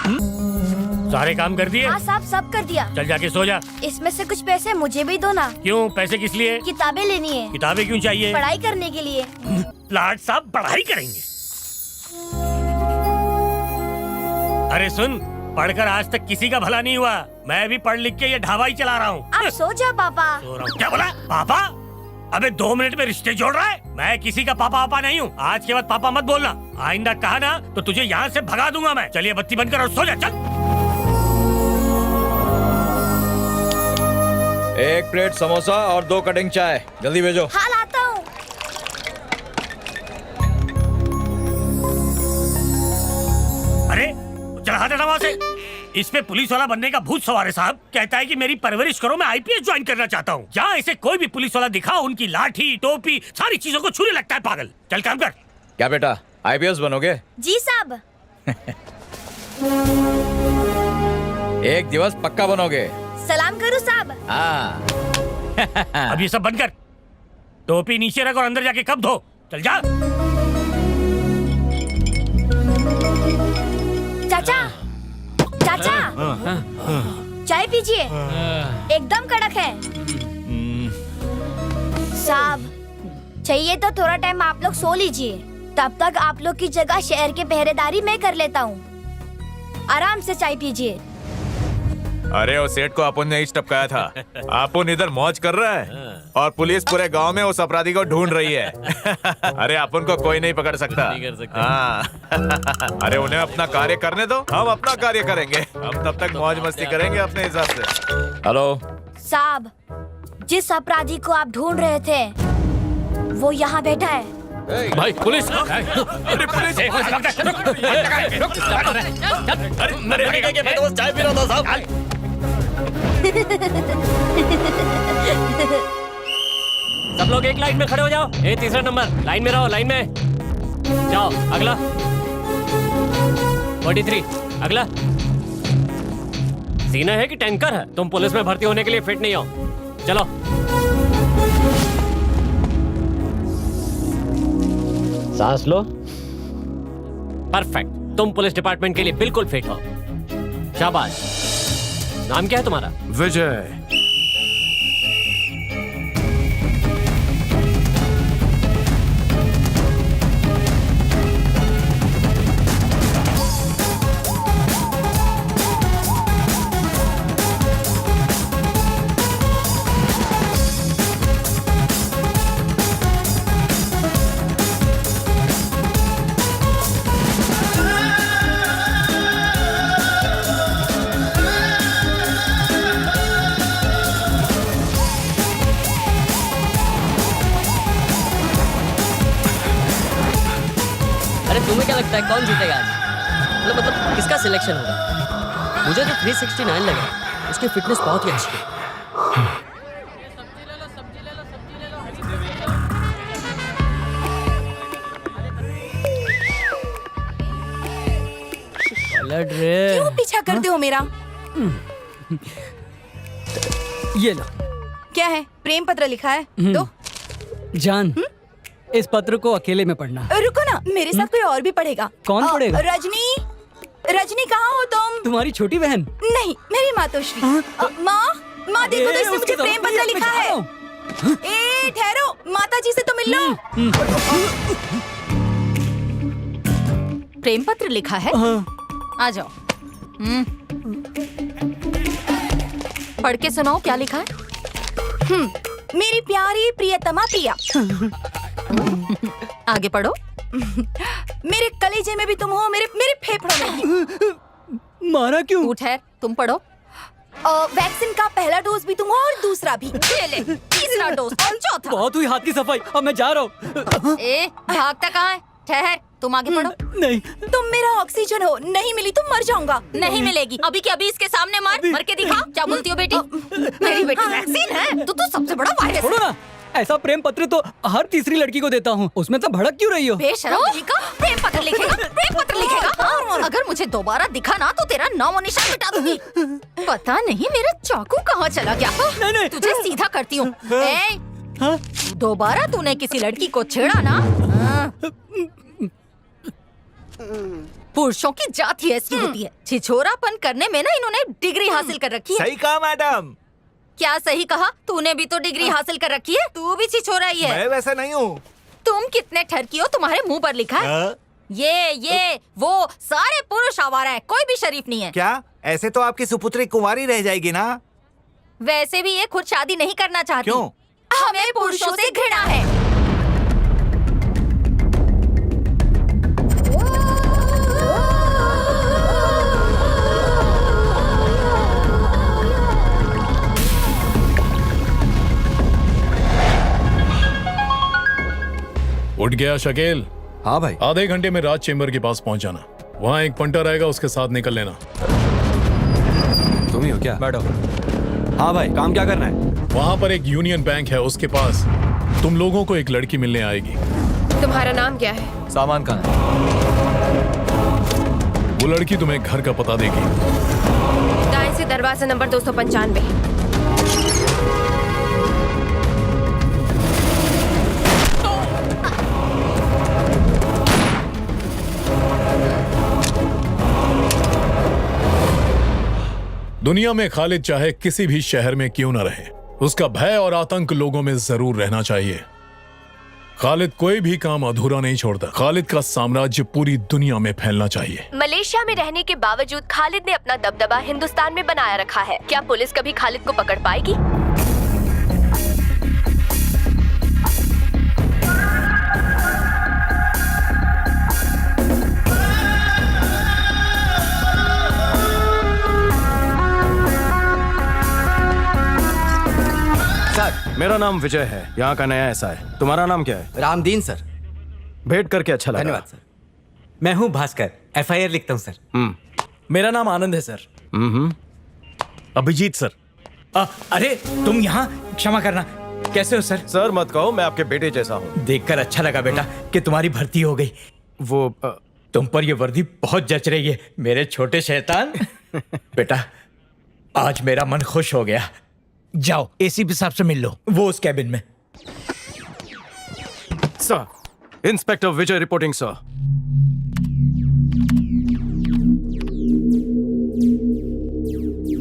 सारे काम कर दिए? हाँ साहब, सब कर दिया। चल जाके सो जा। इसमें से कुछ पैसे मुझे भी दो ना। क्यों? पैसे किस लिए? किताबें लेनी है। किताबें क्यों चाहिए? पढ़ाई करने के लिए। लाट साहब पढ़ाई करेंगे? अरे सुन, पढ़कर आज तक किसी का भला नहीं हुआ। मैं भी पढ़ लिख के ये ढाबा ही चला रहा हूँ। आप सो जा पापा। सो रहा हूँ। क्या बोला? पापा? अबे 2 मिनट में रिश्ते जोड़ रहा है? मैं किसी का पापा पापा नहीं हूँ। आज के बाद पापा मत बोलना। आइंदा कहा ना तो तुझे यहाँ से भगा दूंगा मैं। चलिए बत्ती बंद कर और सो जा। चल। 1 प्लेट समोसा और 2 कटिंग चाय, जल्दी भेजो। हाँ लाता हूँ। अरे चल हाथ हटा वहाँ से। इस पे पुलिस वाला बनने का भूत सवार है साहब। कहता है कि मेरी परवरिश करो, मैं आईपीएस ज्वाइन करना चाहता हूँ। जहाँ इसे कोई भी पुलिस वाला दिखा, उनकी लाठी टोपी सारी चीजों को छूने लगता है पागल। चल काम कर। क्या बेटा, आईपीएस बनोगे? जी साहब। एक दिवस पक्का बनोगे। सलाम करूँ साहब। हाँ। अब ये सब बंद कर। टोपी नीचे रख और अंदर जाके कब धो। चल जा। चाचा, चाचा, चाय पीजिए, एकदम कड़क है। साहब, चाहिए तो थोड़ा टाइम आप लोग सो लीजिए। तब तक आप लोग की जगह शहर के पहरेदारी मैं कर लेता हूँ। आराम से चाय पीजिए। अरे वो सेठ को अपन ने ही टपकाया था। अपन इधर मौज कर रहा है और पुलिस पूरे गांव में उस अपराधी को ढूंढ रही है। अरे अपन को कोई नहीं पकड़ सकता। हाँ। अरे उन्हें अपना कार्य करने दो, हम अपना कार्य करेंगे। हम तब तक मौज मस्ती करेंगे अपने हिसाब से। हेलो साहब, जिस अपराधी को आप ढूंढ रहे थे वो यहाँ बैठा है। भाई पुलिस! अरे पुलिस! चाय पी रहा था साहब। सब लोग एक लाइन में खड़े हो जाओ। ए तीसरा नंबर, लाइन में रहो, लाइन में जाओ। अगला 43, अगला। सीना है कि टैंकर है? तुम पुलिस में भर्ती होने के लिए फिट नहीं हो। चलो। सांस लो। परफेक्ट, तुम पुलिस डिपार्टमेंट के लिए बिल्कुल फिट हो। शाबाश। नाम क्या है तुम्हारा? विजय। तुम्हें क्या लगता है कौन जीतेगा आज? मतलब किसका सिलेक्शन होगा? मुझे जो 369 लगा, उसकी फिटनेस बहुत ही अच्छी है। क्यों पीछा करते हो मेरा? ये लो। क्या है? प्रेम पत्र लिखा है। तो जान, इस पत्र को अकेले में पढ़ना। रुको ना, मेरे साथ कोई और भी पढ़ेगा। कौन पढ़ेगा? रजनी, रजनी कहाँ हो तुम? तुम्हारी छोटी बहन? नहीं, मेरी मातोश्री। माँ, माँ देखो तो इसमें मुझे प्रेम पत्र लिखा है। ए ठहरो, माता जी से तो मिल लो। प्रेम पत्र लिखा है? आ जाओ। पढ़ के सुनाओ क्या लिखा है। मेरी प्यारी प्रियतमा प्रिया। आगे पढ़ो। मेरे कलेजे में भी तुम हो, मेरे फेफड़ों में भी। मारा क्यों? तू ठहर, तुम पढ़ो। वैक्सीन का पहला डोज भी तुम हो और दूसरा भी। ये ले, तीसरा डोज और चौथा। बहुत हुई हाथ की सफाई, अब मैं जा रहा हूँ। ए, भागता कहाँ है? ठहर, तुम आगे पढ़ो। नहीं, तुम मेरा ऑक्सीजन हो, नहीं मिली तो मर जाऊंगा। नहीं मिलेगी, अभी के अभी इसके सामने मर के दिखा। क्या बोलती हो बेटी? मेरी बेटी वैक्सीन है तो तू सबसे बड़ा वायरस। छोड़ो ना, ऐसा प्रेम पत्र तो हर तीसरी लड़की को देता हूँ। उसमें तो भड़क क्यों रही हो? बेशरम लड़का प्रेम पत्र लिखेगा, प्रेम पत्र लिखेगा। अगर मुझे दोबारा दिखा ना तो तेरा नाम और निशान मिटा दूंगी। पता नहीं मेरा चाकू कहाँ चला गया। नहीं। तुझे सीधा करती हूँ। दोबारा तूने किसी लड़की को छेड़ा ना, पुरुषों की जात ही ऐसी होती है। छिछोरापन करने में ना इन्होंने डिग्री हासिल कर रखी है। सही कहा मैडम। क्या सही कहा? तूने भी तो डिग्री हासिल कर रखी है। तू भी छिछोरा ही है। मैं वैसा नहीं हूँ। तुम कितने ठरकी हो, तुम्हारे मुंह पर लिखा है। ये वो सारे पुरुष आवारा है, कोई भी शरीफ नहीं है। क्या? ऐसे तो आपकी सुपुत्री कुंवारी रह जाएगी ना। वैसे भी ये खुद शादी नहीं करना चाहती। क्यों? हमें पुरुषों से घृणा है। उठ गया शकील? हाँ भाई। आधे घंटे में राज चेम्बर के पास पहुंच जाना। वहाँ एक पंटर आएगा, उसके साथ निकल लेना। तुम ही हो क्या? बैठो। हाँ भाई, काम क्या करना है? वहाँ पर एक यूनियन बैंक है, उसके पास तुम लोगों को एक लड़की मिलने आएगी। तुम्हारा नाम क्या है? सामान खान। वो लड़की तुम्हें घर का पता देगी। दाएं से दरवाजा नंबर 295। दुनिया में खालिद चाहे किसी भी शहर में क्यों न रहे, उसका भय और आतंक लोगों में जरूर रहना चाहिए। खालिद कोई भी काम अधूरा नहीं छोड़ता। खालिद का साम्राज्य पूरी दुनिया में फैलना चाहिए। मलेशिया में रहने के बावजूद खालिद ने अपना दबदबा हिंदुस्तान में बनाया रखा है। क्या पुलिस कभी खालिद को पकड़ पाएगी? सर, मेरा नाम विजय है, यहाँ का नया ऐसा है। तुम्हारा नाम क्या है? रामदीन सर। भेंट करके अच्छा लगा। धन्यवाद सर। मैं हूँ भास्कर, FIR लिखता हूँ सर। मेरा नाम आनंद है सर। अभिजीत सर। अरे तुम यहाँ, क्षमा करना। कैसे हो सर? सर मत कहो, मैं आपके बेटे जैसा हूँ। देखकर अच्छा लगा बेटा कि तुम्हारी भर्ती हो गई। वो तुम पर ये वर्दी बहुत जच रही है मेरे छोटे शैतान। बेटा आज मेरा मन खुश हो गया। जाओ ACP साहब से मिल लो, वो उस कैबिन में। सर, इंस्पेक्टर विजय रिपोर्टिंग सर।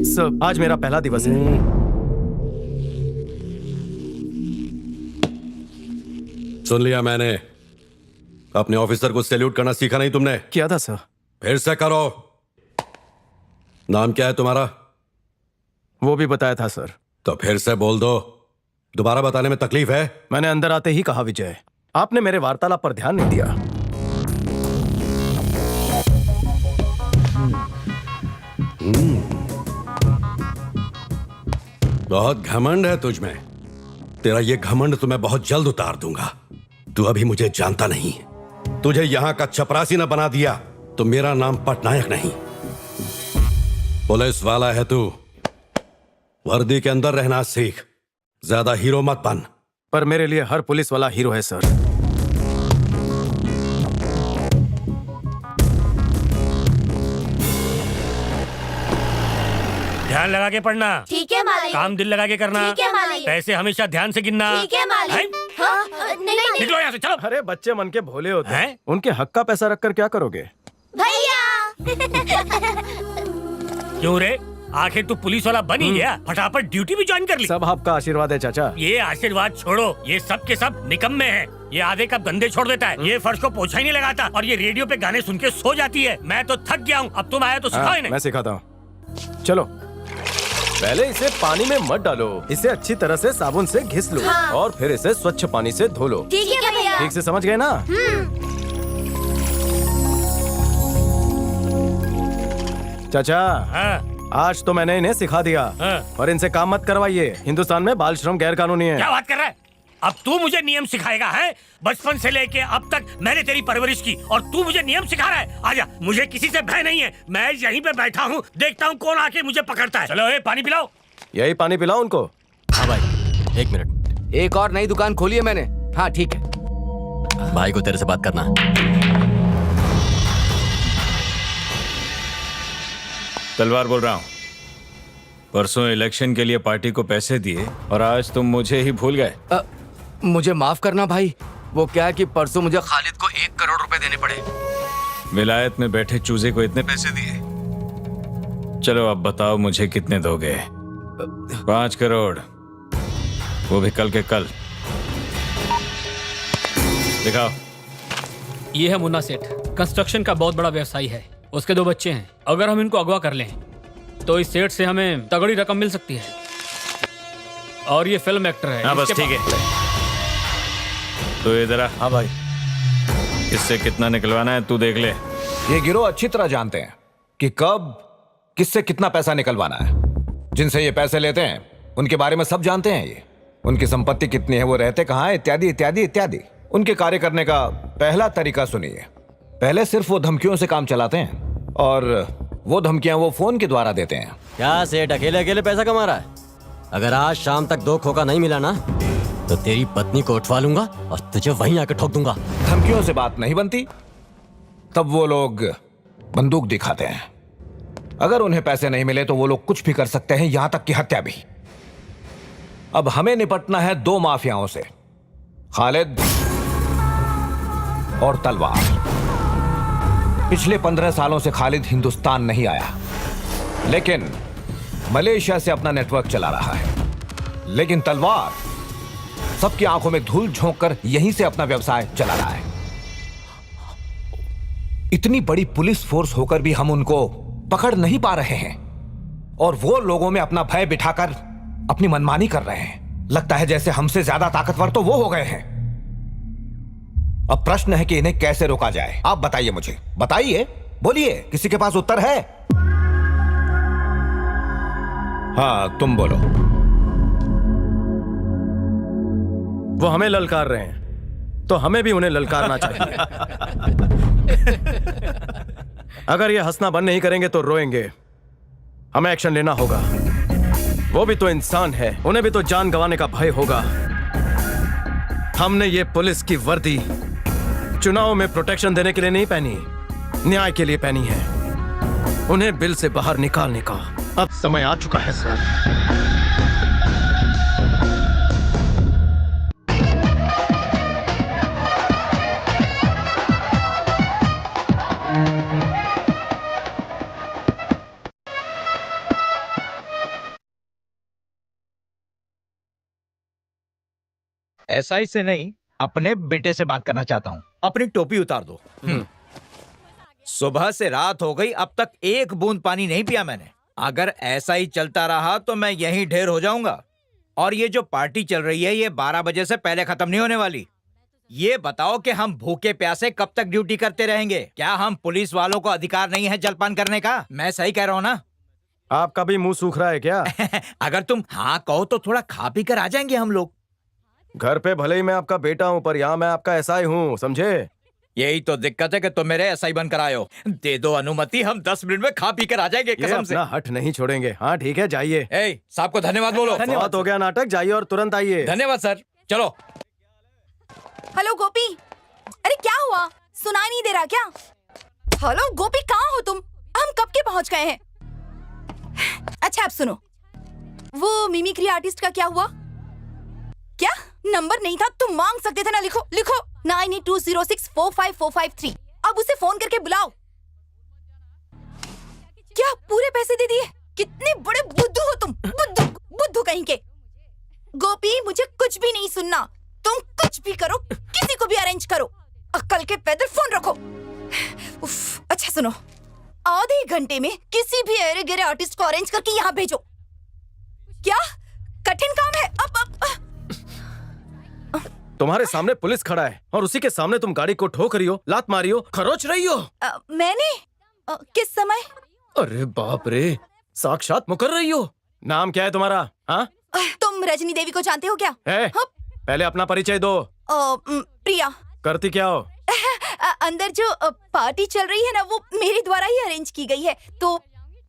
सर, आज मेरा पहला दिवस है। सुन लिया मैंने। अपने ऑफिसर को सैल्यूट करना सीखा नहीं तुमने? किया था सर। फिर से करो। नाम क्या है तुम्हारा? वो भी बताया था सर। तो फिर से बोल दो। दोबारा बताने में तकलीफ है? मैंने अंदर आते ही कहा विजय। आपने मेरे वार्तालाप पर ध्यान नहीं दिया। बहुत घमंड है तुझ में। तेरा ये घमंड तो मैं बहुत जल्द उतार दूंगा। तू अभी मुझे जानता नहीं। तुझे यहां का चपरासी न बना दिया तो मेरा नाम पटनायक नहीं। पुलिस वाला है तू, वर्दी के अंदर रहना सीख। ज्यादा हीरो मत बन। पर मेरे लिए हर पुलिस वाला हीरो है सर। ध्यान लगा के पढ़ना। ठीक है मालिक। काम दिल लगा के करना। ठीक है मालिक। पैसे हमेशा ध्यान से गिनना। ठीक है मालिक। हैं? हाँ, नहीं निकलो यहाँ से, चलो। अरे बच्चे मन के भोले होते हैं? हैं। उनके हक का पैसा रखकर क्या करोगे? भैया। क्यों रे, आखिर तू पुलिस वाला बन ही गया, फटाफट ड्यूटी भी ज्वाइन कर ली। सब आपका आशीर्वाद है चाचा। ये आशीर्वाद छोड़ो, ये सब के सब निकम्मे हैं। ये आधे कप गंदे छोड़ देता है, ये फर्श को पोछा ही नहीं लगाता, और ये रेडियो पे गाने सुन के सो जाती है। मैं तो थक गया हूँ, अब तुम आया तो सिखाओ इन्हें। मैं सिखाता हूँ। चलो, पहले इसे पानी में मत डालो, इसे अच्छी तरह से साबुन से घिस लो। हाँ। और फिर इसे स्वच्छ पानी से धो लो। ठीक है भैया। ठीक से समझ गए ना? चाचा, हाँ, आज तो मैंने इन्हें सिखा दिया। हाँ। और इनसे काम मत करवाइए। हिंदुस्तान में बाल श्रम गैर कानूनी है। क्या बात कर रहा है? अब तू मुझे नियम सिखाएगा है? बचपन से लेके अब तक मैंने तेरी परवरिश की और तू मुझे नियम सिखा रहा है? आजा, मुझे किसी से भय नहीं है। मैं यहीं पे बैठा हूँ, देखता हूँ कौन आके मुझे पकड़ता है। चलो, पानी पिलाओ। यही पानी पिलाओ उनको। हाँ भाई, 1 मिनट। एक और नई दुकान खोली है मैंने। हाँ ठीक है। भाई को तेरे से बात करना। तलवार बोल रहा हूँ। परसों इलेक्शन के लिए पार्टी को पैसे दिए और आज तुम मुझे ही भूल गए। मुझे माफ करना भाई। वो क्या है कि परसों मुझे खालिद को 1 करोड़ रुपए देने पड़े। विलायत में बैठे चूजे को इतने पैसे दिए? चलो अब बताओ मुझे कितने दोगे? 5 करोड़, वो भी कल के कल। दिखाओ। ये है मुन्ना सेठ, कंस्ट्रक्शन का बहुत बड़ा व्यवसायी है। उसके 2 बच्चे हैं। अगर हम इनको अगवा कर लें तो इस सेठ से हमें तगड़ी रकम मिल सकती है। और ये फिल्म एक्टर है। हाँ बस ठीक है। तो इधर आ। हाँ भाई। इससे कितना निकलवाना है तू देख ले। ये गिरोह अच्छी तरह जानते हैं कि कब किससे कितना पैसा निकलवाना है। जिनसे ये पैसे लेते हैं उनके बारे में सब जानते हैं। ये उनकी संपत्ति कितनी है, वो रहते कहाँ है, इत्यादि इत्यादि इत्यादि। उनके कार्य करने का पहला तरीका सुनिए। पहले सिर्फ वो धमकियों से काम चलाते हैं और वो धमकियां वो फोन के द्वारा देते हैं। क्या सेठ अकेले अकेले पैसा कमा रहा है? अगर आज शाम तक 2 खोखा नहीं मिला ना तो तेरी पत्नी को उठवा लूंगा और तुझे वहीं आके ठोक दूंगा। धमकियों से बात नहीं बनती तब वो लोग बंदूक दिखाते हैं। अगर उन्हें पैसे नहीं मिले तो वो लोग कुछ भी कर सकते हैं, यहां तक कि हत्या भी। अब हमें निपटना है 2 माफियाओं से, खालिद और तलवार। पिछले 15 सालों से खालिद हिंदुस्तान नहीं आया, लेकिन मलेशिया से अपना नेटवर्क चला रहा है। लेकिन तलवार सबकी आंखों में धूल झोंक कर यहीं से अपना व्यवसाय चला रहा है। इतनी बड़ी पुलिस फोर्स होकर भी हम उनको पकड़ नहीं पा रहे हैं और वो लोगों में अपना भय बिठाकर अपनी मनमानी कर रहे हैं। लगता है जैसे हमसे ज्यादा ताकतवर तो वो हो गए हैं। अब प्रश्न है कि इन्हें कैसे रोका जाए। आप बताइए, मुझे बताइए, बोलिए, किसी के पास उत्तर है? हाँ तुम बोलो। वो हमें ललकार रहे हैं तो हमें भी उन्हें ललकारना चाहिए। अगर ये हंसना बंद नहीं करेंगे तो रोएंगे। हमें एक्शन लेना होगा। वो भी तो इंसान है, उन्हें भी तो जान गंवाने का भय होगा। हमने ये पुलिस की वर्दी चुनाव में प्रोटेक्शन देने के लिए नहीं पहनी, न्याय के लिए पहनी है। उन्हें बिल से बाहर निकालने का अब समय आ चुका है सर। एसआई से नहीं, अपने बेटे से बात करना चाहता हूँ। अपनी टोपी उतार दो। सुबह से रात हो गई, अब तक एक बूंद पानी नहीं पिया मैंने। अगर ऐसा ही चलता रहा तो मैं यहीं ढेर हो जाऊंगा। और ये जो पार्टी चल रही है ये 12 बजे से पहले खत्म नहीं होने वाली। ये बताओ कि हम भूखे प्यासे कब तक ड्यूटी करते रहेंगे? क्या हम पुलिस वालों को अधिकार नहीं है जलपान करने का? मैं सही कह रहा हूँ ना? आपका भी मुंह सूख रहा है क्या? अगर तुम हाँ कहो तो थोड़ा खा पी कर आ जाएंगे हम लोग। घर पे भले ही मैं आपका बेटा हूँ पर यहाँ मैं आपका एसआई हूँ, समझे? यही तो दिक्कत है कि तुम मेरे एसआई बनकर आए हो। दे दो अनुमति, हम 10 मिनट में खा पी कर आ जाएंगे कसम से। अपना हट नहीं छोड़ेंगे। हाँ ठीक है, जाइए। साहब को धन्यवाद बोलो। बहुत हो गया नाटक, जाइए और तुरंत आइए। धन्यवाद सर, चलो। हेलो गोपी, अरे क्या हुआ? सुनाई नहीं दे रहा क्या? हेलो गोपी, कहाँ हो तुम? हम कब के पहुंच गए हैं? अच्छा आप सुनो, वो मिमिक्री आर्टिस्ट का क्या हुआ? क्या नंबर नहीं था? तुम मांग सकते थे ना। लिखो लिखो 9820645453। अब उसे फोन करके बुलाओ। क्या पूरे पैसे दे दिए? कितने बड़े बुद्धू हो तुम, बुद्धू बुद्धू कहीं के। गोपी मुझे कुछ भी नहीं सुनना, तुम कुछ भी करो, किसी को भी अरेंज करो, अक्ल के पैदल फोन रखो। उफ, अच्छा सुनो, आधे घंटे में किसी भी अरे गिरे आर्टिस्ट को अरेंज करके यहाँ भेजो। क्या कठिन काम है? अब तुम्हारे सामने पुलिस खड़ा है और उसी के सामने तुम गाड़ी को ठोक रही हो, लात मारी हो, खरोच रही हो। मैंने किस समय? अरे बाप रे, साक्षात मुकर रही हो। नाम क्या है तुम्हारा? हाँ, तुम रजनी देवी को जानते हो क्या? पहले अपना परिचय दो। प्रिया। करती क्या हो? अंदर जो पार्टी चल रही है ना, वो मेरे द्वारा ही अरेंज की गई है, तो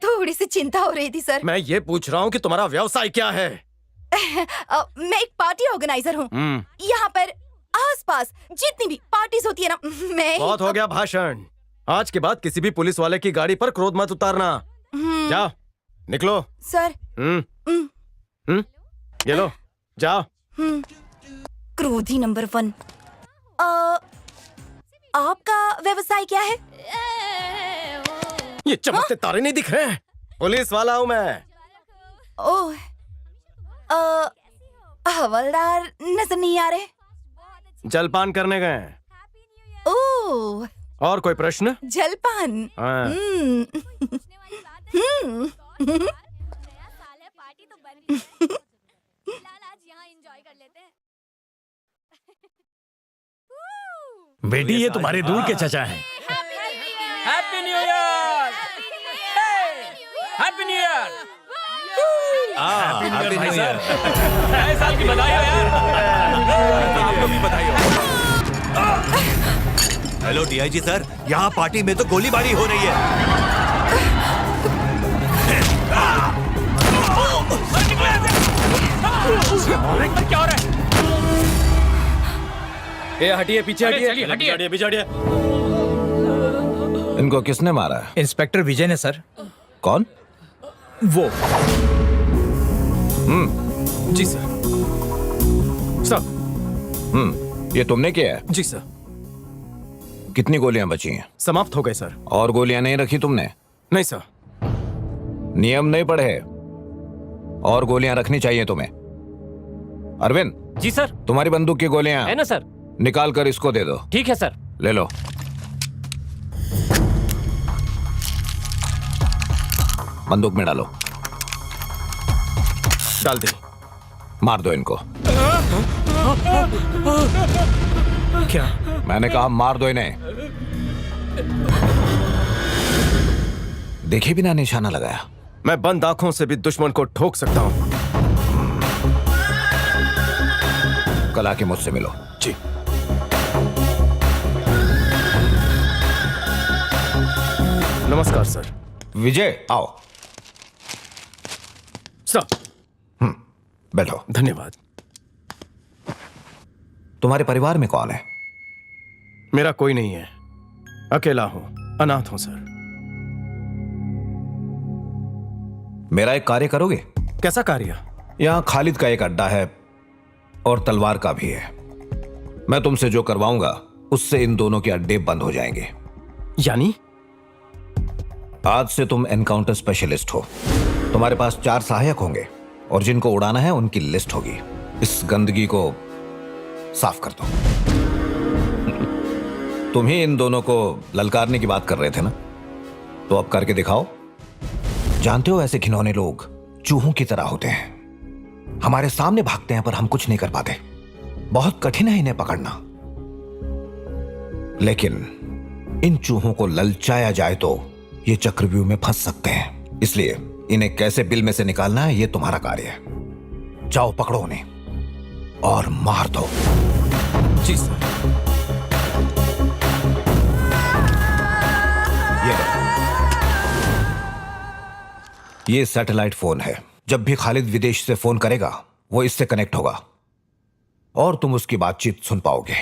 थोड़ी सी चिंता हो रही थी सर। मैं ये पूछ रहा हूँ कि तुम्हारा व्यवसाय क्या है? मैं एक पार्टी ऑर्गेनाइजर हूँ। यहाँ पर आसपास जितनी भी पार्टीज होती है ना, मैं बहुत हो गया भाषण। आज के बाद किसी भी पुलिस वाले की गाड़ी पर क्रोध मत उतारना। जाओ, निकलो। सर। ये लो, जाओ। क्रोधी नंबर 1। आपका व्यवसाय क्या है? ये चमकते तारे नहीं दिख रहे हैं? पुलिस वाला हूँ मैं। ओह, हवलदार नजर नहीं आ रहे। जलपान करने गए हैं। ओह, और कोई प्रश्न? जलपान। हाँ। बेटी ये तुम्हारे दूर के चचा हैं। Happy new year! Happy new year! Happy new year. नए साल की बधाई हो यार! आपको भी बधाई हो। हेलो डीआईजी सर, यहाँ पार्टी में तो गोलीबारी हो रही है। क्या हो रहा है? ए हटिए, पीछे अरे, हटिए, चलिए, हटिए। पीछे हटिए। इनको किसने मारा है? इंस्पेक्टर विजय ने सर। कौन? वो। जी सर। सर। ये तुमने किया है? जी सर। कितनी गोलियां बची हैं? समाप्त हो गए सर। और गोलियां नहीं रखी तुमने? नहीं सर। नियम नहीं पढ़े और गोलियां रखनी चाहिए तुम्हें। अरविंद जी सर। तुम्हारी बंदूक की गोलियां है ना सर? निकाल कर इसको दे दो। ठीक है सर। ले लो। बंदूक में डालो। डाल दे। मार दो इनको। क्या? मैंने कहा मार दो इन्हें। देखे बिना निशाना लगाया। मैं बंद आंखों से भी दुश्मन को ठोक सकता हूं। कल आके मुझसे मिलो। जी। नमस्कार सर। विजय आओ। सर। बैठो। धन्यवाद। तुम्हारे परिवार में कौन है? मेरा कोई नहीं है, अकेला हूं, अनाथ हूं सर। मेरा एक कार्य करोगे? कैसा कार्य? यहाँ खालिद का एक अड्डा है और तलवार का भी है। मैं तुमसे जो करवाऊंगा उससे इन दोनों के अड्डे बंद हो जाएंगे। यानी? आज से तुम एनकाउंटर स्पेशलिस्ट हो। तुम्हारे पास 4 सहायक होंगे और जिनको उड़ाना है उनकी लिस्ट होगी। इस गंदगी को साफ कर दो। तुम ही इन दोनों को ललकारने की बात कर रहे थे ना, तो अब करके दिखाओ। जानते हो ऐसे घिनौने लोग चूहों की तरह होते हैं। हमारे सामने भागते हैं पर हम कुछ नहीं कर पाते। बहुत कठिन है इन्हें पकड़ना। लेकिन इन चूहों को ललचाया जाए तो ये चक्रव्यूह में फंस सकते हैं। इसलिए इन्हें कैसे बिल में से निकालना है ये तुम्हारा कार्य है। जाओ पकड़ो उन्हें और मार दो। जी सर। ये सैटेलाइट फोन है। जब भी खालिद विदेश से फोन करेगा वो इससे कनेक्ट होगा और तुम उसकी बातचीत सुन पाओगे।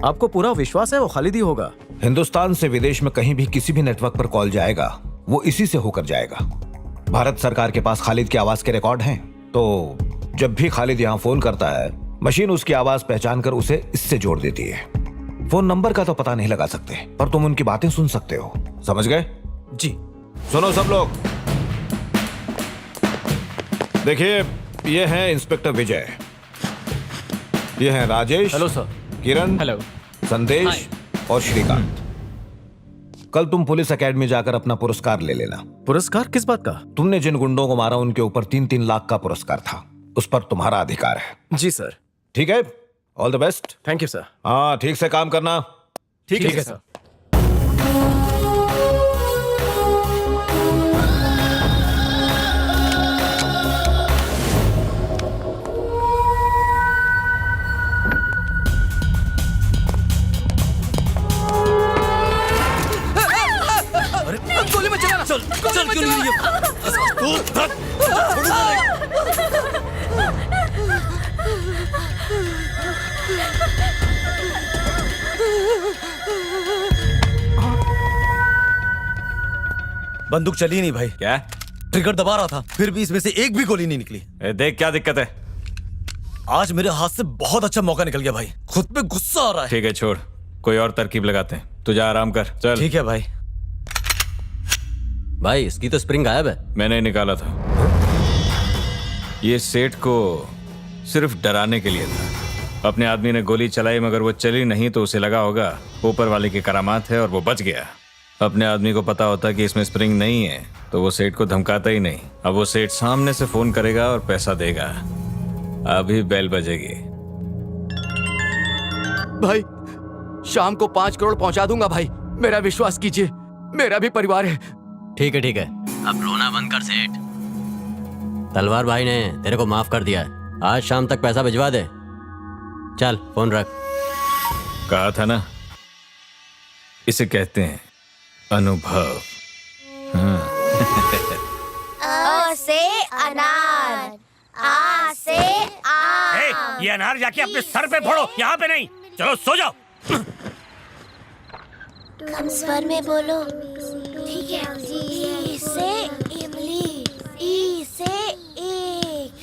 आपको पूरा विश्वास है वो खालिद ही होगा? हिंदुस्तान से विदेश में कहीं भी किसी भी नेटवर्क पर कॉल जाएगा वो इसी से होकर जाएगा। भारत सरकार के पास खालिद की आवाज के रिकॉर्ड हैं, तो जब भी खालिद यहाँ फोन करता है मशीन उसकी आवाज पहचान कर उसे इससे जोड़ देती है। फोन नंबर का तो पता नहीं लगा सकते पर तुम उनकी बातें सुन सकते हो। समझ गए? जी। सुनो सब लोग, देखिए ये हैं इंस्पेक्टर विजय, ये हैं Rajesh. Hello sir. Kiran. Hello. Sandesh और श्रीकांत। कल तुम पुलिस एकेडमी जाकर अपना पुरस्कार ले लेना। पुरस्कार किस बात का? तुमने जिन गुंडों को मारा उनके ऊपर 3-3 लाख का पुरस्कार था, उस पर तुम्हारा अधिकार है। जी सर। ठीक है, all the best. Thank you sir. हाँ, ठीक से काम करना। ठीक है सर। गोली मत चलाना। चल चल क्यों नहीं? बंदूक चली नहीं भाई। क्या? ट्रिगर दबा रहा था, फिर भी इसमें से एक भी गोली नहीं निकली। देख क्या दिक्कत है? आज मेरे हाथ से बहुत अच्छा मौका निकल गया भाई। खुद पे गुस्सा आ रहा है। ठीक है छोड़, कोई और तरकीब लगाते हैं। तू जा आराम कर, चल। ठीक है भाई। भाई इसकी तो स्प्रिंग गायब है। मैंने निकाला था। ये सेठ को सिर्फ डराने के लिए था। अपने आदमी ने गोली चलाई मगर वो चली नहीं तो उसे लगा होगा ऊपर वाले की करामात है और वो बच गया। अपने आदमी को पता होता कि इसमें स्प्रिंग नहीं है तो वो सेठ को धमकाता ही नहीं। अब वो सेठ सामने से फोन करेगा और पैसा देगा। अभी बेल बजेगी। भाई शाम को 5 करोड़ पहुंचा दूंगा भाई, मेरा विश्वास कीजिए, मेरा भी परिवार है। ठीक है ठीक है, अब रोना बंद कर सेठ। तलवार भाई ने तेरे को माफ कर दिया है, आज शाम तक पैसा भिजवा दे। चल फोन रख। कहा था ना, इसे कहते हैं अनुभव। हाँ। अ से अनार, आ से आम। ए, ये अनार जाके अपने सर पे फोड़ो, यहाँ पे नहीं। चलो सो जाओ। कम स्वर में बोलो, ठीक है। ई से इमली, ई से ईख,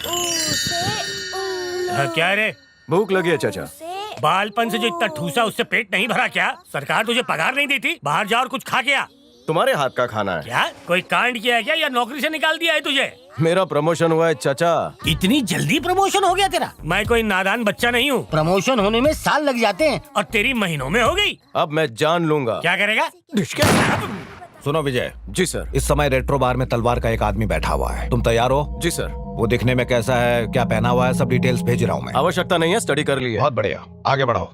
ऊ से उल्लू। क्या रे, भूख लगी है चाचा। बालपन से जो इतना ठूसा उससे पेट नहीं भरा क्या? सरकार तुझे पगार नहीं देती? बाहर जा और कुछ खा के आ। तुम्हारे हाथ का खाना है। क्या कोई कांड किया है क्या या नौकरी से निकाल दिया है तुझे? मेरा प्रमोशन हुआ है चाचा। इतनी जल्दी प्रमोशन हो गया तेरा? मैं कोई नादान बच्चा नहीं हूँ। प्रमोशन होने में साल लग जाते हैं और तेरी महीनों में हो गई। अब मैं जान लूंगा। क्या करेगा? सुनो विजय। जी सर। इस समय रेट्रो बार में तलवार का एक आदमी बैठा हुआ है, तुम तैयार हो? जी सर। वो दिखने में कैसा है, क्या पहना हुआ है, सब डिटेल्स भेज रहा हूँ मैं। आवश्यकता नहीं है, स्टडी कर ली है। बहुत बढ़िया, आगे बढ़ो।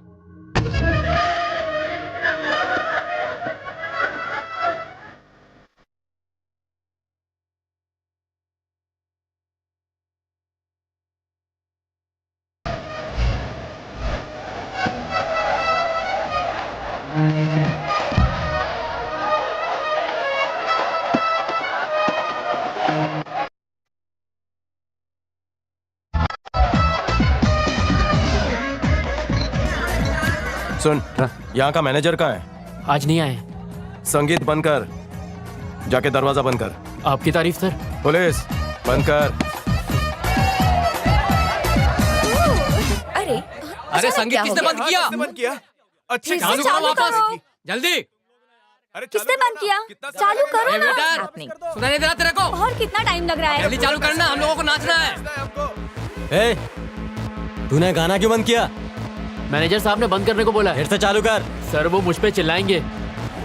सुन, यहाँ का मैनेजर कहाँ है? आज नहीं आए। संगीत बंद कर, जाके दरवाजा बंद कर। आपकी तारीफ सर। पुलिस बंद कर। अरे अरे संगीत किसने बंद किया? बंद किया? अच्छा, चालू करो वापस। जल्दी। किसने बंद किया? चालू करो ना। आप नहीं। सुनाई दे रहा तेरे को? और कितना टाइम लग रहा है? जल्दी चालू करना, हम लोगों को नाचना है। ए, तूने गाना क्यों बंद किया? मैनेजर साहब ने बंद करने को बोला है। फिर से चालू कर। सर वो मुझ पे चिल्लाएंगे।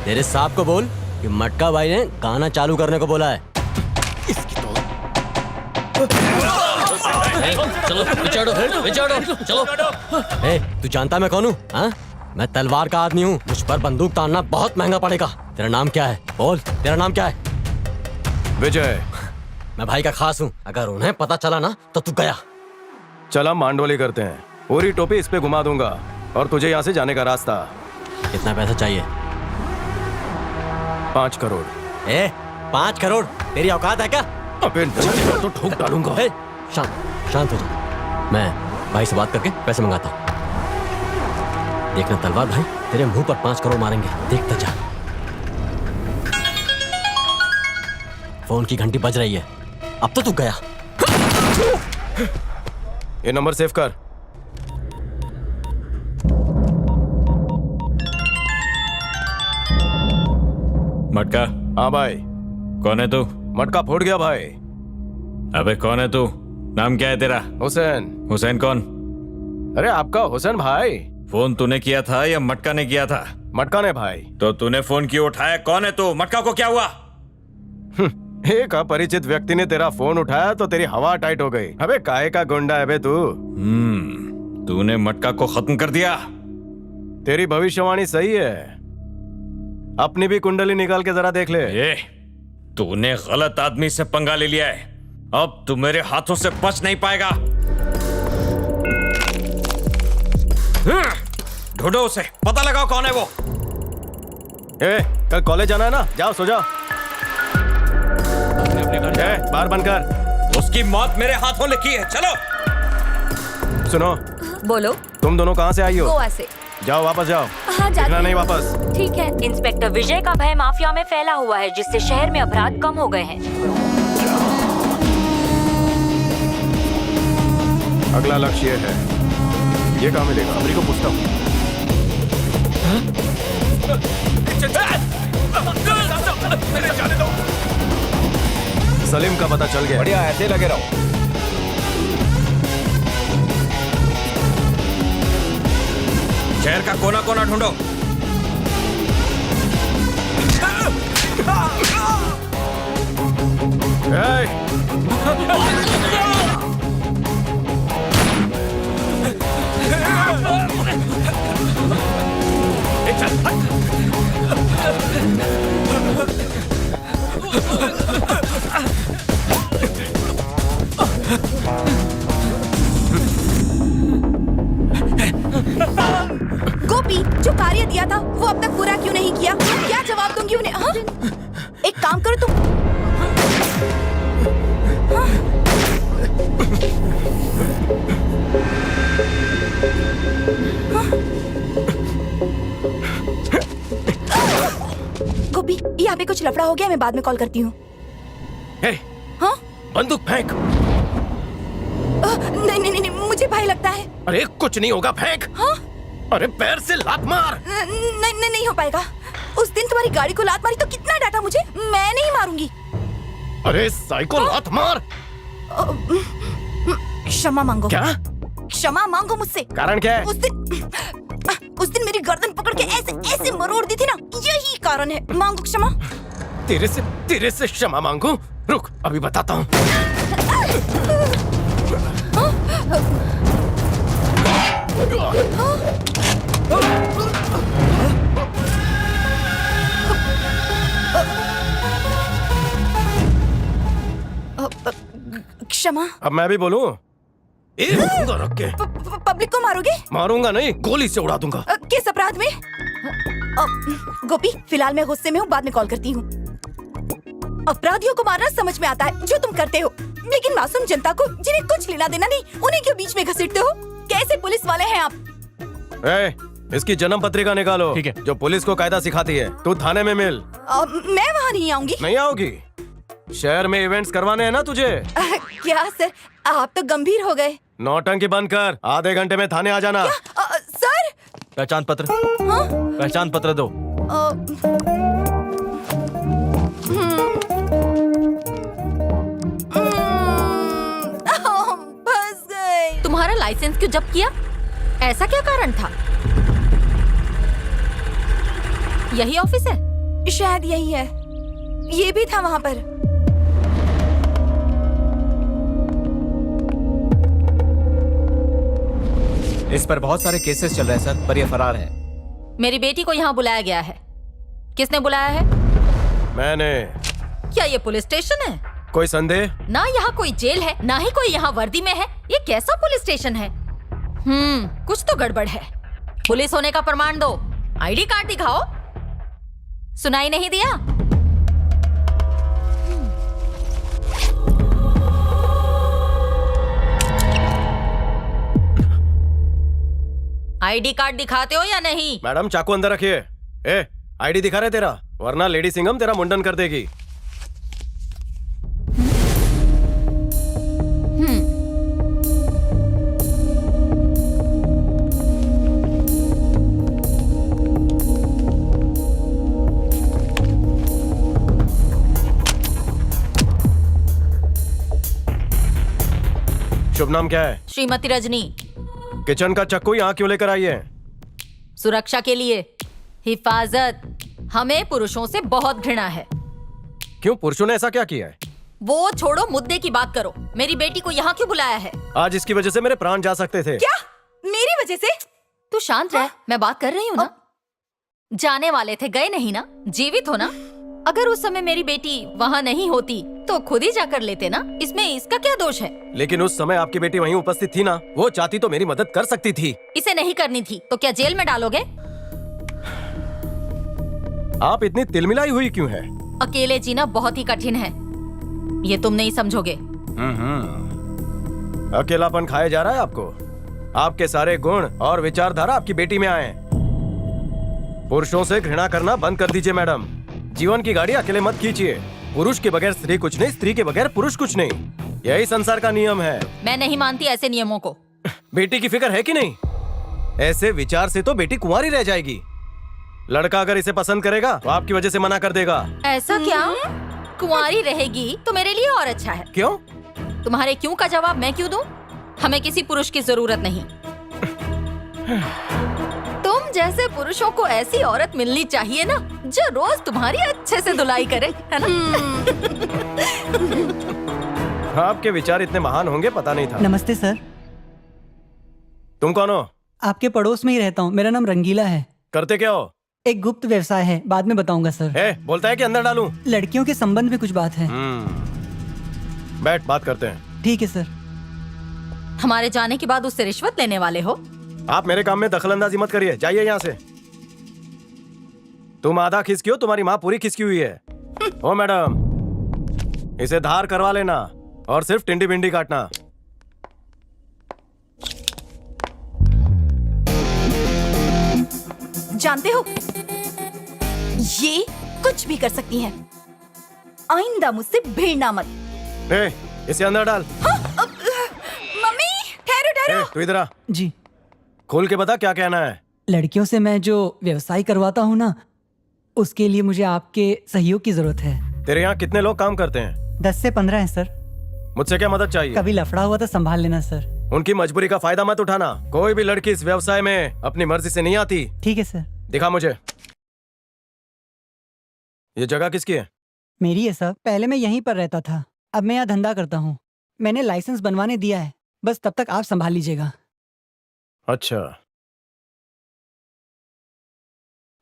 तेरे साहब को बोल कि मटका भाई ने गाना चालू करने को बोला है। चलो बिचारो, चलो। ए, तू जानता मैं कौन हूँ? हाँ? मैं तलवार का आदमी हूँ, मुझ पर बंदूक तानना बहुत महंगा पड़ेगा। तेरा नाम क्या है? बोल, तेरा नाम क्या है? विजय। मैं भाई का खास हूँ, अगर उन्हें पता चला ना तो तू गया। चल हम मांडोली करते हैं, पूरी टोपी इस पे घुमा दूंगा और तुझे यहाँ से जाने का रास्ता। कितना पैसा चाहिए? 5 करोड़। 5 करोड़ तेरी औकात है क्या? अबे नहीं तो ठोक डालूंगा। शांत हो जा, मैं भाई से बात करके पैसे मंगाता हूँ। देखना तलवार भाई तेरे मुंह पर 5 करोड़ मारेंगे, देखता जा। फोन की घंटी बज रही है, अब तो तू गया। ये नंबर सेव कर। मटका। हाँ भाई। कौन है तू? मटका फूट गया भाई। अबे कौन है तू? नाम क्या है तेरा? हुसैन। हुसैन कौन? अरे आपका हुसैन भाई। फोन तूने किया था या मटका ने किया था? मटका ने भाई। तो तूने फोन क्यों उठाया? कौन है तू? मटका को क्या हुआ? एक अपरिचित व्यक्ति ने तेरा फोन उठाया तो तेरी हवा टाइट हो गई। अबे काहे का गुंडा है बे तू? तूने मटका को खत्म कर दिया। तेरी भविष्यवाणी सही है, अपनी भी कुंडली निकाल के जरा देख ले। ये तूने गलत आदमी से पंगा ले लिया है, अब तू मेरे हाथों से बच नहीं पाएगा। ढूंढो उसे, पता लगाओ कौन है वो। कल कॉलेज जाना है ना, जाओ सो जाओ। बाहर बंद कर। उसकी मौत मेरे हाथों लिखी है, चलो। सुनो, बोलो। तुम दोनों कहाँ से आई हो? गोवा से। जाओ वापस जाओ। हाँ, जाते दिखना नहीं हैं। वापस। ठीक है। इंस्पेक्टर विजय का भय माफिया में फैला हुआ है, जिससे शहर में अपराध कम हो गए हैं। अगला लक्ष्य है, ये कहाँ मिलेगा? अमरी को पूछता हूँ। सलीम का पता चल गया। बढ़िया, ऐसे लगे रहो। शहर का कोना कोना ढूंढो। गोपी, जो कार्य दिया था वो अब तक पूरा क्यों नहीं किया? क्या जवाब दूंगी उन्हें? हाँ? एक काम करो तुम। गोपी, यहाँ पे कुछ लफड़ा हो गया, मैं बाद में कॉल करती हूँ। हाँ? बंदूक फेंक। नहीं नहीं नहीं, मुझे भय लगता है। अरे कुछ नहीं होगा, फेंक। हाँ? अरे पैर से लात मार। नहीं नहीं हो पाएगा। उस दिन तुम्हारी गाड़ी को लात मारी तो कितना डांटा मुझे। मैं नहीं मारूंगी। अरे साइको, लात मार। क्षमा मांगो। क्या? क्षमा मांगो मुझसे। कारण क्या है? उस दिन मेरी गर्दन पकड़ के ऐसे ऐसे मरोड़ दी थी ना, यही कारण है। मांगो क्षमा। तेरे से क्षमा मांगू? रुक, अभी बताता हूँ। क्षमा। अब मैं भी बोलूं? रख के पब्लिक को मारोगे? मारूंगा नहीं, गोली से उड़ा दूंगा। किस अपराध में? गोपी, फिलहाल मैं गुस्से में हूँ, बाद में कॉल करती हूँ। अपराधियों को मारना समझ में आता है, जो तुम करते हो, लेकिन मासूम जनता को, जिन्हें कुछ लेना देना नहीं, उन्हें क्यों बीच में घसीटते हो? कैसे पुलिस वाले हैं आप? इसकी जन्म पत्रिका निकालो। ठीक है। जो पुलिस को कायदा सिखाती है। तू थाने में मिल। मैं वहाँ नहीं आऊंगी। नहीं आओगी? शहर में इवेंट्स करवाने हैं ना तुझे। क्या सर, आप तो गंभीर हो गए। नौटंकी बंद कर, आधे घंटे में थाने आ जाना। सर, पहचान पत्र। हाँ? पहचान पत्र दो। फंस गए। तुम्हारा लाइसेंस क्यों जब्त किया? ऐसा क्या कारण था? यही ऑफिस है? शायद यही है। ये भी था वहाँ पर। इस पर बहुत सारे केसेस चल रहे हैं सर, पर ये फरार है। मेरी बेटी को यहाँ बुलाया गया है। किसने बुलाया है? मैंने। क्या ये पुलिस स्टेशन है? कोई संदेह? ना यहाँ कोई जेल है, ना ही कोई यहाँ वर्दी में है। ये कैसा पुलिस स्टेशन है? कुछ तो गड़बड़ है। पुलिस होने का प्रमाण दो। आईडी कार्ड दिखाओ। सुनाई नहीं दिया? आईडी कार्ड दिखाते हो या नहीं? मैडम, चाकू अंदर रखिए। आईडी दिखा रहे तेरा, वरना लेडी सिंघम तेरा मुंडन कर देगी। शुभ नाम क्या है? श्रीमती रजनी। किचन का चक्कू यहाँ क्यों लेकर आई है? सुरक्षा के लिए। हिफाजत। हमें पुरुषों से बहुत घृणा है। क्यों, पुरुषों ने ऐसा क्या किया है? वो छोड़ो, मुद्दे की बात करो। मेरी बेटी को यहाँ क्यों बुलाया है? आज इसकी वजह से मेरे प्राण जा सकते थे। क्या? मेरी वजह से? तू शांत रह, मैं बात कर रही हूँ ना। जाने वाले थे, गए नहीं ना, जीवित हो ना। अगर उस समय मेरी बेटी वहाँ नहीं होती तो खुद ही जाकर लेते ना। इसमें इसका क्या दोष है? लेकिन उस समय आपकी बेटी वहीं उपस्थित थी ना। वो चाहती तो मेरी मदद कर सकती थी। इसे नहीं करनी थी तो क्या जेल में डालोगे? आप इतनी तिलमिलाई हुई क्यों है? अकेले जीना बहुत ही कठिन है, ये तुम नहीं समझोगे। अकेलापन खाया जा रहा है आपको। आपके सारे गुण और विचारधारा आपकी बेटी में आए। पुरुषों से घृणा करना बंद कर दीजिए मैडम। जीवन की गाड़ी अकेले मत खींचिए। पुरुष के बगैर स्त्री कुछ नहीं, स्त्री के बगैर पुरुष कुछ नहीं। यही संसार का नियम है। मैं नहीं मानती ऐसे नियमों को। बेटी की फिक्र है कि नहीं? ऐसे विचार से तो बेटी कुंवारी रह जाएगी। लड़का अगर इसे पसंद करेगा तो आपकी वजह से मना कर देगा। ऐसा क्या? कुंवारी रहेगी तो मेरे लिए और अच्छा है। क्यों? तुम्हारे क्यों का जवाब मैं क्यों दूं? हमें किसी पुरुष की जरूरत नहीं। तुम जैसे पुरुषों को ऐसी औरत मिलनी चाहिए ना, जो रोज तुम्हारी अच्छे से धुलाई करे, है ना? आपके विचार इतने महान होंगे पता नहीं था। नमस्ते सर। तुम कौन हो? आपके पड़ोस में ही रहता हूँ। मेरा नाम रंगीला है। करते क्या हो? एक गुप्त व्यवसाय है, बाद में बताऊंगा सर। बोलता है कि अंदर डालूं? लड़कियों के संबंध में कुछ बात है। बैठ, बात करते हैं। ठीक है सर। हमारे जाने के बाद उससे रिश्वत लेने वाले हो? आप मेरे काम में दखलंदाजी मत करिए, जाइए यहाँ से। तुम आधा खिसकी हो, तुम्हारी माँ पूरी खिसकी हुई है। ओ मैडम, इसे धार करवा लेना और सिर्फ टिंडी बिंडी काटना। जानते हो, ये कुछ भी कर सकती हैं। आइंदा मुझसे भिड़ना मत। इसे अंदर डाल। मम्मी ठहरो ठहरो। तू इधर आ। जी। खोल के बता क्या कहना है। लड़कियों से मैं जो व्यवसाय करवाता हूँ ना, उसके लिए मुझे आपके सहयोग की जरूरत है। तेरे यहाँ कितने लोग काम करते हैं? 10 से 15 हैं सर। मुझसे क्या मदद चाहिए? कभी लफड़ा हुआ तो संभाल लेना सर। उनकी मजबूरी का फायदा मत उठाना। कोई भी लड़की इस व्यवसाय में अपनी मर्जी से नहीं आती। ठीक है सर। दिखा मुझे। ये जगह किसकी है? मेरी है सर। पहले मैं यहीं पर रहता था, अब मैं यहाँ धंधा करता हूँ। मैंने लाइसेंस बनवाने दिया है, बस तब तक आप संभाल लीजिएगा। अच्छा।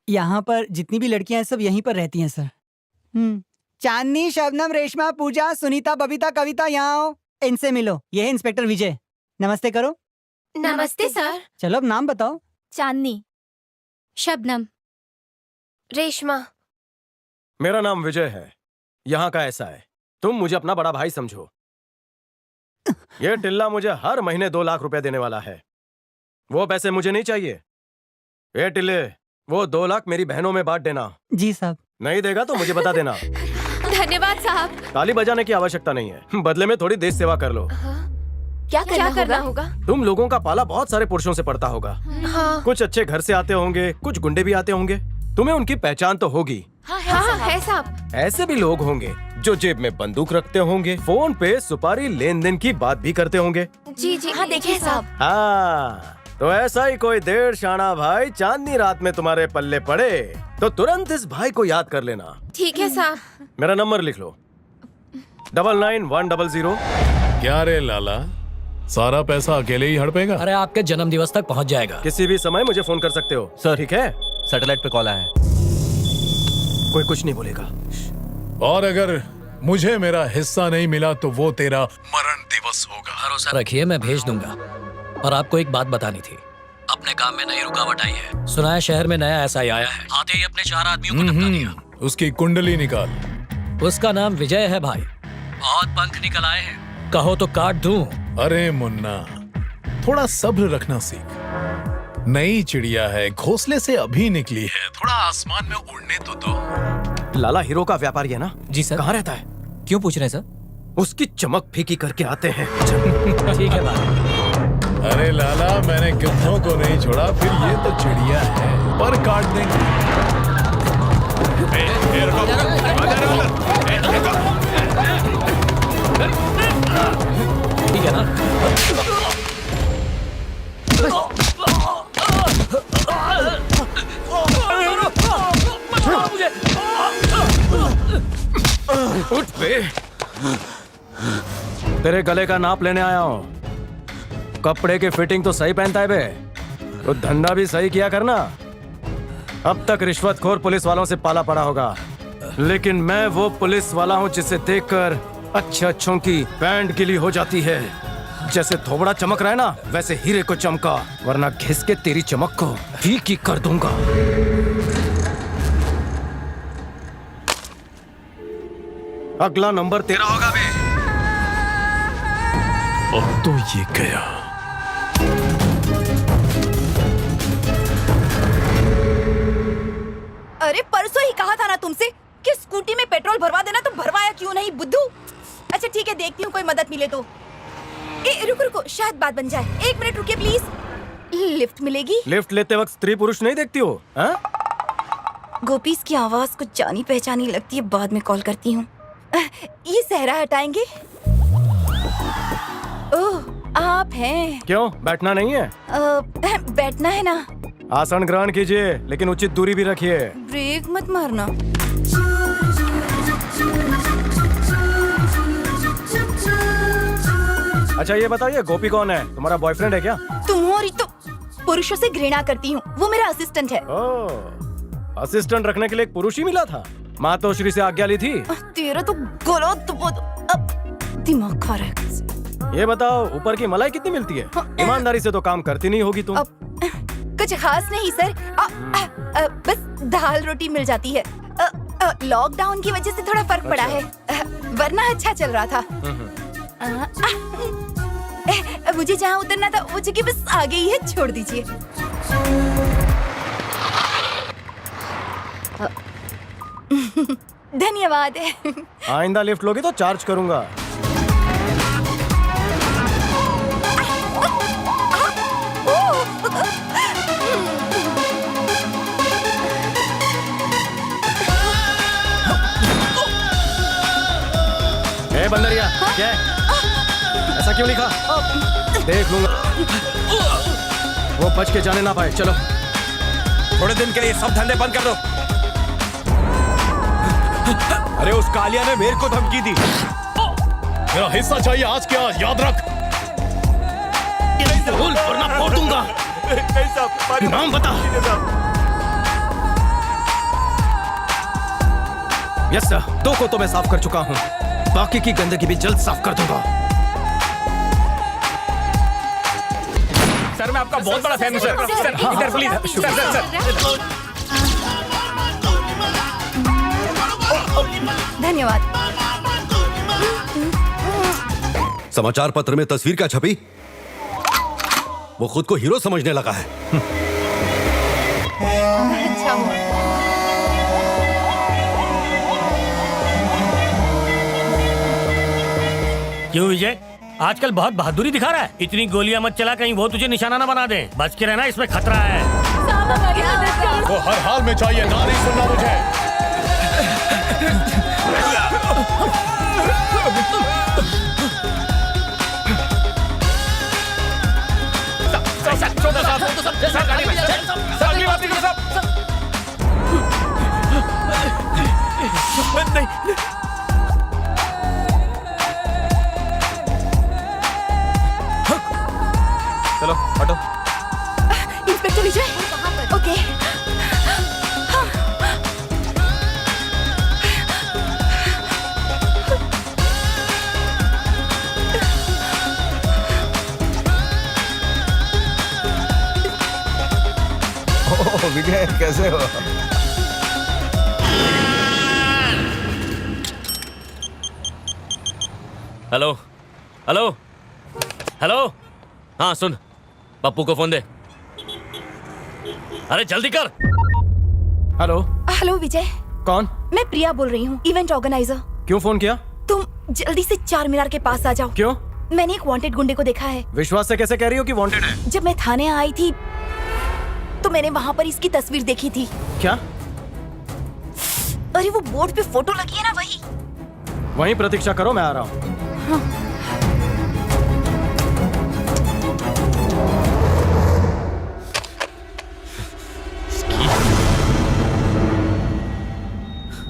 यहाँ पर जितनी भी लड़कियां हैं सब यहीं पर रहती हैं सर। चांदनी, शबनम, रेशमा, पूजा, सुनीता, बबीता, कविता, यहाँ आओ, इनसे मिलो। ये है इंस्पेक्टर विजय। नमस्ते करो। नमस्ते सर। चलो अब नाम बताओ। चांदनी, शबनम, रेशमा। मेरा नाम विजय है। यहाँ का ऐसा है, तुम मुझे अपना बड़ा भाई समझो। ये टिल्ला मुझे हर महीने 2 लाख रुपए देने वाला है। वो पैसे मुझे नहीं चाहिए। ये टिल्ले, वो 2 लाख मेरी बहनों में बांट देना। जी साहब। नहीं देगा तो मुझे बता देना। धन्यवाद साहब। ताली बजाने की आवश्यकता नहीं है, बदले में थोड़ी देश सेवा कर लो। क्या करना होगा? तुम लोगों का पाला बहुत सारे पुरुषों से पड़ता होगा। हाँ। कुछ अच्छे घर से आते होंगे, कुछ गुंडे भी आते होंगे। तुम्हें उनकी पहचान तो होगी। हाँ, है साहब। ऐसे भी लोग होंगे जो जेब में बंदूक रखते होंगे, फोन पे सुपारी लेन देन की बात भी करते होंगे। जी जी हाँ, देखिए साहब। हाँ, तो ऐसा ही कोई देर शाना भाई चांदनी रात में तुम्हारे पल्ले पड़े तो तुरंत इस भाई को याद कर लेना। ठीक है साहब। मेरा नंबर लिख लो, 99-100। क्या रे लाला, सारा पैसा अकेले ही हड़पेगा? अरे आपके जन्म दिवस तक पहुंच जाएगा। किसी भी समय मुझे फोन कर सकते हो सर। ठीक है? सैटेलाइट पे कॉल आया है। कोई कुछ नहीं बोलेगा। और अगर मुझे मेरा हिस्सा नहीं मिला तो वो तेरा मरण दिवस होगा। भरोसा रखिए, मैं भेज दूंगा। और आपको एक बात बतानी थी, अपने काम में नई रुकावट आई है। सुना है शहर में नया एसआई आया है, आते ही अपने 4 आदमियों को धमका दिया। उसकी कुंडली निकाल। उसका नाम विजय है भाई। बहुत पंख निकल आए हैं, कहो तो काट दूं। अरे मुन्ना, थोड़ा सब्र रखना सीख। नई चिड़िया है, घोंसले से अभी निकली है, थोड़ा आसमान में उड़ने तो दो। लाला हीरो का व्यापारी है ना? जी सर। कहाँ रहता है? क्यों पूछ रहे हैं सर? उसकी चमक फीकी करके आते हैं। ठीक है भाई। अरे लाला, मैंने गिद्धों को नहीं छोड़ा, फिर ये तो चिड़िया है, पर काट देंगे। ठीक है ना? उठ बे। तेरे गले का नाप लेने आया हूँ। कपड़े की फिटिंग तो सही पहनता है बे, तो धंधा भी सही किया करना। अब तक रिश्वतखोर पुलिस वालों से पाला पड़ा होगा, लेकिन मैं वो पुलिस वाला हूँ जिसे देखकर अच्छे अच्छों की पैंट गिली हो जाती है। जैसे थोबड़ा चमक रहा है ना, वैसे हीरे को चमका, वरना घिस के तेरी चमक को फीकी कर दूंगा। अगला नंबर तेरा होगा बे। अब तो ये गया। अरे परसों ही कहा था ना तुमसे कि स्कूटी में पेट्रोल भरवा देना, तो भरवाया क्यों नहीं बुद्धू? अच्छा ठीक है, देखती हूँ कोई मदद मिले तो। रुको रुको, शायद बात बन जाए। 1 मिनट रुकिए प्लीज। लिफ्ट मिलेगी? लिफ्ट लेते वक्त स्त्री पुरुष नहीं देखती हो? हाँ? गोपीस की आवाज कुछ जानी पहचानी लगती है, बाद में कॉल करती हूँ। ये सहरा हटाएंगे? ओह आप हैं। क्यों बैठना नहीं है? बैठना है ना। आसन ग्रहण कीजिए, लेकिन उचित दूरी भी रखिए। ब्रेक मत मारना। अच्छा ये बताइए, गोपी कौन है? तुम्हारा बॉयफ्रेंड है क्या? तुम्हारी तो पुरुषों से घृणा करती हूँ, वो मेरा असिस्टेंट है। ओह, असिस्टेंट रखने के लिए एक पुरुष ही मिला था? मातोश्री से आज्ञा ली थी? तेरा तो गलत दिमाग खा रहा है। ये बताओ, ऊपर की मलाई कितनी मिलती है? ईमानदारी से तो काम करती नहीं होगी तुम। कुछ खास नहीं सर, बस दाल रोटी मिल जाती है। लॉकडाउन की वजह से थोड़ा फर्क पड़ा है, वरना अच्छा चल रहा था। मुझे जहाँ उतरना था वो जगह बस आगे ही है, छोड़ दीजिए। धन्यवाद। आइंदा लिफ्ट लोगे तो चार्ज करूंगा। ए बंदरिया, क्या है? ऐसा क्यों लिखा? देख लूंगा, वो बच के जाने ना पाए। चलो थोड़े दिन के लिए सब धंधे बंद कर दो। अरे उस कालिया ने मेरे को धमकी दी। मेरा हिस्सा चाहिए आज के आज, याद रख। बोल वरना फोड़ दूंगा। नाम बता। यस सर, 2 को तो मैं साफ कर चुका हूँ, बाकी की गंदगी भी जल्द साफ कर दूंगा। सर मैं आपका बहुत बड़ा फैन हूँ सर। सर इधर प्लीज। सर धन्यवाद। समाचार पत्र में तस्वीर क्या छपी? वो खुद को हीरो समझने लगा है। अच्छा हुआ। क्यों विजय, आजकल बहुत बहादुरी दिखा रहा है? इतनी गोलियां मत चला, कहीं वो तुझे निशाना ना बना दे। बच के रहना, इसमें खतरा है। वो हर हाल में चाहिए, ना नहीं सुनना मुझे। चलो हटो। इंस्पेक्टर विजय, ओके। ओह विजय, कैसे हो? Hello hello hello. हाँ सुन, पप्पू को फोन दे। अरे जल्दी कर। हेलो हेलो विजय। कौन? मैं प्रिया बोल रही हूँ, इवेंट ऑर्गेनाइजर। क्यों फोन किया? तुम जल्दी से 4 मीनार के पास आ जाओ। क्यों? मैंने एक वांटेड गुंडे को देखा है। विश्वास से कैसे कह रही हो कि वांटेड है? जब मैं थाने आई थी तो मैंने वहाँ पर इसकी तस्वीर देखी थी। क्या? अरे वो बोर्ड पे फोटो लगी है ना, वही। वहीं प्रतीक्षा करो, मैं आ रहा हूँ। हाँ।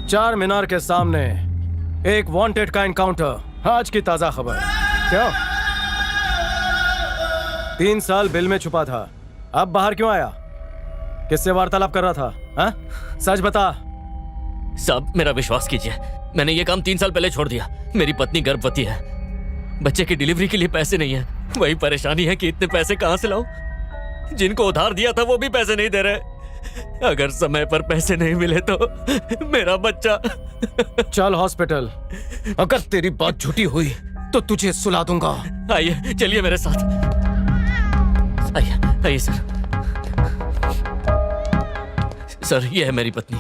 4 मीनार के सामने एक वांटेड का एनकाउंटर, आज की ताजा खबर। क्या? 3 साल बिल में छुपा था, अब बाहर क्यों आया? किससे वार्तालाप कर रहा था? हा? सच बता। साहब मेरा विश्वास कीजिए, मैंने ये काम 3 साल पहले छोड़ दिया। मेरी पत्नी गर्भवती है, बच्चे की डिलीवरी के लिए पैसे नहीं है। वही परेशानी है कि इतने पैसे कहाँ से लाऊं? जिनको उधार दिया था वो भी पैसे नहीं दे रहे। अगर समय पर पैसे नहीं मिले तो मेरा बच्चा। चल हॉस्पिटल, अगर तेरी बात झूठी हुई तो तुझे सुला दूंगा। आइए चलिए मेरे साथ। आइए आइए सर। सर ये है मेरी पत्नी।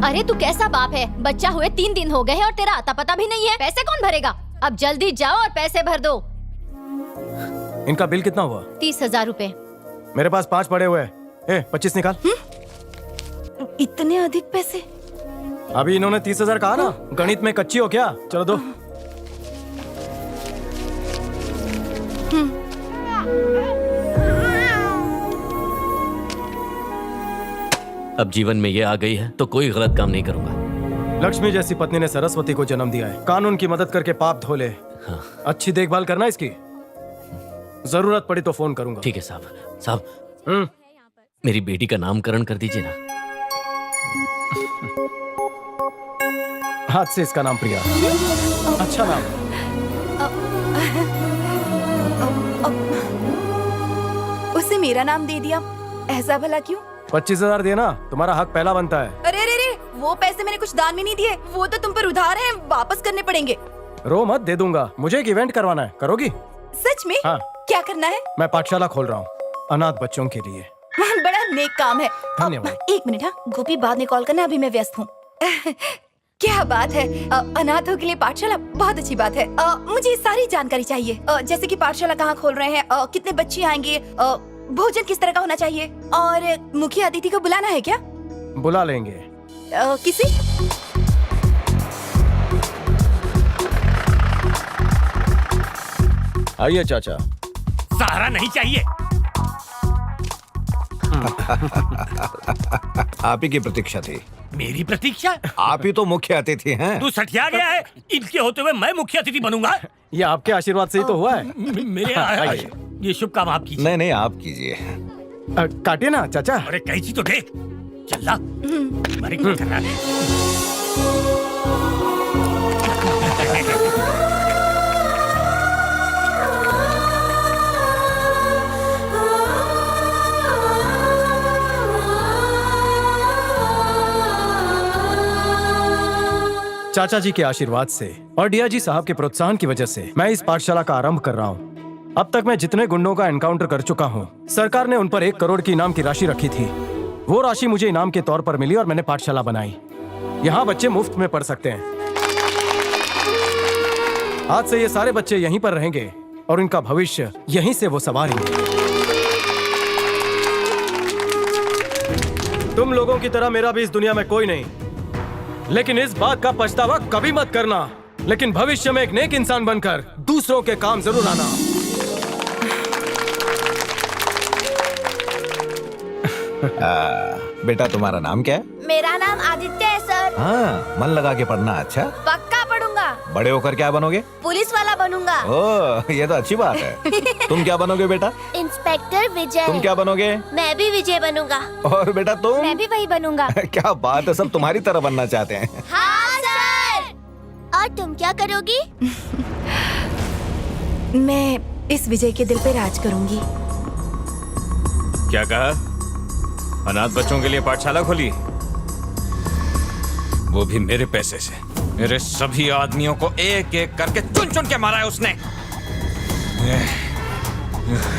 अरे तू कैसा बाप है? बच्चा हुए 3 दिन हो गए हैं और तेरा आता पता भी नहीं है। पैसे कौन भरेगा? अब जल्दी जाओ और पैसे भर दो। इनका बिल कितना हुआ? 30,000 रुपए। मेरे पास 5 पड़े हुए हैं। 25 निकाल। इतने अधिक पैसे? अभी इन्होंने 30,000 कहा ना, गणित में कच्ची हो क्या? चलो दो। अब जीवन में ये आ गई है तो कोई गलत काम नहीं करूंगा। लक्ष्मी जैसी पत्नी ने सरस्वती को जन्म दिया है। कानून की मदद करके पाप धो ले। हाँ। अच्छी देखभाल करना इसकी। जरूरत पड़ी तो फोन करूंगा। ठीक है साहब। साहब मेरी बेटी का नामकरण कर दीजिए ना। हाथ से इसका नाम प्रिया। अच्छा नाम। उसे मेरा नाम दे दिया, ऐसा भला क्यों? 25,000 देना, तुम्हारा हक पहला बनता है। अरे अरे अरे, वो पैसे मैंने कुछ दान में नहीं दिए, वो तो तुम पर उधार हैं, वापस करने पड़ेंगे। रो मत, दे दूंगा। मुझे एक इवेंट करवाना है, करोगी? सच में? हाँ। क्या करना है? मैं पाठशाला खोल रहा हूँ अनाथ बच्चों के लिए। बड़ा नेक काम है। धन्यवाद। एक मिनट, हाँ गोपी, बाद में कॉल करना, अभी मैं व्यस्त हूँ। क्या बात है, अनाथों के लिए पाठशाला, बहुत अच्छी बात है। मुझे सारी जानकारी चाहिए, जैसे कि पाठशाला कहाँ खोल रहे हैं, कितने बच्चे आएंगे, भोजन किस तरह का होना चाहिए, और मुख्य अतिथि को बुलाना है क्या? बुला लेंगे। किसी? आइए चाचा। सहारा नहीं चाहिए। आप ही की प्रतीक्षा थी। मेरी प्रतीक्षा? आप ही तो मुख्य अतिथि हैं। तू सठिया गया है? इनके होते हुए मैं मुख्य अतिथि बनूंगा? ये आपके आशीर्वाद से ही तो हुआ है। मेरे ये शुभ काम आप कीजिए। नहीं नहीं, आप कीजिए। काटिए ना चाचा। अरे कैची तो दे। चल ला। मेरे को करना है। चाचा जी के आशीर्वाद से और डीआईजी साहब के प्रोत्साहन की वजह से मैं इस पाठशाला का आरंभ कर रहा हूँ। अब तक मैं जितने गुंडों का एनकाउंटर कर चुका हूँ, सरकार ने उन पर 1 करोड़ की इनाम की राशि रखी थी। वो राशि मुझे इनाम के तौर पर मिली और मैंने पाठशाला बनाई। यहाँ बच्चे मुफ्त में पढ़ सकते हैं। आज से ये सारे बच्चे यहीं पर रहेंगे और इनका भविष्य यहीं से वो संवारेंगे। तुम लोगों की तरह मेरा भी इस दुनिया में कोई नहीं, लेकिन इस बात का पछतावा कभी मत करना। लेकिन भविष्य में एक नेक इंसान बनकर दूसरों के काम जरूर आना। बेटा तुम्हारा नाम क्या है? मेरा नाम आदित्य है सर। हाँ, मन लगा के पढ़ना। अच्छा, पक्का पढ़ूंगा। बड़े होकर क्या बनोगे? पुलिस वाला बनूंगा। ओह, ये तो अच्छी बात है। तुम क्या बनोगे बेटा? इंस्पेक्टर विजय। तुम क्या बनोगे? मैं भी विजय बनूंगा। और बेटा तुम? मैं भी वही बनूंगा। क्या बात है, सब तुम्हारी तरह बनना चाहते हैं। हाँ सर। और तुम क्या करोगी? मैं इस विजय के दिल पे राज करूंगी। क्या कहा? अनाथ बच्चों के लिए पाठशाला खोली, वो भी मेरे पैसे से। मेरे सभी आदमियों को एक एक करके चुन चुन के मारा है उसने।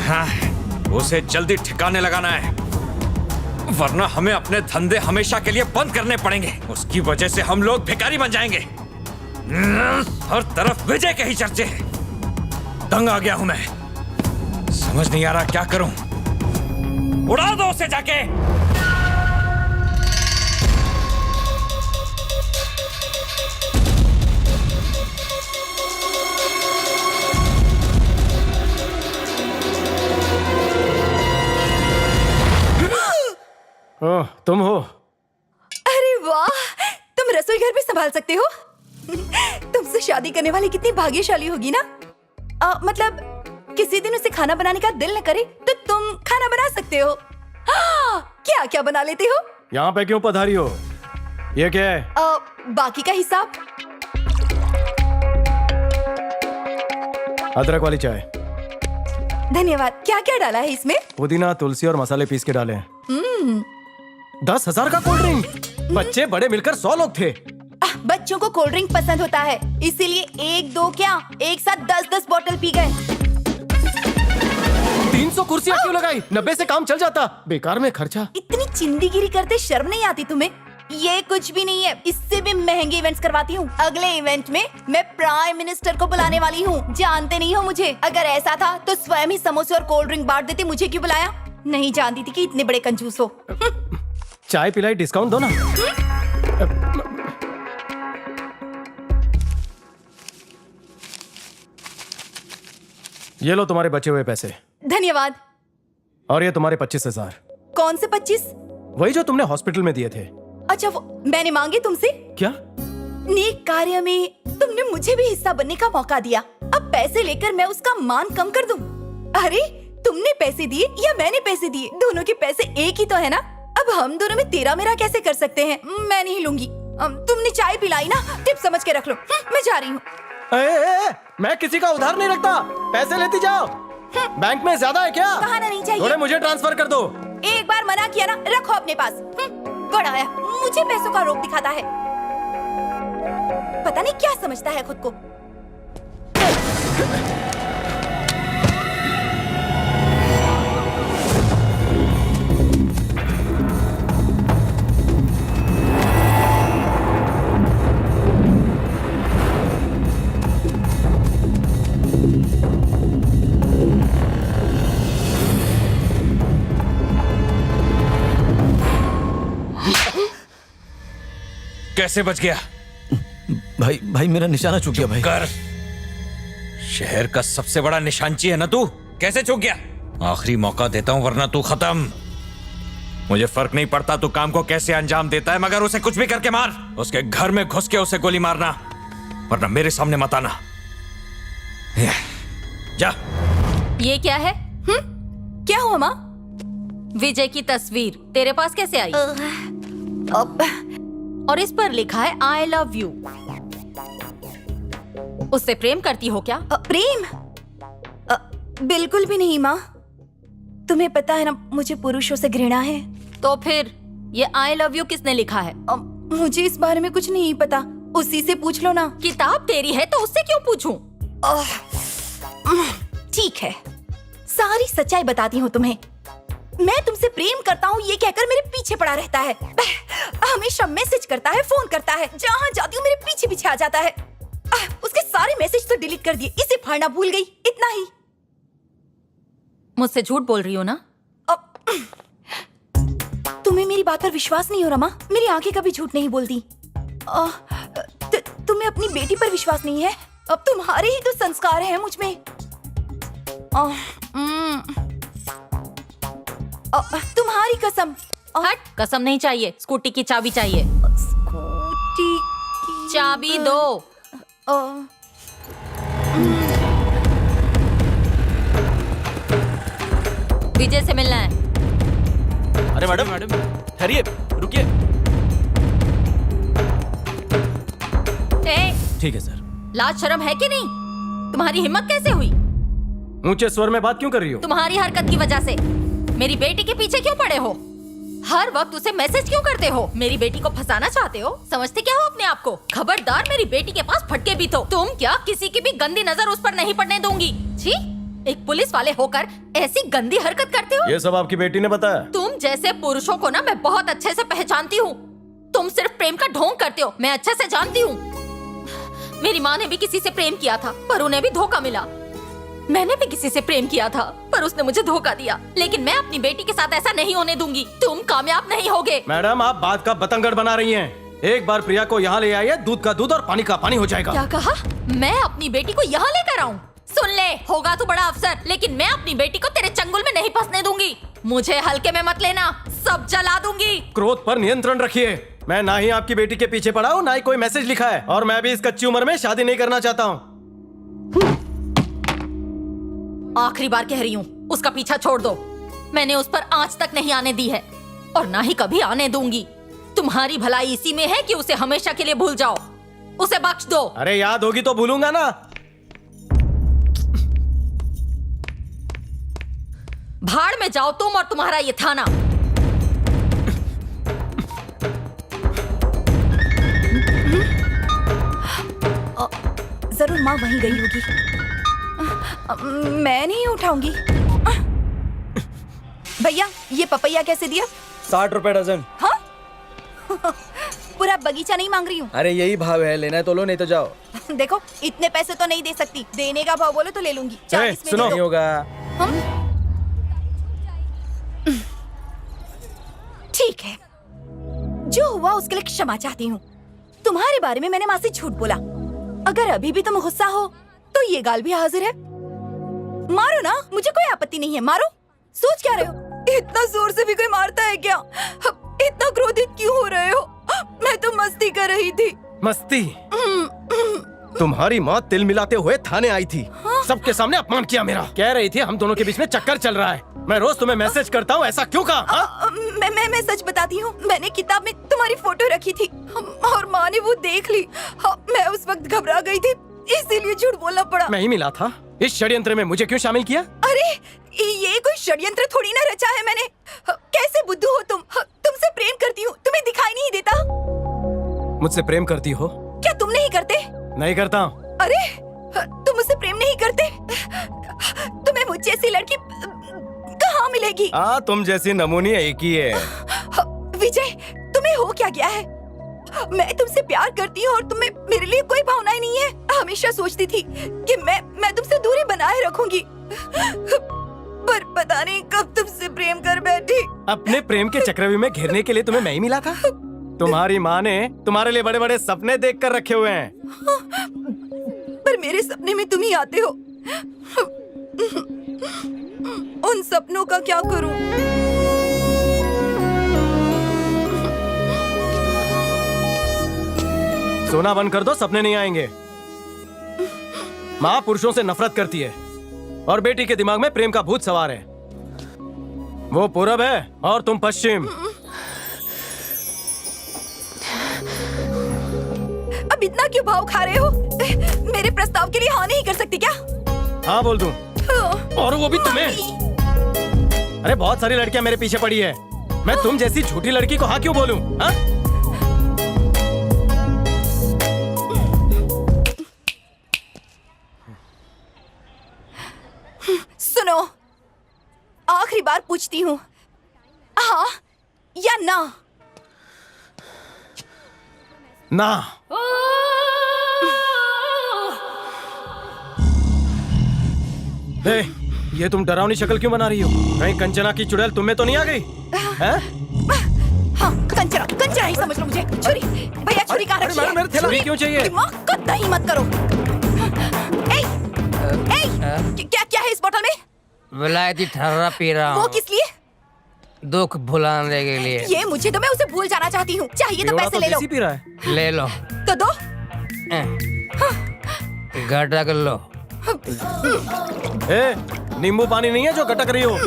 हाँ, उसे जल्दी ठिकाने लगाना है, वरना हमें अपने धंधे हमेशा के लिए बंद करने पड़ेंगे। उसकी वजह से हम लोग भिखारी बन जाएंगे। हर तरफ विजय के ही चर्चे हैं। तंग आ गया हूं मैं, समझ नहीं आ रहा क्या करूं। उड़ा दो उसे जाके। ओह, तुम हो? अरे वाह, तुम रसोई घर भी संभाल सकते हो। तुमसे शादी करने वाली कितनी भाग्यशाली होगी ना। मतलब किसी दिन उसे खाना बनाने का दिल न करे तो तुम खाना बना सकते हो। क्या क्या बना लेते हो? यहाँ पे क्यों पधारी हो? ये क्या है? बाकी का हिसाब। अदरक वाली चाय। धन्यवाद। क्या क्या डाला है इसमें? पुदीना, तुलसी और मसाले पीस के डाले हैं। 10,000 का कोल्ड ड्रिंक? बच्चे बड़े मिलकर 100 लोग थे। बच्चों को कोल्ड ड्रिंक पसंद होता है, इसीलिए 1-2 क्या एक साथ 10-10 बोतल पी गए। 300 कुर्सियां क्यों लगाई? 90 से काम चल जाता। बेकार में खर्चा। इतनी चिंदीगिरी करते शर्म नहीं आती तुम्हें? ये कुछ भी नहीं है, इससे भी महंगे इवेंट्स करवाती हूँ। अगले इवेंट में मैं प्राइम मिनिस्टर को बुलाने वाली हूँ। जानते नहीं हो मुझे? अगर ऐसा था तो स्वयं ही समोसे और कोल्ड ड्रिंक बांट देते। मुझे क्यों बुलाया? नहीं जानती थी कि इतने बड़े कंजूस हो। चाय पिलाई डिस्काउंट दो ना। ये लो तुम्हारे बचे हुए पैसे, धन्यवाद। और ये तुम्हारे 25,000। कौन से 25? वही जो तुमने हॉस्पिटल में दिए थे। अच्छा, वो मैंने मांगे तुमसे? क्या? नेक कार्य में तुमने मुझे भी हिस्सा बनने का मौका दिया, अब पैसे लेकर मैं उसका मान कम कर दूं? अरे तुमने पैसे दिए या मैंने पैसे दिए, दोनों के पैसे एक ही तो है ना। अब हम दोनों में तेरा मेरा कैसे कर सकते हैं? मैं नहीं लूंगी। तुमने चाय पिलाई ना, टिप समझ के रख लो। मैं जा रही हूँ। मैं किसी का उधार नहीं रखता, पैसे लेती जाओ। बैंक में ज्यादा है क्या? कहाना नहीं चाहिए। थोड़े मुझे ट्रांसफर कर दो। एक बार मना किया ना, रखो अपने पास। गड़ाया, मुझे पैसों का रोक दिखाता है। पता नहीं क्या समझता है खुद को। कैसे बच गया? भाई मेरा निशाना चूक गया भाई। कर, शहर का सबसे बड़ा निशानची है ना तू, कैसे चूक गया? आखिरी मौका देता हूं वरना तू खत्म। मुझे फर्क नहीं पड़ता तू काम को कैसे अंजाम देता है, मगर उसे कुछ भी करके मार। उसके घर में घुस के उसे गोली मारना, वरना मेरे सामने मत आना। जा। ये क्या है? क्या हुआ माँ? विजय की तस्वीर तेरे पास कैसे आई? और इस पर लिखा है I love you। उससे प्रेम करती हो क्या? प्रेम? बिल्कुल भी नहीं माँ। तुम्हें पता है ना, मुझे पुरुषों से घृणा है। तो फिर ये I love you किसने लिखा है? मुझे इस बारे में कुछ नहीं पता, उसी से पूछ लो ना। किताब तेरी है तो उससे क्यों पूछूं? ठीक है, सारी सच्चाई बताती हूँ तुम्हें। मैं तुमसे प्रेम करता हूँ ये कहकर मेरे पीछे पड़ा रहता है, हमेशा मैसेज करता है, फोन करता है, जहाँ जाती हूँ मेरे पीछे पीछे आ जाता है। उसके सारे मैसेज तो डिलीट कर दिए, इसे फाड़ना भूल गई, इतना ही। मुझसे झूठ बोल रही हो ना? तुम्हें मेरी बात पर विश्वास नहीं हो रहा माँ? मेरी आंखें कभी झूठ नहीं बोलती। तुम्हें अपनी बेटी पर विश्वास नहीं है? अब तुम्हारे ही तो संस्कार हैं मुझ में। तुम्हारी कसम। हट, कसम नहीं चाहिए, स्कूटी की चाबी चाहिए। स्कूटी की चाबी दो। विजय से मिलना है। अरे मैडम ठहरिए, रुकिए। ठीक है सर। लाज शर्म है कि नहीं? तुम्हारी हिम्मत कैसे हुई? ऊंचे स्वर में बात क्यों कर रही हो? तुम्हारी हरकत की वजह से। मेरी बेटी के पीछे क्यों पड़े हो? हर वक्त उसे मैसेज क्यों करते हो? मेरी बेटी को फंसाना चाहते हो? समझते क्या हो अपने आप को? खबरदार, मेरी बेटी के पास फटके भी तो। तुम क्या किसी की भी गंदी नजर उस पर नहीं पड़ने दूंगी। छी, एक पुलिस वाले होकर ऐसी गंदी हरकत करते हो। ये सब आपकी बेटी ने बताया? तुम जैसे पुरुषों को ना मैं बहुत अच्छे से पहचानती हूँ। तुम सिर्फ प्रेम का ढोंग करते हो, मैं अच्छे से जानती हूँ। मेरी माँ ने भी किसी से प्रेम किया था, पर उन्हें भी धोखा मिला। मैंने भी किसी से प्रेम किया था, पर उसने मुझे धोखा दिया। लेकिन मैं अपनी बेटी के साथ ऐसा नहीं होने दूंगी। तुम कामयाब नहीं होगे। मैडम, आप बात का बतंगड़ बना रही हैं। एक बार प्रिया को यहाँ ले आइए, दूध का दूध और पानी का पानी हो जाएगा। क्या कहा? मैं अपनी बेटी को यहाँ लेकर आऊँ? सुन ले, होगा तो बड़ा अफसर, लेकिन मैं अपनी बेटी को तेरे चंगुल में नहीं फंसने दूंगी। मुझे हल्के में मत लेना, सब जला दूंगी। क्रोध पर नियंत्रण रखिए। मैं ना ही आपकी बेटी के पीछे पड़ा हूँ, ना ही कोई मैसेज लिखा है, और मैं भी इस कच्ची उम्र में शादी नहीं करना चाहता हूँ। आखिरी बार कह रही हूँ, उसका पीछा छोड़ दो। मैंने उस पर आंच तक नहीं आने दी है, और ना ही कभी आने दूंगी। तुम्हारी भलाई इसी में है कि उसे हमेशा के लिए भूल जाओ। उसे बख्श दो। अरे याद होगी तो भूलूंगा ना। भाड़ में जाओ तुम और तुम्हारा ये थाना। जरूर माँ वहीं गई होगी। मैं नहीं उठाऊंगी। भैया, ये पपैया कैसे दिया? 60 रुपए डजन। हाँ? पूरा बगीचा नहीं मांग रही हूँ। अरे यही भाव है, लेना है तो लो, नहीं तो जाओ। देखो, इतने पैसे तो नहीं दे सकती। देने का भाव बोलो तो ले लूंगी। 40 में सुनो, दे दो। नहीं होगा। ठीक है, जो हुआ उसके लिए क्षमा चाहती हूँ। तुम्हारे बारे में मैंने माँ से झूठ बोला। अगर अभी भी तुम गुस्सा हो तो ये गाल भी हाजिर है। मारो ना, मुझे कोई आपत्ति नहीं है, मारो। सोच क्या रहे हो? इतना जोर से भी कोई मारता है क्या? इतना क्रोधित क्यों हो रहे हो? मैं तो मस्ती कर रही थी। मस्ती? तुम्हारी माँ तिल मिलाते हुए थाने आई थी। सबके सामने अपमान किया मेरा। कह रही थी हम दोनों के बीच में चक्कर चल रहा है। मैं रोज तुम्हें मैसेज करता हूँ, ऐसा क्यों कहा? मैं सच बताती हूँ, मैंने किताब में तुम्हारी फोटो रखी थी और माँ ने वो देख ली। मैं उस वक्त घबरा गई थी, इसीलिए झूठ बोलना पड़ा। मैं ही मिला था। इस षड्यंत्र में मुझे क्यों शामिल किया? अरे ये कोई षड्यंत्र थोड़ी ना रचा है मैंने। कैसे बुद्धू हो तुम? तुमसे प्रेम करती हूँ, तुम्हें दिखाई नहीं देता? मुझसे प्रेम करती हो? क्या तुम नहीं करते? नहीं करता। अरे तुम मुझसे प्रेम नहीं करते? तुम्हें मुझ जैसी लड़की कहाँ मिलेगी? तुम जैसी नमूनी एक ही है। विजय, तुम्हें हो क्या गया है? मैं तुमसे प्यार करती हूँ और तुम्हें मेरे लिए कोई भावनाएं नहीं है। हमेशा सोचती थी कि मैं तुमसे दूरी बनाए रखूंगी, पर पता नहीं कब तुमसे प्रेम कर बैठी। अपने प्रेम के चक्रव्यूह में घेरने के लिए तुम्हें मैं ही मिला था। तुम्हारी माँ ने तुम्हारे लिए बड़े बड़े सपने देख कर रखे हुए हैं। पर मेरे सपने में तुम ही आते हो। उन सपनों का क्या करूं? सोना बंद कर दो, सपने नहीं आएंगे। माँ पुरुषों से नफरत करती है और बेटी के दिमाग में प्रेम का भूत सवार है। वो पूरब है और तुम पश्चिम। अब इतना क्यों भाव खा रहे हो? मेरे प्रस्ताव के लिए हाँ नहीं कर सकती क्या? हाँ बोल दूं। और वो भी तुम्हें? अरे बहुत सारी लड़कियां मेरे पीछे पड़ी है, मैं तुम जैसी झूठी लड़की को हाँ क्यों बोलूं? हाँ? सुनो, आखिरी बार पूछती हूँ, हाँ या ना? ना। ये तुम डरावनी शक्ल क्यों बना रही हो? कहीं कंचना की चुड़ैल तुम में तो नहीं आ गई? हाँ, कंचना ही समझ लो मुझे। छुरी, भैया छुरी कहाँ रखी है? छुरी क्यों चाहिए? दिमाग को दही मत करो। क्या है इस बोतल में? विलायती ठर्रा पी रहा हूँ। वो किस लिए? दुख भुलाने के लिए। ये मुझे तो मैं उसे भूल जाना चाहती हूँ। चाहिए तो पैसे ले लो। पी रहा है। ले लो। तो दो। गटक लो। नींबू पानी नहीं है जो गटक रही हो।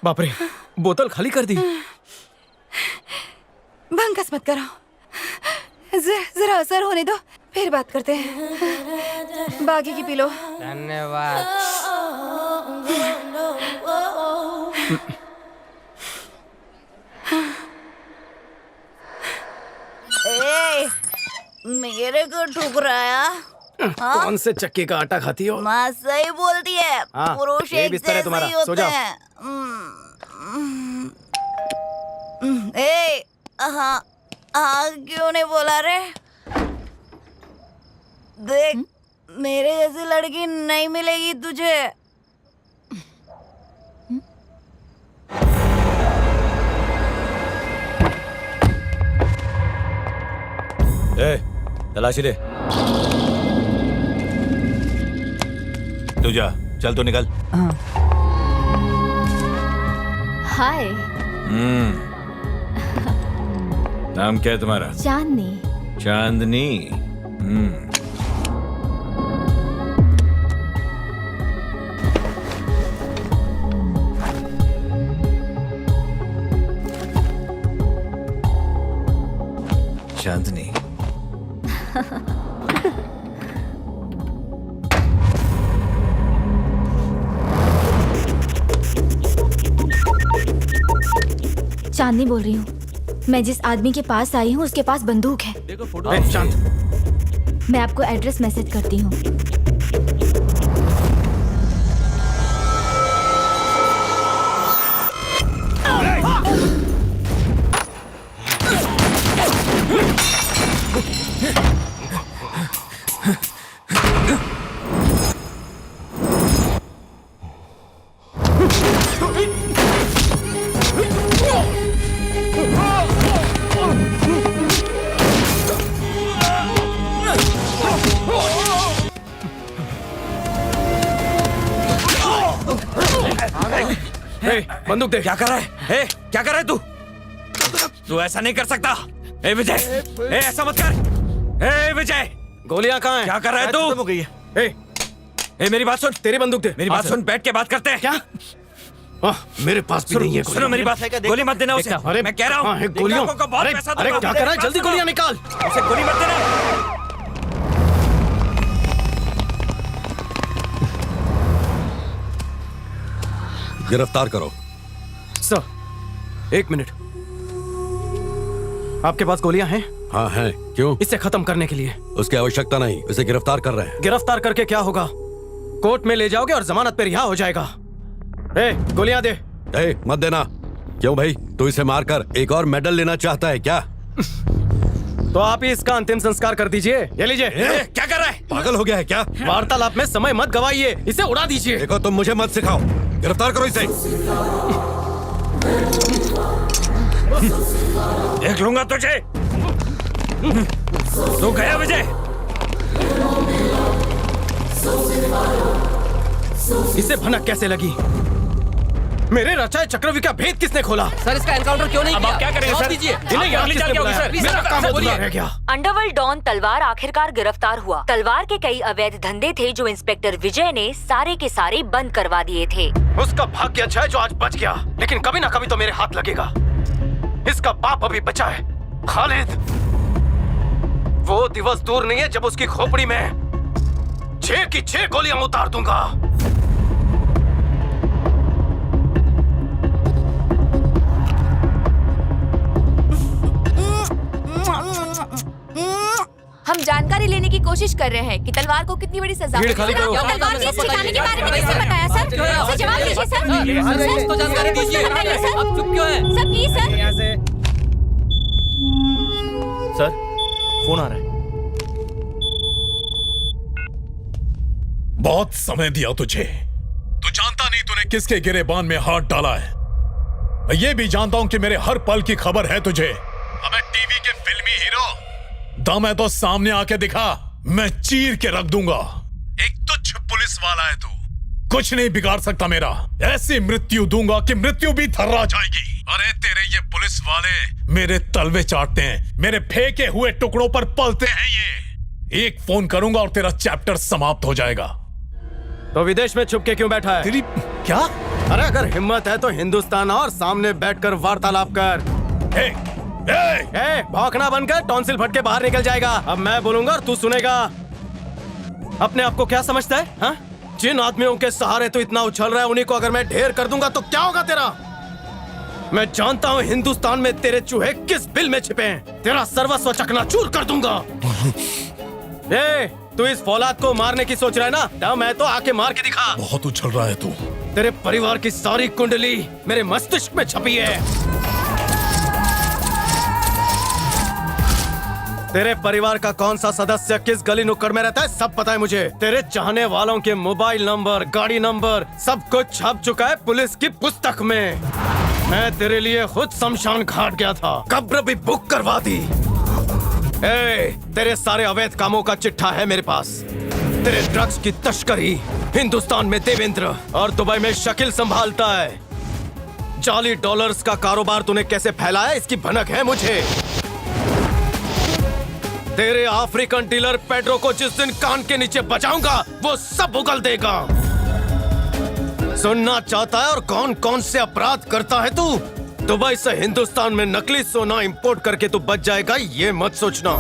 बाप रे, बोतल खाली कर दी। भंकस मत करो, जरा असर होने दो, फिर बात करते हैं। बाकी की पी लो। धन्यवाद। मेरे को ठुकराया? कौन से चक्की का आटा खाती हो? माँ सही बोलती है, पुरुष एक बिस्तर है जैसे तुम्हारा, ही सो होते जाओ। हैं। हाँ हाँ क्यों नहीं बोला रे? देख, मेरे जैसी लड़की नहीं मिलेगी तुझे। तलाशी ले। तू जा, चल तो निकल। हाय। नाम क्या है तुम्हारा? चांदनी। चांदनी। चांदनी। चांदनी बोल रही हूँ। मैं जिस आदमी के पास आई हूँ उसके पास बंदूक है। देखो फोटो। शांत। मैं आपको एड्रेस मैसेज करती हूँ। बंदूक दे। क्या कर रहा है? ए, क्या कर रहा है तू? तू ऐसा नहीं कर सकता। ए विजय, ए ऐसा मत कर। ए विजय, गोलियां कहाँ हैं? क्या कर रहा है तू? हो गई है। ए मेरी बात सुन। तेरी बंदूक दे। मेरी बात सुन, बैठ के बात करते हैं। क्या? मेरे पास भी नहीं है। सुनो मेरी बात, गोली मत देना उसे। अरे मैं कह रहा हूँ गोलियों को बहुत पैसा अरे दूंगा। क्या कर रहा है? जल्दी गोलियां निकाल। उसे गोली मत देना। गिरफ्तार करो। Sir, 1 minute. आपके पास गोलियां हैं? हाँ हैं। क्यों? इसे खत्म करने के लिए। उसकी आवश्यकता नहीं, इसे गिरफ्तार कर रहे हैं। गिरफ्तार करके क्या होगा? कोर्ट में ले जाओगे और जमानत पे रिहा हो जाएगा। गोलियां दे। मत देना। क्यों भाई, तू इसे मारकर एक और मेडल लेना चाहता है क्या? तो आप ही इसका अंतिम संस्कार कर दीजिए। ये लीजिए। क्या कर रहा है? पागल हो गया है क्या? वार्तालाप में समय मत गवाइए, इसे उड़ा दीजिए। देखो, तुम मुझे मत सिखाओ। गिरफ्तार करो इसे। देख लूंगा तुझे। तू गया विजय? इसे भनक कैसे लगी? मेरे रचाए चक्रव्यूह का भेद किसने खोला? सर, इसका एनकाउंटर क्यों नहीं अब किया? आप क्या करेंगे जवाब सर? दीजिए। इन्हें यहाँ किसने बुलाया? मेरा काम अधूरा रह गया। अंडरवर्ल्ड डॉन तलवार आखिरकार गिरफ्तार हुआ। तलवार के कई अवैध धंधे थे जो इंस्पेक्टर विजय ने सारे के सारे बंद करवा दिए थे। उसका भाग्य अच्छा है जो आज बच गया, लेकिन कभी ना कभी तो मेरे हाथ लगेगा। इसका बाप अभी बचा है, खालिद। वो दिवस दूर नहीं है जब उसकी खोपड़ी में 6 की 6 गोलियां उतार दूंगा। हम जानकारी लेने की कोशिश कर रहे हैं कि तलवार को कितनी बड़ी सजा भीड़ खाली करो। तलवार के ठिकाने के बारे में किसने बताया सर? सर जवाब दीजिए सर। सर, तो जानकारी दीजिए। अब चुप क्यों है? Sir please sir. Sir, phone आ रहा है। बहुत समय दिया तुझे। तू जानता नहीं तूने किसके गिरेबान में हाथ डाला है। मैं ये भी जानता हूं कि मेरे हर पल की खबर है तुझे। अबे टीवी के फिल्मी हीरो, दम है तो सामने आके दिखा, मैं चीर के रख दूंगा। एक तुच्छ पुलिस वाला है तू, कुछ नहीं बिगाड़ सकता मेरा। ऐसी मृत्यु दूंगा कि मृत्यु भी थर्रा जाएगी। अरे तेरे ये पुलिस वाले मेरे तलवे चाटते हैं, मेरे फेंके हुए टुकड़ों पर पलते हैं ये। एक फोन करूंगा और तेरा चैप्टर समाप्त हो जाएगा। तो विदेश में छुप के क्यों बैठा है? तेरी क्या? अरे अगर हिम्मत है तो हिंदुस्तान और सामने बैठकर वार्तालाप कर। भौंकना बनकर टॉन्सिल फट के बाहर निकल जाएगा। अब मैं बोलूंगा और तू सुनेगा। अपने आप को क्या समझता है? हाँ? जिन आदमियों के सहारे तू इतना उछल रहा है, उन्हीं को अगर मैं ढेर कर दूंगा तो क्या होगा तेरा? मैं जानता हूँ हिंदुस्तान में तेरे चूहे किस बिल में छिपे हैं। तेरा सर्वस्व चकनाचूर कर दूंगा। तू इस फौलाद को मारने की सोच रहा है ना? दम है तो आके मार के दिखा। बहुत उछल रहा है तू। तेरे परिवार की सारी कुंडली मेरे मस्तिष्क में छपी है। तेरे परिवार का कौन सा सदस्य किस गली नुक्कड़ में रहता है सब पता है मुझे। तेरे चाहने वालों के मोबाइल नंबर, गाड़ी नंबर सब कुछ छप चुका है पुलिस की पुस्तक में। मैं तेरे लिए खुद शमशान घाट गया था, कब्र भी बुक करवा दी। तेरे सारे अवैध कामों का चिट्ठा है मेरे पास। तेरे ड्रग्स की तस्करी हिंदुस्तान में देवेंद्र और दुबई में शकील संभालता है। जाली डॉलर्स का कारोबार तूने कैसे फैलाया इसकी भनक है मुझे। तेरे अफ्रीकन डीलर पेड्रो को जिस दिन कान के नीचे बजाऊंगा वो सब उगल देगा। सुनना चाहता है और कौन कौन से अपराध करता है तू? दुबई से हिंदुस्तान में नकली सोना इंपोर्ट करके तू बच जाएगा ये मत सोचना।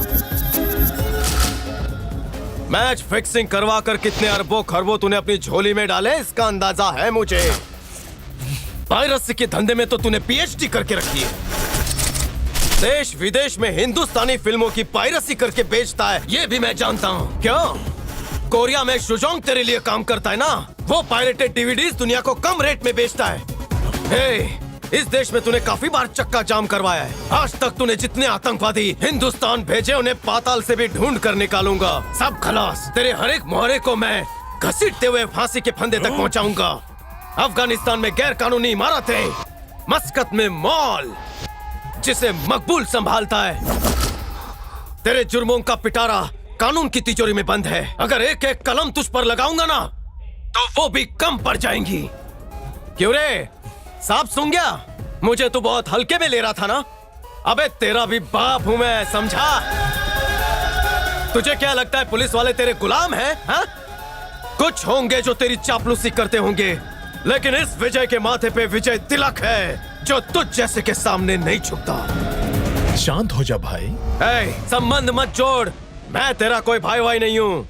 मैच फिक्सिंग करवा कर कितने अरबों खरबों तूने अपनी झोली में डाले इसका अंदाजा है मुझे। पायरेसी के धंधे में तो तूने पीएचडी करके रखी है। देश विदेश में हिंदुस्तानी फिल्मों की पायरेसी करके बेचता है ये भी मैं जानता हूँ। क्यों? कोरिया में शुजोंग तेरे लिए काम करता है ना, वो पायरेटेड डीवीडीज दुनिया को कम रेट में बेचता है। इस देश में तूने काफी बार चक्का जाम करवाया है। आज तक तूने जितने आतंकवादी हिंदुस्तान भेजे उन्हें पाताल से भी ढूंढ कर निकालूंगा। सब खलास। तेरे हर एक मोहरे को मैं घसीटते हुए फांसी के फंदे तक पहुंचाऊंगा। अफगानिस्तान में गैर कानूनी इमारतें, मस्कत में मॉल जिसे मकबूल संभालता है। तेरे जुर्मों का पिटारा कानून की तिजोरी में बंद है। अगर एक एक कलम तुझ पर लगाऊंगा ना तो वो भी कम पड़ जाएंगी। क्यों रे? सांप सूंघ गया? मुझे तू बहुत हल्के में ले रहा था ना? अबे तेरा भी बाप हूं मैं, समझा? तुझे क्या लगता है पुलिस वाले तेरे गुलाम हैं? हाँ? कुछ होंगे जो तेरी चापलूसी करते होंगे, लेकिन इस विजय के माथे पे विजय तिलक है जो तुझ जैसे के सामने नहीं झुकता। शांत हो जा भाई। संबंध मत जोड़, मैं तेरा कोई भाई वाई नहीं हूँ।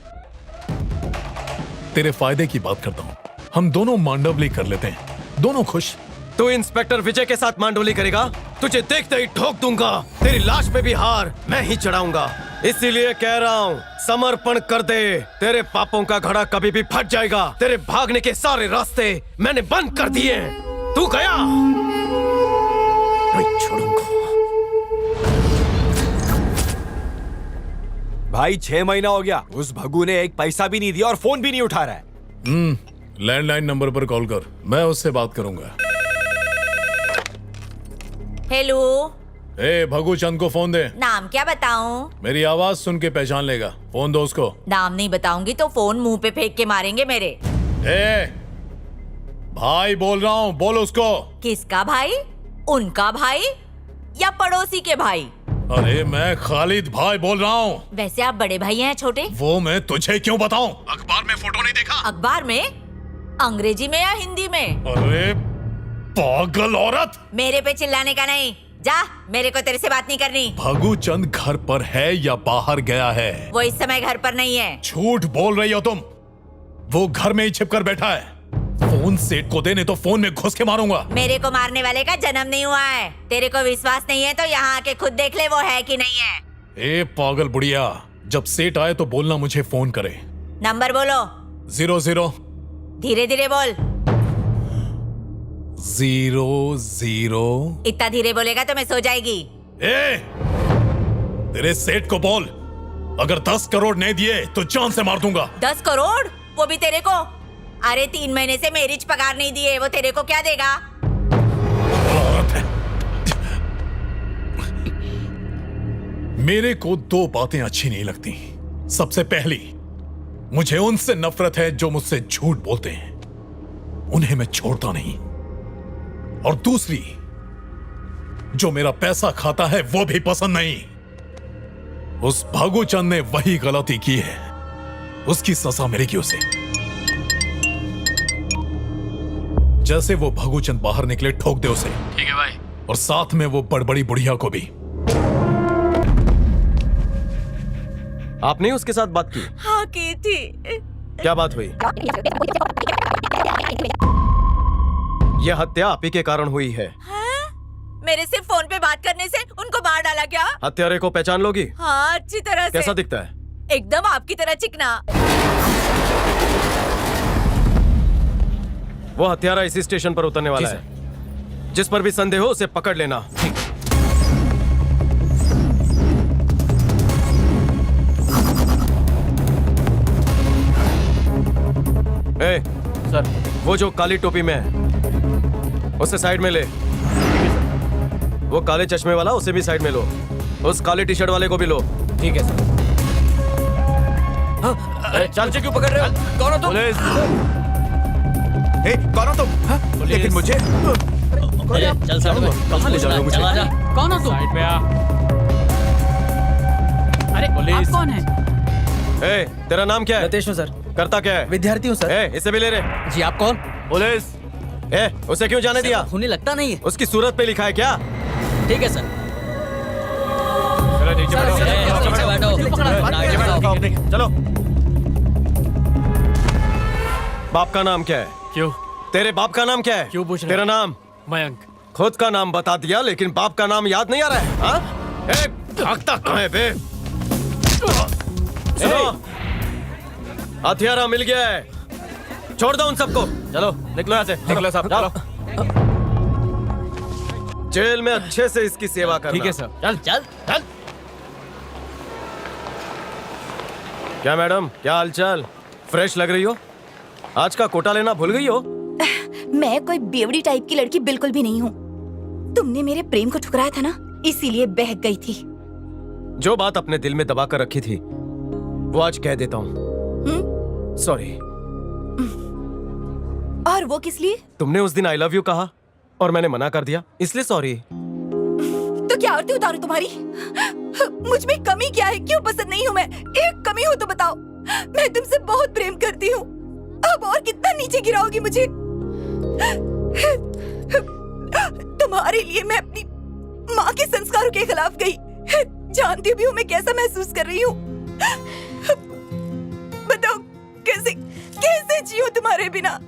तेरे फायदे की बात करता हूँ, हम दोनों मांडवली कर लेते हैं, दोनों खुश। तू इंस्पेक्टर विजय के साथ मांडोली करेगा? तुझे देखते ही ठोक दूंगा, तेरी लाश पे भी हार मैं ही चढ़ाऊंगा। इसीलिए कह रहा हूँ, समर्पण कर दे, तेरे पापों का घड़ा कभी भी फट जाएगा। तेरे भागने के सारे रास्ते मैंने बंद कर दिए हैं। तू गया, नहीं छोड़ूंगा। भाई 6 महीना हो गया, उस भगू ने एक पैसा भी नहीं दिया और फोन भी नहीं उठा रहा है। लैंडलाइन नंबर पर कॉल कर, मैं उससे बात करूंगा। हेलो, ए भगू चंद को फोन दे। नाम क्या बताऊं? मेरी आवाज सुन के पहचान लेगा, फोन दो उसको। नाम नहीं बताऊंगी तो फोन मुंह पे फेंक के मारेंगे मेरे। ए भाई बोल रहा हूँ, बोल उसको। किसका भाई? उनका भाई या पड़ोसी के भाई? अरे मैं खालिद भाई बोल रहा हूँ। वैसे आप बड़े भाई हैं छोटे? वो मैं तुझे क्यों बताऊं? अखबार में फोटो नहीं देखा? अखबार में? अंग्रेजी में या हिंदी में? अरे पागल औरत! मेरे पे चिल्लाने का नहीं, जा, मेरे को तेरे से बात नहीं करनी। भगू चंद घर पर है या बाहर गया है? वो इस समय घर पर नहीं है। झूठ बोल रही हो तुम, वो घर में ही छिप कर बैठा है। फोन सेठ को दे, नहीं तो फोन में घुस के मारूंगा। मेरे को मारने वाले का जन्म नहीं हुआ है। तेरे को विश्वास नहीं है तो यहाँ आके खुद देख ले वो है कि नहीं है। ए पागल बुढ़िया, जब सेठ आए तो बोलना मुझे फोन करे। नंबर बोलो। 00। धीरे धीरे बोल। 00। इतना धीरे बोलेगा तो मैं सो जाएगी। ए, तेरे सेठ को बोल, अगर 10 करोड़ नहीं दिए तो जान से मार दूंगा। 10 करोड़? वो भी तेरे को? अरे 3 महीने से मेरी पगार नहीं दिए, वो तेरे को क्या देगा? मेरे को 2 बातें अच्छी नहीं लगती। सबसे पहली, मुझे उनसे नफरत है जो मुझसे झूठ बोलते हैं, उन्हें मैं छोड़ता नहीं। और दूसरी, जो मेरा पैसा खाता है वो भी पसंद नहीं। उस भगू चंद ने वही गलती की है, उसकी सजा मिलेगी उसे। जैसे वो भगू चंद बाहर निकले, ठोक दे उसे। ठीक है भाई। और साथ में वो बड़बड़ी बुढ़िया को भी। आपने उसके साथ बात की? हाँ की थी। क्या बात हुई? यह हत्या आप ही के कारण हुई है। हाँ? मेरे से फोन पे बात करने से उनको मार डाला क्या? हत्यारे को पहचान लोगी? हाँ, अच्छी तरह से। कैसा दिखता है? एकदम आपकी तरह चिकना। वो हत्यारा इसी स्टेशन पर उतरने वाला है। जिस पर भी संदेह हो उसे पकड़ लेना। ए, सर, वो जो काली टोपी में है उसे साइड में ले। वो काले चश्मे वाला उसे भी साइड में लो। उस काले टी शर्ट वाले को भी लो। ठीक है सर। अरे चल, क्यों पकड़ रहे हो? कौन हो तुम? पुलिस! कौन हो तुम? लेकिन मुझे चल साइड में। कहाँ ले जा रहे हो मुझे? चला जा। कौन हो तुम? साइड में आ। अरे आप कौन है? ए, तेरा नाम क्या है? रतेश हूँ सर। करता क्या है? विद्यार्थी हूँ सर। ए, इसे भी ले रे। जी आप कौन? पुलिस! ए, उसे क्यों जाने दिया? खूनी लगता नहीं है। उसकी सूरत पे लिखा है क्या? ठीक है सर। नीचे बैठो। चलो। बाप का नाम क्या है? क्यों? तेरे बाप का नाम क्या है? क्यों पूछ रहे? तेरा नाम? मयंक। खुद का नाम बता दिया लेकिन बाप का नाम याद नहीं आ रहा है? हाँ? भागता कहाँ है बे? सुनो, हथियारा मिल गया है, छोड़ दो उन सबको। चलो निकलो यहाँ से। निकलो साहब, चलो। जेल में अच्छे से इसकी सेवा करना। ठीक है सर। चल चल चल। क्या मैडम, क्या हालचाल? फ्रेश लग रही हो। आज का कोटा लेना भूल गई हो? मैं कोई बेवड़ी टाइप की लड़की बिल्कुल भी नहीं हूँ। तुमने मेरे प्रेम को ठुकराया था ना, इसीलिए बहक गई थी। जो बात अपने दिल में दबा कर रखी थी वो आज कह देता हूँ। सॉरी। और वो किस लिए? तुमने उस दिन आई लव यू कहा, और मैंने मना कर दिया, इसलिए सॉरी। तो क्या आरती उतारूं तुम्हारी? मुझ में कमी क्या है? क्यों पसंद नहीं हूँ मैं? एक कमी हो तो बताओ। मैं तुमसे बहुत प्रेम करती हूँ, अब और कितना नीचे गिराओगी मुझे? तुम्हारे लिए मैं अपनी माँ के संस्कारों के खिलाफ गई। जानती भी हूँ मैं कैसा महसूस कर रही हूँ। बताओ कैसे कैसे जियो तुम्हारे बिना?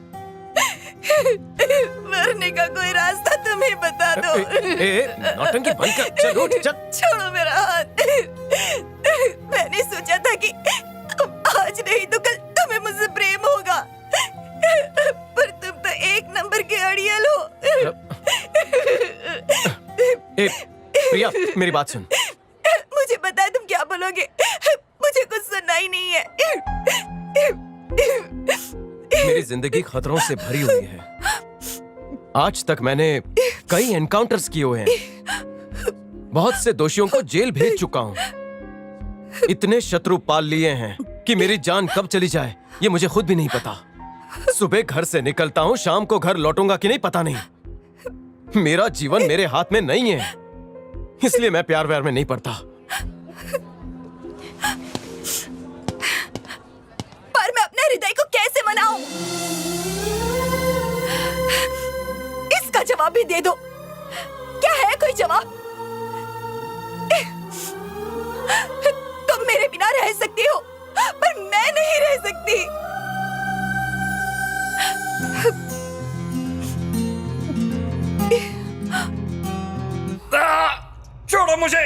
मरने का कोई रास्ता तुम्हें बता दो। नौटंकी बंद कर, चल उठ, चल। छोड़ो मेरा हाथ। मैंने सोचा था कि आज नहीं तो कल तुम्हें मुझसे प्रेम होगा, पर तुम तो एक नंबर के अड़ियल हो। प्रिया, मेरी बात सुन। मुझे पता है तुम क्या बोलोगे, मुझे कुछ सुनना ही नहीं है। मेरी जिंदगी खतरों से भरी हुई है। आज तक मैंने कई एनकाउंटर्स किए हुए हैं, बहुत से दोषियों को जेल भेज चुका हूँ। इतने शत्रु पाल लिए हैं कि मेरी जान कब चली जाए ये मुझे खुद भी नहीं पता। सुबह घर से निकलता हूँ, शाम को घर लौटूंगा कि नहीं पता नहीं। मेरा जीवन मेरे हाथ में नहीं है, इसलिए मैं प्यार व्यार में नहीं पड़ता। पर मैं अपने हृदय को कैसे मनाऊं? इसका जवाब भी दे दो। क्या है कोई जवाब? तुम मेरे बिना रह सकती हो, पर मैं नहीं रह सकती। छोड़ो मुझे।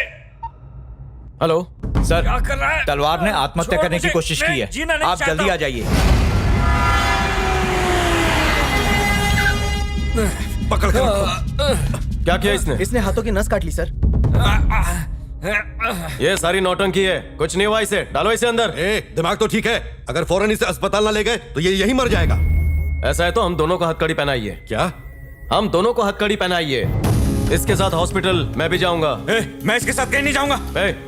हेलो सर, क्या कर रहा है? तलवार ने आत्महत्या छोड़ो करने की मुझे, कोशिश मैं की है। जीना नहीं आप चाहता जल्दी आ हूं। जाइए। पकड़ कर रखो। क्या किया इसने? इसने हाथों की नस काट ली सर। ये सारी नौटंकी है, कुछ नहीं हुआ इसे। डालो इसे अंदर। दिमाग तो ठीक है, अगर फौरन इसे अस्पताल ना ले गए तो ये यहीं मर जाएगा। ऐसा है तो हम दोनों को हथकड़ी पहनाइए। क्या? हम दोनों को हथकड़ी पहनाइए। इसके साथ हॉस्पिटल मैं भी जाऊंगा। मैं इसके साथ कहीं नहीं जाऊंगा।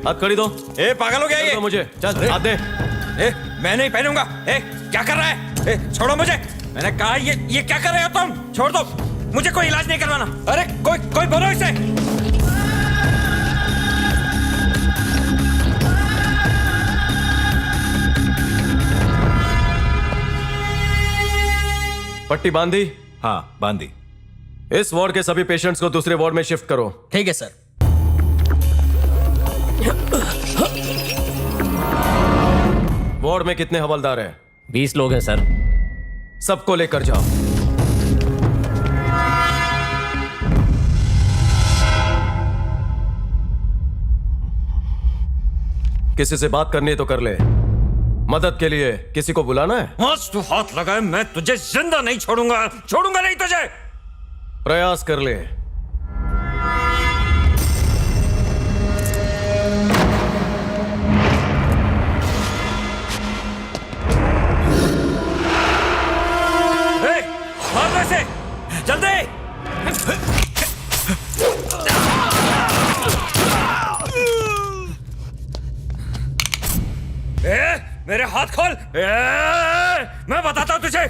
हथकड़ी दो। पागल हो गया ये? मुझे चल हाथ दे। मैं नहीं पहनूंगा। क्या कर रहा है? छोड़ो मुझे। मैंने कहा ये क्या कर रहे हो तुम? छोड़ दो, मुझे कोई इलाज नहीं करवाना। अरे कोई बोलो इसे। पट्टी बांधी? हाँ बांधी। इस वार्ड के सभी पेशेंट्स को दूसरे वार्ड में शिफ्ट करो। ठीक है सर। वार्ड में कितने हवलदार हैं? 20 लोग हैं सर। सबको लेकर जाओ। किसी से बात करनी है तो कर ले। मदद के लिए किसी को बुलाना है? आज तू हाथ लगाए मैं तुझे जिंदा नहीं छोड़ूंगा। छोड़ूंगा नहीं तुझे। प्रयास कर ले। मार दो इसे, जल्दी। मेरे हाथ खोल। मैं बताता हूं तुझे।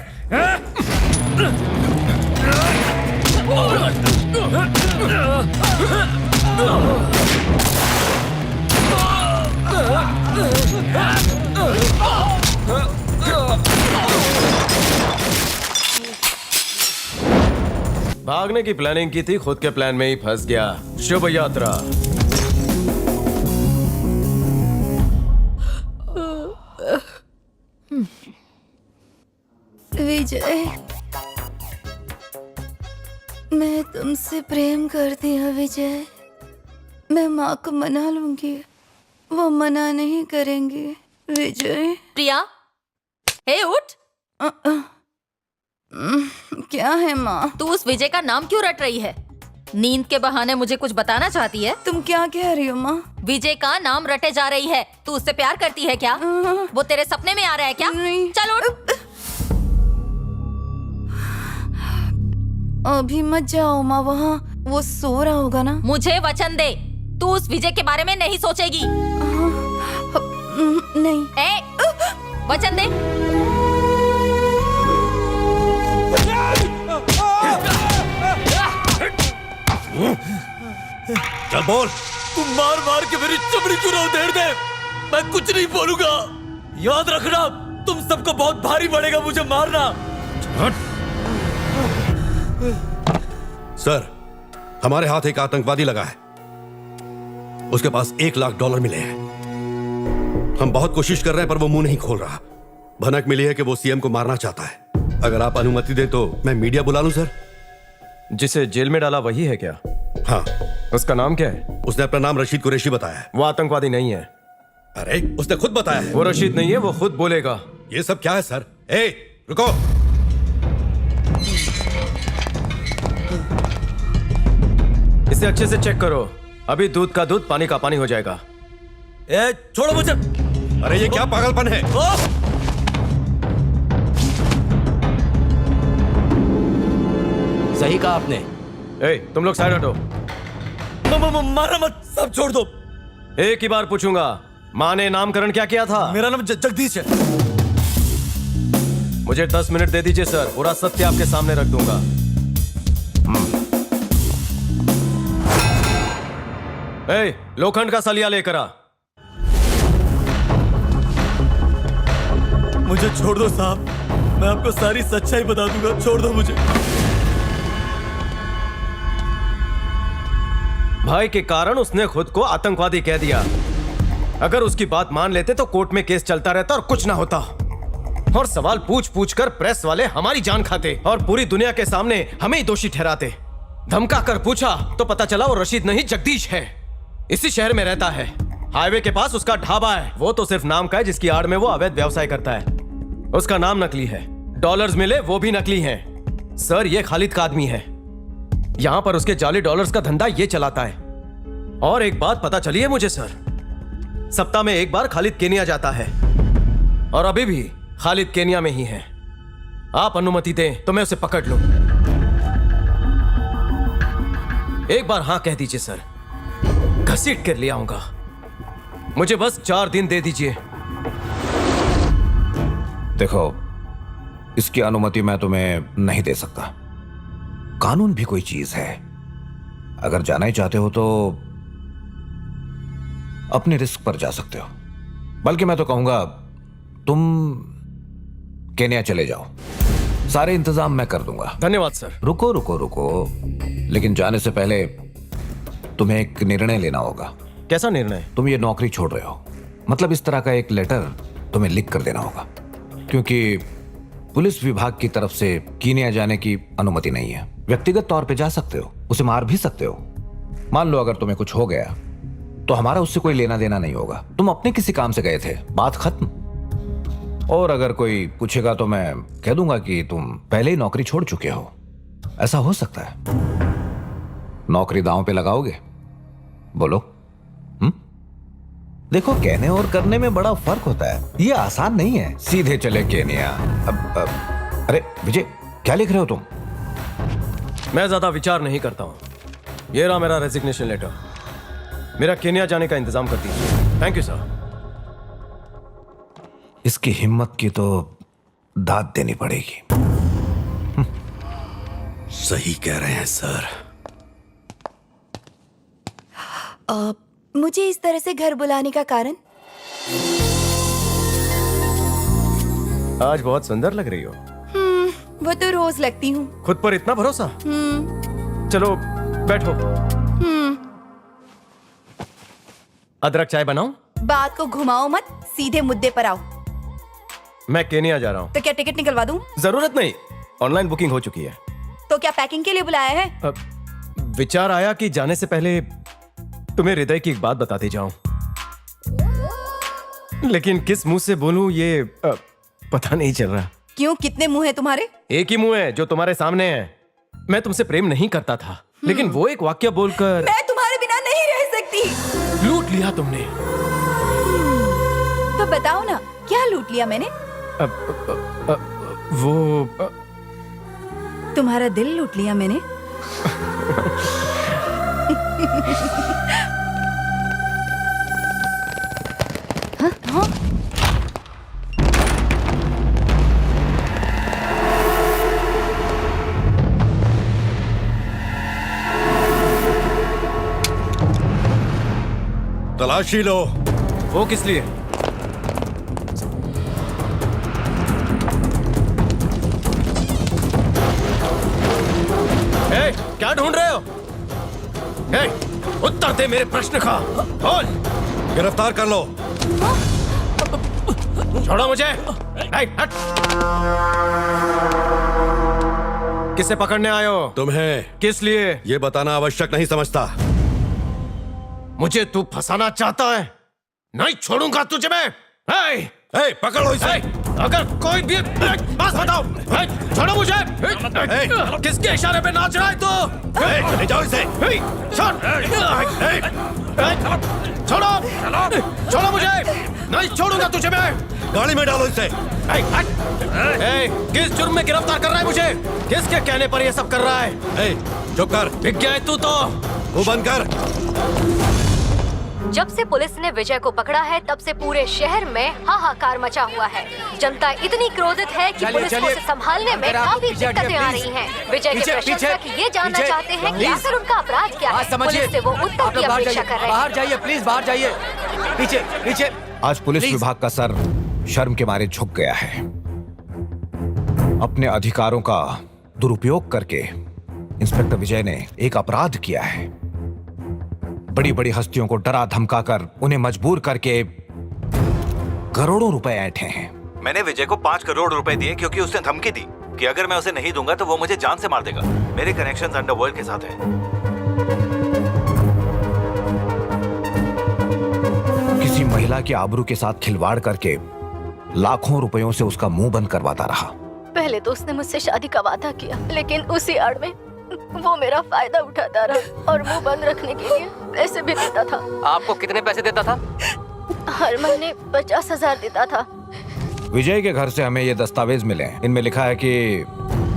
भागने की प्लानिंग की थी, खुद के प्लान में ही फंस गया। शुभ यात्रा। विजय, मैं तुमसे प्रेम करती हूँ विजय। मैं माँ को मना लूंगी, वो मना नहीं करेंगी। विजय। प्रिया, हे उठ। क्या है माँ? तू उस विजय का नाम क्यों रट रही है? नींद के बहाने मुझे कुछ बताना चाहती है? तुम क्या कह रही हो माँ? विजय का नाम रटे जा रही है। तू उससे प्यार करती है क्या? वो तेरे सपने में आ रहा है क्या? नहीं। चल उठ। अभी मत जाओ माँ, वहाँ वो सो रहा होगा ना। मुझे वचन दे, तू उस विजय के बारे में नहीं सोचेगी। नहीं। वचन दे। चल बोल। तुम मार मार के मेरी चमड़ी क्यों ना उधेड़ दे, मैं कुछ नहीं बोलूंगा। याद रखना, तुम सबको बहुत भारी पड़ेगा मुझे मारना। सर, हमारे हाथ एक आतंकवादी लगा है, उसके पास $1 लाख मिले हैं। हम बहुत कोशिश कर रहे हैं पर वो मुंह नहीं खोल रहा। भनक मिली है कि वो सीएम को मारना चाहता है। अगर आप अनुमति दें तो मैं मीडिया बुला लूं सर। जिसे जेल में डाला वही है क्या? हाँ। उसका नाम क्या है? उसने अपना नाम रशीद कुरैशी बताया है। वो आतंकवादी नहीं है। अरे उसने खुद बताया है। वो रशीद नहीं है, वो खुद बोलेगा। ये सब क्या है सर? ए, रुको। इसे अच्छे से चेक करो, अभी दूध का दूध पानी का पानी हो जाएगा। ए, छोड़ो मुझे। अरे ये क्या पागलपन है? सही कहा आपने। ए, तुम लोग साइड हटो। मारा मत, सब छोड़ दो। एक ही बार पूछूंगा, माँ ने नामकरण क्या किया था? मेरा नाम जगदीश है। मुझे 10 मिनट दे दीजिए सर, पूरा सत्य आपके सामने रख दूंगा। ए, लोखंड का सलिया लेकर आ। मुझे छोड़ दो साहब, मैं आपको सारी सच्चाई बता दूंगा, छोड़ दो मुझे। भाई के कारण उसने खुद को आतंकवादी कह दिया। अगर उसकी बात मान लेते तो कोर्ट में केस चलता रहता और कुछ ना होता। और सवाल पूछ पूछ कर प्रेस वाले हमारी जान खाते और पूरी दुनिया के सामने हमें ही दोषी ठहराते। धमका कर पूछा तो पता चला वो रशीद नहीं जगदीश है। इसी शहर में रहता है, हाईवे के पास उसका ढाबा है। वो तो सिर्फ नाम का है, जिसकी आड़ में वो अवैध व्यवसाय करता है। उसका नाम नकली है, डॉलर्स मिले वो भी नकली हैं। सर, ये खालिद का आदमी है। यहां पर उसके जाली डॉलर्स का धंधा ये चलाता है। और एक बात पता चली है मुझे सर, सप्ताह में एक बार खालिद केनिया जाता है और अभी भी खालिद केनिया में ही है। आप अनुमति दें तो मैं उसे पकड़ लूं। एक बार हां कह दीजिए सर, घसीट कर ले आऊंगा। मुझे बस 4 दिन दे दीजिए। देखो, इसकी अनुमति मैं तुम्हें नहीं दे सकता। कानून भी कोई चीज है। अगर जाना ही चाहते हो तो अपने रिस्क पर जा सकते हो। बल्कि मैं तो कहूंगा तुम केन्या चले जाओ, सारे इंतजाम मैं कर दूंगा। धन्यवाद सर। रुको रुको रुको, लेकिन जाने से पहले तुम्हें एक निर्णय लेना होगा। कैसा निर्णय? तुम ये नौकरी छोड़ रहे हो, मतलब इस तरह का एक लेटर तुम्हें लिख कर देना होगा, क्योंकि पुलिस विभाग की तरफ से कीनिया जाने की अनुमति नहीं है। व्यक्तिगत तौर पे जा सकते हो, उसे मार भी सकते हो। मान लो अगर तुम्हें कुछ हो गया तो हमारा उससे कोई लेना देना नहीं होगा। तुम अपने किसी काम से गए थे, बात खत्म। और अगर कोई पूछेगा तो मैं कह दूंगा कि तुम पहले ही नौकरी छोड़ चुके हो। ऐसा हो सकता है। नौकरी दांव पे लगाओगे? बोलो। देखो, कहने और करने में बड़ा फर्क होता है। ये आसान नहीं है सीधे चले केनिया। अरे विजय, क्या लिख रहे हो तुम? मैं ज्यादा विचार नहीं करता हूं। ये रहा मेरा रेजिग्नेशन लेटर। मेरा केन्या जाने का इंतजाम कर दीजिए। Thank you sir. इसकी हिम्मत की तो दाद देनी पड़ेगी। सही कह रहे हैं सर। मुझे इस तरह से घर बुलाने का कारण? आज बहुत सुंदर लग रही हो। वो तो रोज लगती हूँ। खुद पर इतना भरोसा? चलो बैठो। अदरक चाय बनाऊं? बात को घुमाओ मत, सीधे मुद्दे पर आओ। मैं केन्या जा रहा हूँ। तो क्या टिकट निकलवा दूं? जरूरत नहीं, ऑनलाइन बुकिंग हो चुकी है। तो क्या पैकिंग के लिए बुलाया है? विचार आया कि जाने से पहले तुम्हें हृदय की एक बात बताते जाऊं, लेकिन किस मुंह से बोलूं ये पता नहीं चल रहा। क्यों, कितने मुंह हैं तुम्हारे? एक ही मुंह है जो तुम्हारे सामने है। मैं तुमसे प्रेम नहीं करता था, लेकिन वो एक वाक्य बोलकर मैं तुम्हारे बिना नहीं रह सकती। लूट लिया तुमने। तो बताओ ना, क्या लूट लिया मैंने? वो तुम्हारा दिल लूट लिया मैंने। हाँ? तलाशी लो। वो किस लिए? क्या ढूंढ रहे हो? उत्तर दे मेरे प्रश्न का। बोल। गिरफ्तार कर लो। छोड़ो मुझे। हट। किसे पकड़ने आए हो? तुम्हें। किस लिए? ये बताना आवश्यक नहीं समझता। मुझे तू फंसाना चाहता है? नहीं छोड़ूंगा तुझे मैं। पकड़ो इसे। अगर कोई भी बस बताओ। छोड़ो मुझे। किसके इशारे पे नाच रहा है तू? ले जाओ इसे। छोड़ो मुझे। नहीं छोड़ूंगा तुझे मैं। गाड़ी में डालो इसे। किस जुर्म में गिरफ्तार कर रहा है मुझे? किसके कहने पर ये सब कर रहा है? चुप कर। दिख गया है तू तो। वो बंद कर। जब से पुलिस ने विजय को पकड़ा है तब से पूरे शहर में हाहाकार मचा हुआ है। जनता इतनी क्रोधित है कि पुलिस को उसे संभालने में काफी दिक्कतें आ रही हैं। विजय के प्रशंसक ये जानना चाहते हैं कि आखिर उनका अपराध क्या है। पुलिस से वो उत्तर की अपेक्षा कर रहे हैं। बाहर जाइए प्लीज, बाहर जाइए। पीछे। आज पुलिस विभाग का सर शर्म के मारे झुक गया है। अपने अधिकारों का दुरुपयोग करके इंस्पेक्टर विजय ने एक अपराध किया है। बड़ी बड़ी हस्तियों को डरा धमकाकर उन्हें मजबूर करके करोड़ों रुपए ऐंठे हैं। मैंने विजय को 5 करोड़ रुपए दिए क्योंकि उसने धमकी दी कि अगर मैं उसे नहीं दूंगा तो वो मुझे जान से मार देगा। मेरे कनेक्शंस अंडरवर्ल्ड के साथ हैं। किसी महिला के आबरू के साथ खिलवाड़ करके लाखों रुपयों से उसका मुंह बंद करवाता रहा। पहले तो उसने मुझसे शादी का वादा किया, लेकिन उसी आड़ में वो मेरा फायदा उठाता रहा और मुंह बंद रखने के लिए पैसे भी देता था। आपको कितने पैसे देता था? हर महीने 50,000 देता था। विजय के घर से हमें ये दस्तावेज मिले हैं। इनमें लिखा है कि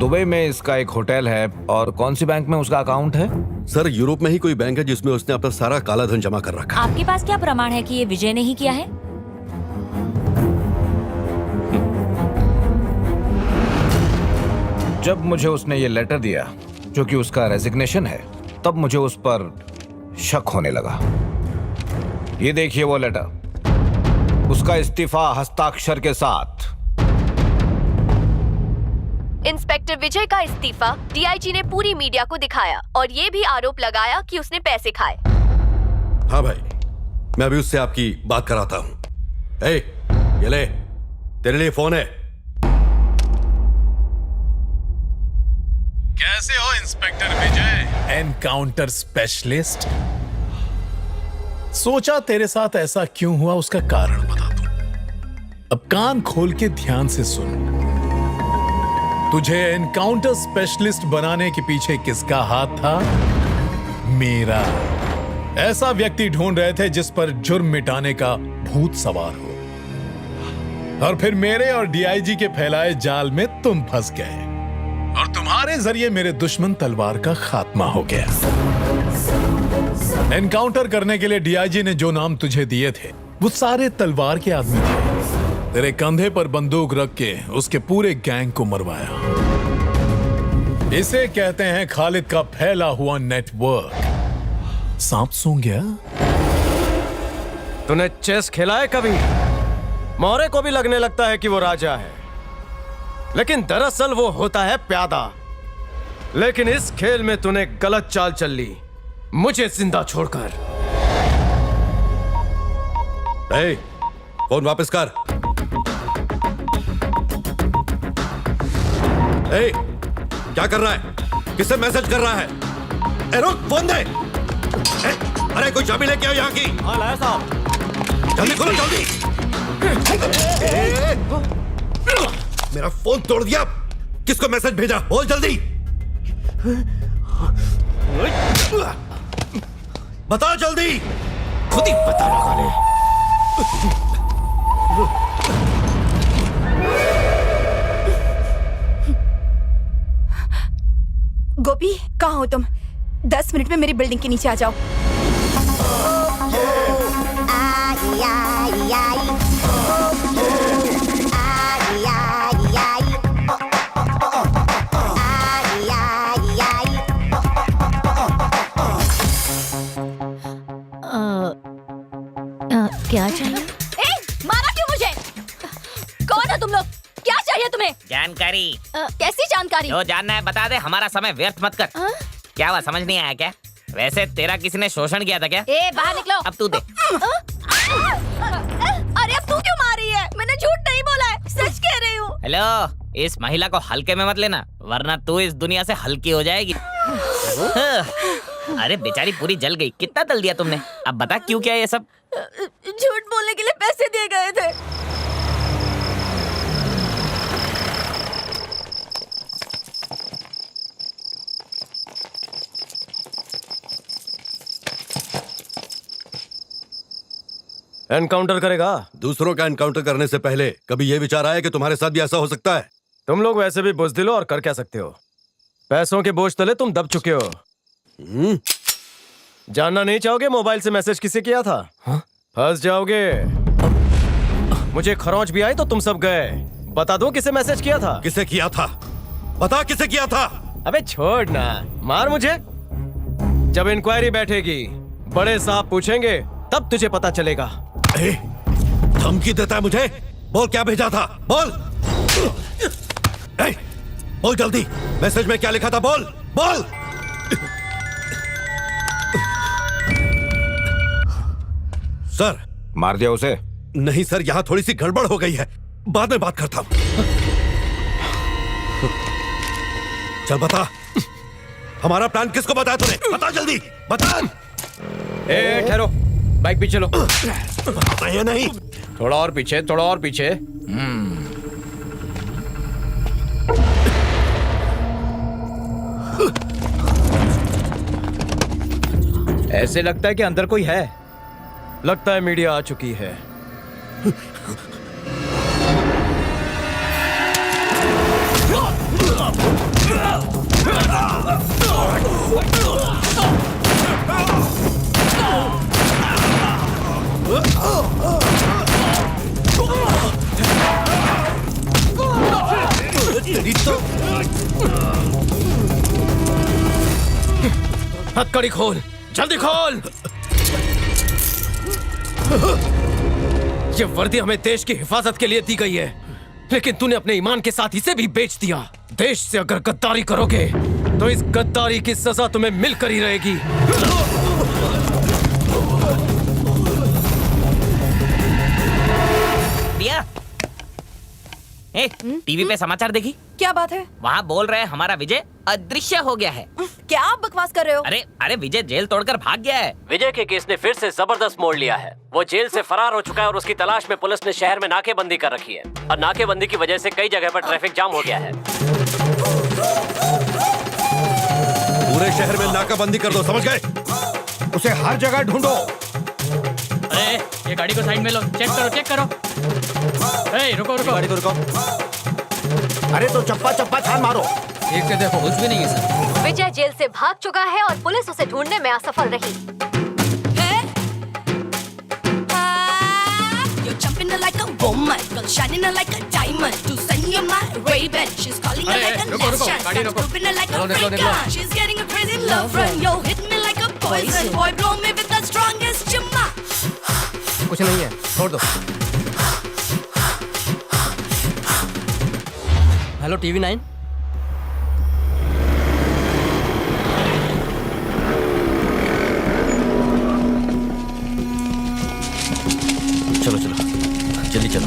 दुबई में इसका एक होटल है और कौन सी बैंक में उसका अकाउंट है? सर, यूरोप में ही कोई बैंक है जिसमें उसने अपना सारा काला धन जमा कर रखा। आपके पास क्या प्रमाण है कि ये विजय ने ही किया है? जब मुझे उसने ये लेटर दिया जो कि उसका रेजिग्नेशन है, तब मुझे उस पर शक होने लगा। ये देखिए वो लेटर, उसका इस्तीफा हस्ताक्षर के साथ। इंस्पेक्टर विजय का इस्तीफा डीआईजी ने पूरी मीडिया को दिखाया और ये भी आरोप लगाया कि उसने पैसे खाए। हाँ भाई, मैं अभी उससे आपकी बात कराता हूँ। ये ले, तेरे लिए फोन है। कैसे हो इंस्पेक्टर विजय, एनकाउंटर स्पेशलिस्ट? सोचा तेरे साथ ऐसा क्यों हुआ उसका कारण बता दूं। अब कान खोल के ध्यान से सुन। तुझे एनकाउंटर स्पेशलिस्ट बनाने के पीछे किसका हाथ था? मेरा। ऐसा व्यक्ति ढूंढ रहे थे जिस पर जुर्म मिटाने का भूत सवार हो, और फिर मेरे और डीआईजी के फैलाए जाल में तुम फंस गए और तुम्हारे जरिए मेरे दुश्मन तलवार का खात्मा हो गया। एनकाउंटर करने के लिए डीआईजी ने जो नाम तुझे दिए थे वो सारे तलवार के आदमी थे। तेरे कंधे पर बंदूक रख के उसके पूरे गैंग को मरवाया। इसे कहते हैं खालिद का फैला हुआ नेटवर्क। सांप सूंघ गया? तूने चेस खेला है कभी? मौरे को भी लगने लगता है कि वो राजा है, लेकिन दरअसल वो होता है प्यादा। लेकिन इस खेल में तूने गलत चाल चल ली, मुझे जिंदा छोड़कर। फोन वापस कर। क्या कर रहा है? किससे मैसेज कर रहा है? रुक, फोन दे। अरे कोई चाबी लेके आओ यहाँ की। हाँ लाया साहब। जल्दी खोलो, जल्दी। मेरा फोन तोड़ दिया। किसको मैसेज भेजा? बोल जल्दी। बता जल्दी। खुद ही पता लगा ले। गोपी, कहाँ हो तुम? 10 मिनट में मेरी बिल्डिंग के नीचे आ जाओ। तुम लोग? क्या चाहिए तुम्हें? जानकारी। कैसी जानकारी? जो जानना है बता दे, हमारा समय व्यर्थ मत कर। क्या हुआ, समझ नहीं आया क्या? वैसे तेरा किसी ने शोषण किया था क्या? ए, बाहर निकलो। अब तू दे। अरे अब तू क्यों मार रही है? मैंने झूठ नहीं बोला है, सच कह रही हूँ। हेलो, इस महिला को हल्के में मत लेना, वरना तू इस दुनिया से हल्की हो जाएगी। अरे बेचारी पूरी जल गई। कितना तल दिया तुमने? अब बता क्यों किया ये सब? झूठ बोलने के लिए पैसे दिए गए थे। एनकाउंटर करेगा? दूसरों का एनकाउंटर करने से पहले कभी यह विचार आया कि तुम्हारे साथ भी ऐसा हो सकता है? तुम लोग वैसे भी बुज़दिल हो और कर क्या सकते हो? पैसों के बोझ तले तुम दब चुके हो। जानना नहीं चाहोगे मोबाइल से मैसेज किसे किया था? फंस जाओगे। मुझे खरोंच भी आई तो तुम सब गए। बता दो किसे मैसेज किया था? किसे किया था? बता किसे किया था? अबे छोड़ ना, मार मुझे। जब इंक्वायरी बैठेगी, बड़े साहब पूछेंगे, तब तुझे पता चलेगा। धमकी देता है मुझे? बोल क्या भेजा था, बोल। बोल जल्दी, मैसेज में क्या लिखा था? बोल बोल। सर, मार दिया उसे? नहीं सर, यहाँ थोड़ी सी गड़बड़ हो गई है, बाद में बात करता हूं। चल बता, हमारा प्लान किसको बताया तूने? बता जल्दी, बता। ठहरो, बाइक पीछे लो। ये नहीं, थोड़ा और पीछे, थोड़ा और पीछे। ऐसे लगता है कि अंदर कोई है। लगता है मीडिया आ चुकी है। हथकड़ी खोल, जल्दी खोल। ये वर्दी हमें देश की हिफाजत के लिए दी गई है, लेकिन तूने अपने ईमान के साथ इसे भी बेच दिया। देश से अगर गद्दारी करोगे तो इस गद्दारी की सजा तुम्हें मिलकर ही रहेगी। दिया, टीवी पे समाचार देखी? क्या बात है? वहाँ बोल रहे हैं हमारा विजय अदृश्य हो गया है। क्या आप बकवास कर रहे हो? अरे विजय जेल तोड़कर भाग गया है। विजय के केस ने फिर से जबरदस्त मोड़ लिया है। वो जेल से फरार हो चुका है और उसकी तलाश में पुलिस ने शहर में नाकेबंदी कर रखी है और नाकेबंदी की वजह से कई जगह पर ट्रैफिक जाम हो गया है। पूरे शहर में नाकाबंदी कर दो, समझ गए? उसे हर जगह ढूंढो। अरे ये गाड़ी को साइड में लो, चेक करो चेक करो। रुको रुको, गाड़ी को रुको। अरे तो चप्पा चप्पा छान मारो। एक के देखो, कुछ भी नहीं है सर। विजय जेल से भाग चुका है और पुलिस उसे ढूंढने में असफल रही। You're jumping like a woman, girl shining like a diamond. To send you my Ray-Ban, she's calling her like a nation. Moving like a freak, she's getting a crazy love run. Yo, hit me like a poison, boy, blow me with the strongest chimma. कुछ नहीं है, छोड़ दो। Hello TV 9। चलो चलो जल्दी चलो।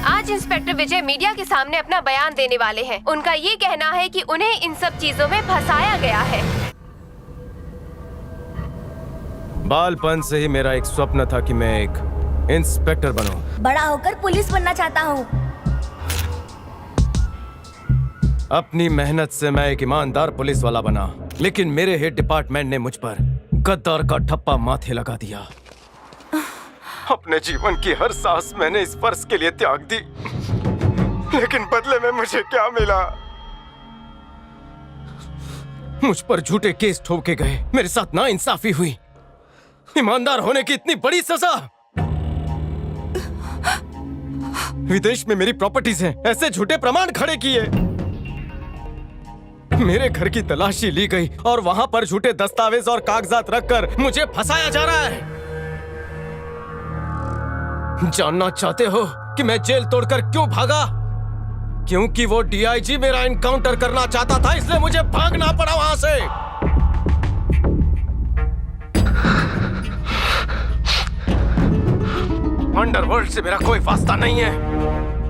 आज इंस्पेक्टर विजय मीडिया के सामने अपना बयान देने वाले हैं। उनका ये कहना है कि उन्हें इन सब चीजों में फंसाया गया है। बालपन से ही मेरा एक स्वप्न था कि मैं एक इंस्पेक्टर बनूं। बड़ा होकर पुलिस बनना चाहता हूँ। अपनी मेहनत से मैं एक ईमानदार पुलिस वाला बना, लेकिन मेरे हेड डिपार्टमेंट ने मुझ पर गद्दार का ठप्पा माथे लगा दिया। अपने जीवन की हर सांस मैंने इस फर्ज के लिए त्याग दी, लेकिन बदले में मुझे क्या मिला? मुझ पर झूठे केस ठोके गए, मेरे साथ नाइंसाफी हुई। ईमानदार होने की इतनी बड़ी सजा। विदेश में मेरी प्रॉपर्टीज हैं, ऐसे झूठे प्रमाण खड़े किए। मेरे घर की तलाशी ली गई और वहां पर झूठे दस्तावेज और कागजात रखकर मुझे फंसाया जा रहा है। जानना चाहते हो कि मैं जेल तोड़कर क्यों भागा? क्योंकि वो डीआईजी मेरा एनकाउंटर करना चाहता था, इसलिए मुझे भागना पड़ा वहां से। अंडरवर्ल्ड से मेरा कोई वास्ता नहीं है।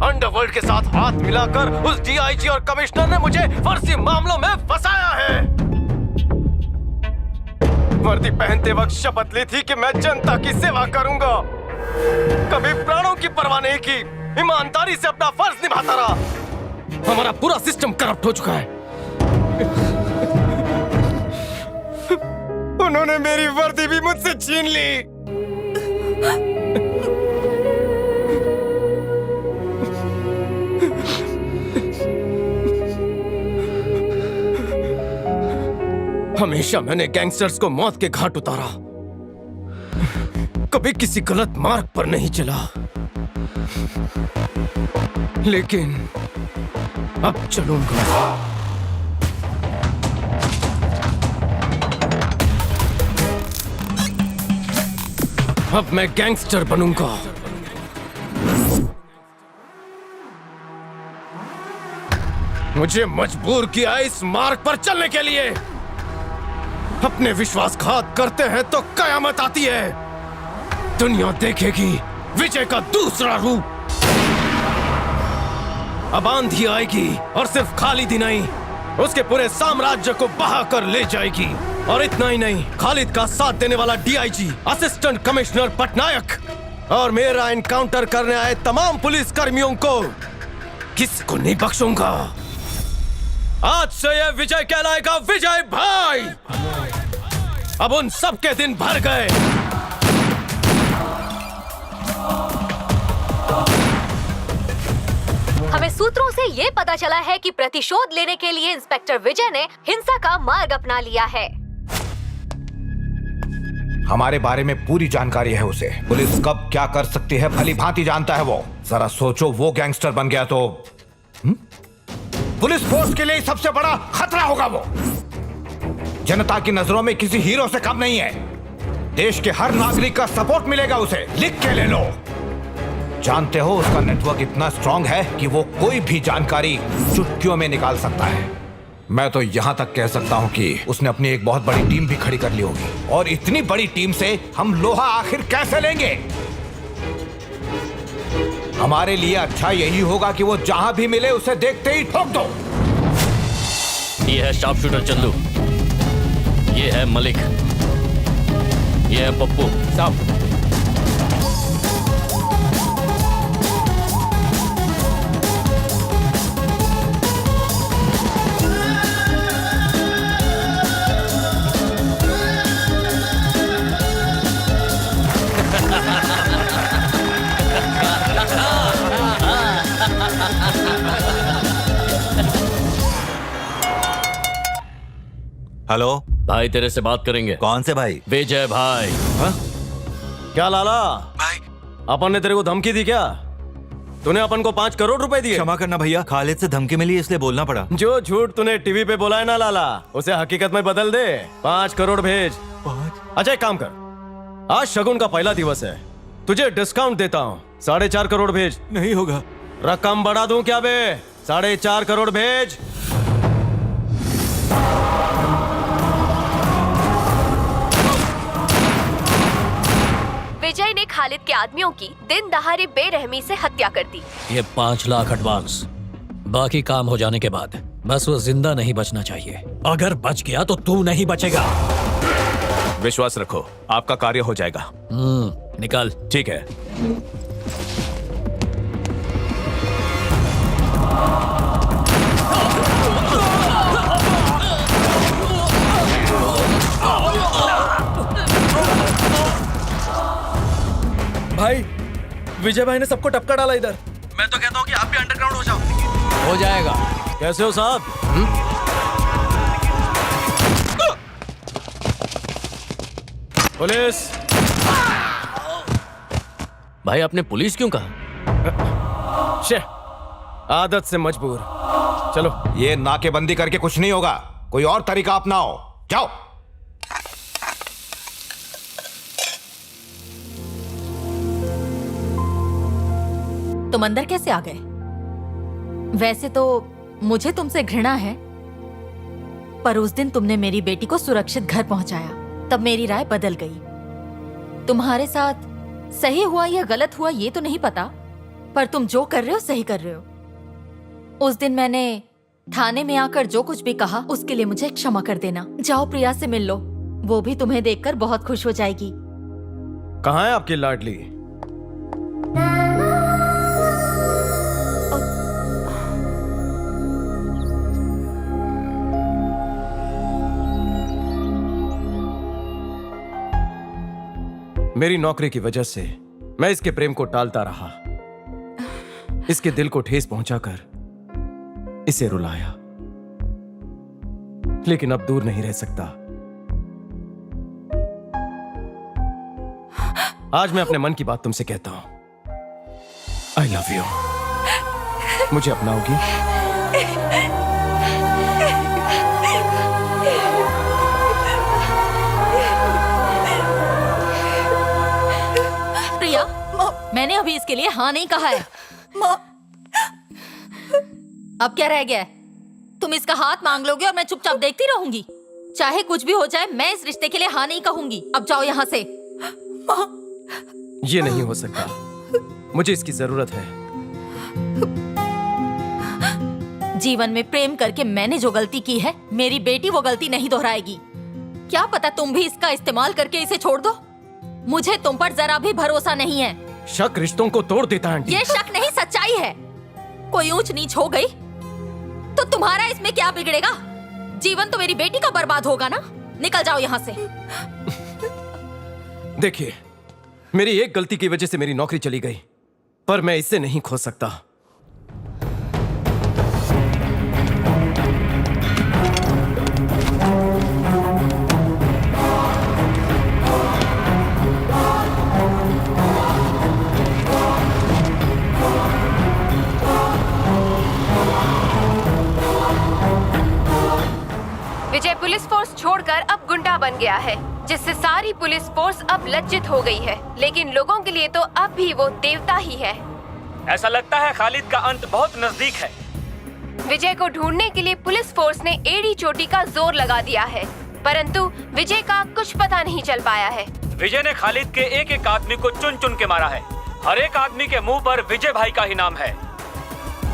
अंडरवर्ल्ड के साथ हाथ मिलाकर उस डीआईजी और कमिश्नर ने मुझे फर्जी मामलों में फंसाया है। वर्दी पहनते वक्त शपथ ली थी कि मैं जनता की सेवा करूंगा। कभी प्राणों की परवाह नहीं की, ईमानदारी से अपना फर्ज निभाता रहा। हमारा पूरा सिस्टम करप्ट हो चुका है। उन्होंने मेरी वर्दी भी मुझसे छीन ली। हमेशा मैंने गैंगस्टर्स को मौत के घाट उतारा, कभी किसी गलत मार्ग पर नहीं चला। लेकिन अब चलूंगा। अब मैं गैंगस्टर बनूंगा। मुझे मजबूर किया इस मार्ग पर चलने के लिए। अपने विश्वासघात करते हैं तो कयामत आती है। दुनिया देखेगी विजय का दूसरा रूप। अब आंधी आएगी और सिर्फ खालिद ही नहीं, उसके पूरे साम्राज्य को बहा कर ले जाएगी। और इतना ही नहीं, खालिद का साथ देने वाला डीआईजी, असिस्टेंट कमिश्नर पटनायक और मेरा एनकाउंटर करने आए तमाम पुलिस कर्मियों को किसी को नहीं बख्शूंगा। आज से यह विजय कहलाएगा विजय भाई। अब उन सब के दिन भर गए। हमें सूत्रों से ये पता चला है कि प्रतिशोध लेने के लिए इंस्पेक्टर विजय ने हिंसा का मार्ग अपना लिया है। हमारे बारे में पूरी जानकारी है उसे। पुलिस कब क्या कर सकती है भली भांति जानता है वो। जरा सोचो, वो गैंगस्टर बन गया तो पुलिस फोर्स के लिए सबसे बड़ा खतरा होगा वो। जनता की नजरों में किसी हीरो से कम नहीं है। देश के हर नागरिक का सपोर्ट मिलेगा उसे। लिख के ले लो। जानते हो, उसका नेटवर्क इतना स्ट्रांग है कि वो कोई भी जानकारी चुटकियों में निकाल सकता है। मैं तो यहां तक कह सकता हूं कि उसने अपनी एक बहुत बड़ी टीम भी खड़ी कर ली होगी। और इतनी बड़ी टीम से हम लोहा आखिर कैसे लेंगे? हमारे लिए अच्छा यही होगा कि वो जहां भी मिले उसे देखते ही ठोक दो। ये है शार्प शूटर चंदू, ये है मलिक, ये है पप्पू साहब। हेलो भाई, तेरे से बात करेंगे। कौन से भाई? विजय भाई। हा? क्या लाला भाई, अपन ने तेरे को धमकी दी क्या? तूने अपन को 5 करोड़ रुपए दिए? क्षमा करना भैया, खालिद से धमकी मिली इसलिए बोलना पड़ा। जो झूठ तूने टीवी पे बोला है ना लाला, उसे हकीकत में बदल दे। 5 करोड़ भेज। अच्छा एक काम कर, आज शगुन का पहला दिवस है, तुझे डिस्काउंट देता हूँ। 4.5 करोड़ भेज। नहीं होगा। रकम बढ़ा दूं क्या बे? 4.5 करोड़ भेज। विजय ने खालिद के आदमियों की दिन दहाड़े बेरहमी से हत्या कर दी। ये 5 लाख एडवांस, बाकी काम हो जाने के बाद। बस वो जिंदा नहीं बचना चाहिए। अगर बच गया तो तू नहीं बचेगा। विश्वास रखो, आपका कार्य हो जाएगा। निकाल। ठीक है। भाई, विजय भाई ने सबको टपका डाला इधर। मैं तो कहता हूँ कि आप भी अंडरग्राउंड हो जाओ। हो जाएगा। कैसे हो साहब? पुलिस। भाई, आपने पुलिस क्यों कहा? आदत से मजबूर। चलो। ये नाकेबंदी करके कुछ नहीं होगा, कोई और तरीका अपनाओ। जाओ। तुम अंदर कैसे आ गए? वैसे तो मुझे तुमसे घृणा है, पर उस दिन तुमने मेरी बेटी को सुरक्षित घर पहुंचाया, तब मेरी राय बदल गई। तुम्हारे साथ सही हुआ या गलत हुआ ये तो नहीं पता, पर तुम जो कर रहे हो सही कर रहे हो। उस दिन मैंने थाने में आकर जो कुछ भी कहा उसके लिए मुझे क्षमा कर देना। जाओ प्रिया से मिल लो, वो भी तुम्हें देखकर बहुत खुश हो जाएगी। कहाँ है आपकी लाडली? मेरी नौकरी की वजह से मैं इसके प्रेम को टालता रहा, इसके दिल को ठेस पहुंचाकर इसे रुलाया, लेकिन अब दूर नहीं रह सकता। आज मैं अपने मन की बात तुमसे कहता हूं। I love you. मुझे अपनाओगी? प्रिया, मैंने अभी इसके लिए हाँ नहीं कहा है। अब क्या रह गया है? तुम इसका हाथ मांग लोगे और मैं चुपचाप देखती रहूंगी? चाहे कुछ भी हो जाए, मैं इस रिश्ते के लिए हाँ नहीं कहूंगी। अब जाओ यहाँ से। ये नहीं हो सकता, मुझे इसकी जरूरत है। जीवन में प्रेम करके मैंने जो गलती की है, मेरी बेटी वो गलती नहीं दोहराएगी। क्या पता तुम भी इसका इस्तेमाल करके इसे छोड़ दो। मुझे तुम पर जरा भी भरोसा नहीं है। शक रिश्तों को तोड़ देता है आंटी। ये शक नहीं, सच्चाई है। कोई ऊंच नीच हो गई तो तुम्हारा इसमें क्या बिगड़ेगा? जीवन तो मेरी बेटी का बर्बाद होगा ना। निकल जाओ यहाँ से। देखिए, मेरी एक गलती की वजह से मेरी नौकरी चली गई, पर मैं इससे नहीं खो सकता। विजय पुलिस फोर्स छोड़कर अब गुंडा बन गया है, जिससे सारी पुलिस फोर्स अब लज्जित हो गई है। लेकिन लोगों के लिए तो अब भी वो देवता ही है। ऐसा लगता है खालिद का अंत बहुत नजदीक है। विजय को ढूंढने के लिए पुलिस फोर्स ने एड़ी चोटी का जोर लगा दिया है, परंतु विजय का कुछ पता नहीं चल पाया है। विजय ने खालिद के एक एक आदमी को चुन चुन के मारा है। हर एक आदमी के मुंह पर विजय भाई का ही नाम है।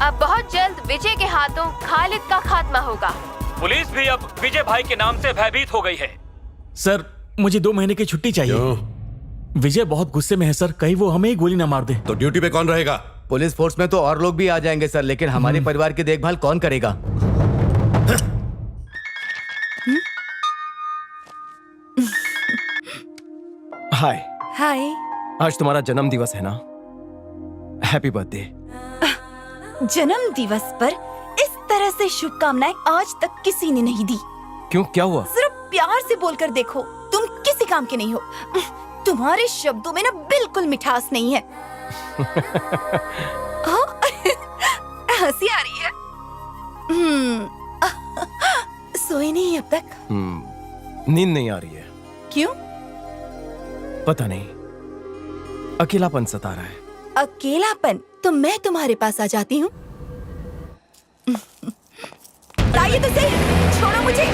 अब बहुत जल्द विजय के हाथों खालिद का खात्मा होगा। पुलिस भी अब विजय भाई के नाम से भयभीत हो गई है। सर, मुझे 2 महीने की छुट्टी चाहिए। विजय बहुत गुस्से में है सर, कहीं वो हमें ही गोली ना मार दे। तो ड्यूटी पे कौन रहेगा? पुलिस फोर्स में तो और लोग भी आ जाएंगे सर, लेकिन हमारे परिवार की देखभाल कौन करेगा? हाय। हाय। आज तुम्हारा जन्म दिवस है ना? Happy birthday. जन्म दिवस पर इस तरह से शुभकामनाएं आज तक किसी ने नहीं दी। क्यों, क्या हुआ? सिर्फ प्यार से बोलकर देखो, तुम किसी काम के नहीं हो। तुम्हारे शब्दों में ना बिल्कुल मिठास नहीं है। हंसी आ रही है। सोए नहीं अब तक? नींद नहीं आ रही है। क्यों? पता नहीं, अकेलापन सता रहा है। अकेलापन? तो मैं तुम्हारे पास आ जाती हूँ। लाइए तो सही, छोड़ो मुझे।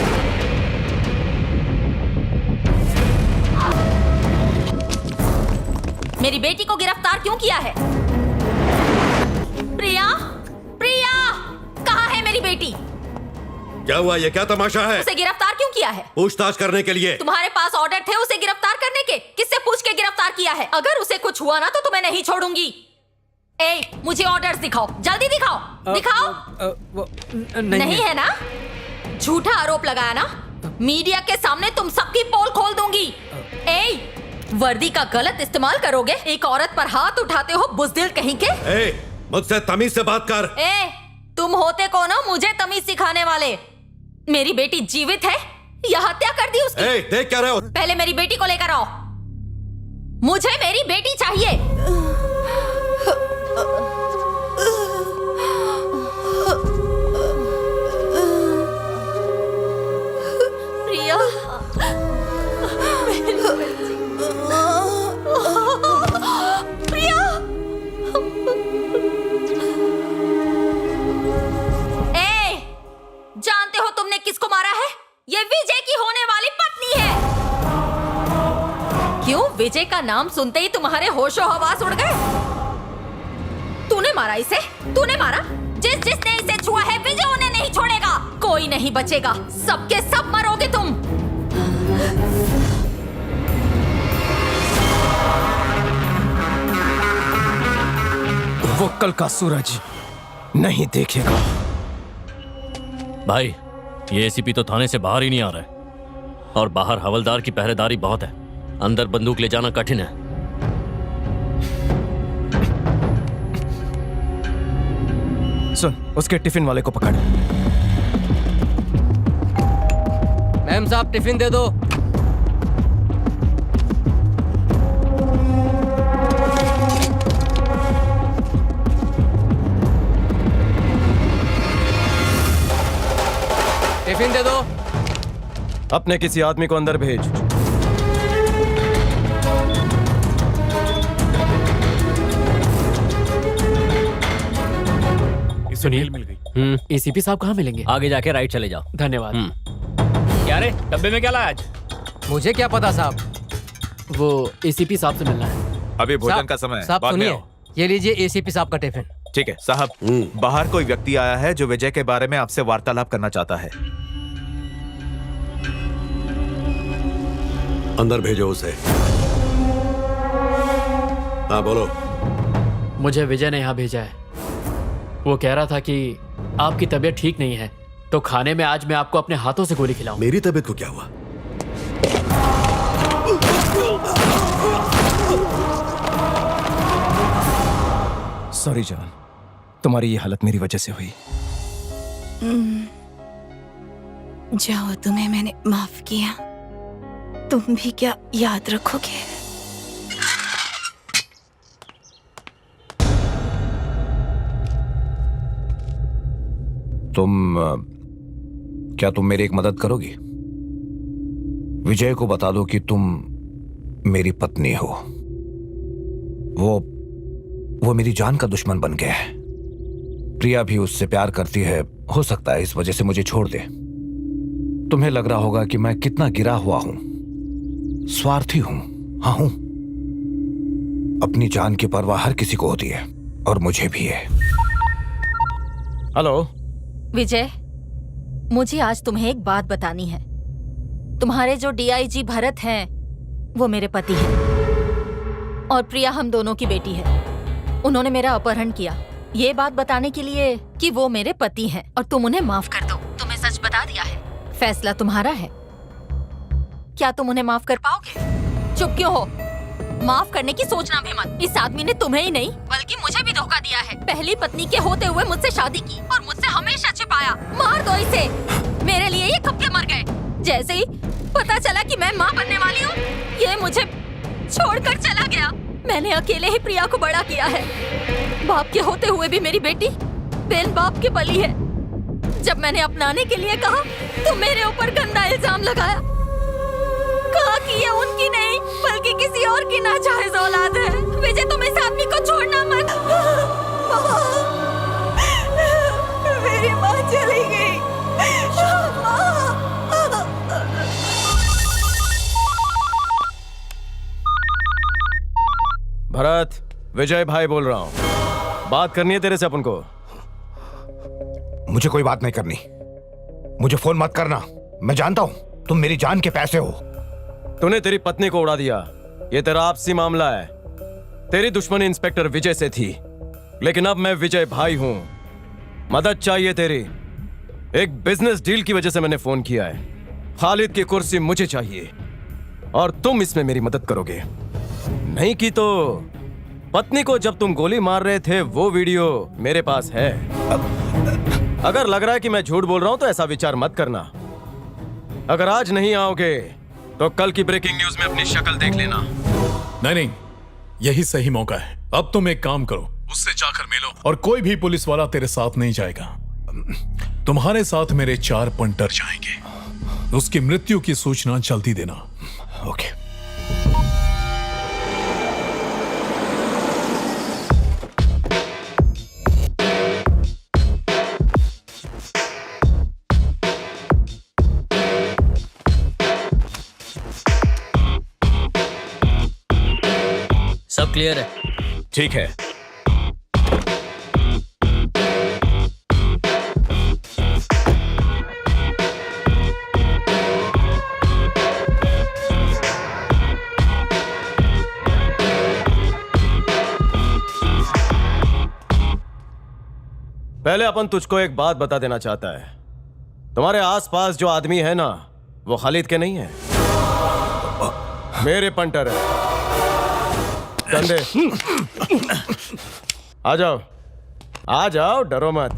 मेरी बेटी को गिरफ्तार क्यों किया है? प्रिया, प्रिया, कहाँ है मेरी बेटी? क्या हुआ? ये क्या तमाशा है? उसे गिरफ्तार क्यों किया है? पूछताछ करने के लिए। तुम्हारे पास ऑर्डर थे उसे गिरफ्तार करने के? किससे पूछ के गिरफ्तार किया है? अगर उसे कुछ हुआ ना तो तुम्हें नहीं छोड़ूंगी। ए, मुझे ऑर्डर्स दिखाओ, जल्दी दिखाओ। दिखाओ। नहीं है ना? झूठा आरोप लगाया ना? मीडिया के सामने तुम सबकी पोल खोल दूंगी। ए, वर्दी का गलत इस्तेमाल करोगे? एक औरत पर हाथ उठाते हो, बुज़दिल कहीं के। ए, मुझसे तमीज से बात कर। ए, तुम होते कौन हो मुझे तमीज सिखाने वाले? मेरी बेटी जीवित है या हत्या कर दी उसकी? ए, देख क्या रहे हो? पहले मेरी बेटी को लेकर आओ। मुझे मेरी बेटी चाहिए। क्यों? विजय का नाम सुनते ही तुम्हारे होशो हवास उड़ गए? तूने मारा इसे? तूने मारा? जिसने इसे छुआ है विजय उन्हें नहीं छोड़ेगा। कोई नहीं बचेगा, सबके सब मरोगे तुम। वो कल का सूरज नहीं देखेगा। भाई, ये एसीपी तो थाने से बाहर ही नहीं आ रहा है और बाहर हवलदार की पहरेदारी बहुत है। अंदर बंदूक ले जाना कठिन है। सुन, उसके टिफिन वाले को पकड़। मैम साहब टिफिन दे दो। टिफिन दे दो। अपने किसी आदमी को अंदर भेज। सुनील मिल गई। एसीपी साहब कहाँ मिलेंगे? आगे जाके राइट चले जाओ। धन्यवाद। क्या रे, डब्बे में क्या लाया आज? मुझे क्या पता साहब। वो एसीपी साहब से मिलना है। अभी भोजन साहब- का समय है, साहब बाद में सुनिए, आओ। ये लीजिए एसीपी साहब का टिफिन। ठीक है साहब, बाहर कोई व्यक्ति आया है जो विजय के बारे में आपसे वार्तालाप करना चाहता है। अंदर भेजो उसे। हाँ बोलो। मुझे विजय ने यहाँ भेजा है। वो कह रहा था कि आपकी तबीयत ठीक नहीं है, तो खाने में आज मैं आपको अपने हाथों से गोली खिलाऊं। मेरी तबीयत को क्या हुआ? सॉरी जान, तुम्हारी ये हालत मेरी वजह से हुई। जाओ, तुम्हें मैंने माफ किया। तुम भी क्या याद रखोगे? क्या तुम मेरी एक मदद करोगी? विजय को बता दो कि तुम मेरी पत्नी हो। वो मेरी जान का दुश्मन बन गया है। प्रिया भी उससे प्यार करती है, हो सकता है इस वजह से मुझे छोड़ दे। तुम्हें लग रहा होगा कि मैं कितना गिरा हुआ हूं, स्वार्थी हूं। हाँ हूं। अपनी जान की परवाह हर किसी को होती है और मुझे भी है। हेलो विजय, मुझे आज तुम्हें एक बात बतानी है। तुम्हारे जो डीआईजी भरत हैं, वो मेरे पति हैं और प्रिया हम दोनों की बेटी है। उन्होंने मेरा अपहरण किया, ये बात बताने के लिए कि वो मेरे पति हैं और तुम उन्हें माफ कर दो। तुम्हें सच बता दिया है, फैसला तुम्हारा है। क्या तुम उन्हें माफ कर पाओगे? चुप क्यों हो? माफ करने की सोचना भी मत। इस आदमी ने तुम्हें ही नहीं बल्कि मुझे भी धोखा दिया है। पहली पत्नी के होते हुए मुझसे शादी की और मुझसे हमेशा छिपाया। मार दो इसे। मेरे लिए ये कब के मर गए। जैसे ही पता चला कि मैं माँ बनने वाली हूँ, ये मुझे छोड़कर चला गया। मैंने अकेले ही प्रिया को बड़ा किया है। बाप के होते हुए भी मेरी बेटी बिन बाप के पली है। जब मैंने अपनाने के लिए कहा तो मेरे ऊपर गंदा इल्जाम लगाया। कहा कि ये उनकी नहीं बल्कि किसी और की नाजायज औलाद है। विजय, तुम इस आदमी को छोड़ना मत। मेरी माँ चली गई। भरत, विजय भाई बोल रहा हूँ। बात करनी है तेरे से अपन को। मुझे कोई बात नहीं करनी। मुझे फोन मत करना। मैं जानता हूं तुम मेरी जान के पैसे हो। तूने तेरी पत्नी को उड़ा दिया, ये तेरा आपसी मामला है। तेरी दुश्मनी इंस्पेक्टर विजय से थी, लेकिन अब मैं विजय भाई हूं। मदद चाहिए तेरी। एक बिजनेस डील की वजह से मैंने फोन किया है। खालिद की कुर्सी मुझे चाहिए और तुम इसमें मेरी मदद करोगे। नहीं की तो पत्नी को जब तुम गोली मार रहे थे वो वीडियो मेरे पास है। अगर लग रहा है कि मैं झूठ बोल रहा हूं तो ऐसा विचार मत करना। अगर आज नहीं आओगे तो कल की ब्रेकिंग न्यूज में अपनी शक्ल देख लेना। नहीं, यही सही मौका है। अब तुम एक काम करो, उससे जाकर मिलो और कोई भी पुलिस वाला तेरे साथ नहीं जाएगा। तुम्हारे साथ मेरे 4 पंटर जाएंगे। उसकी मृत्यु की सूचना जल्दी देना। ओके। सब क्लियर है। ठीक है। पहले अपन तुझको एक बात बता देना चाहता है। तुम्हारे आसपास जो आदमी है ना, वो खालिद के नहीं है, मेरे पंटर है। कंधे आ जाओ, आ जाओ, डरो मत।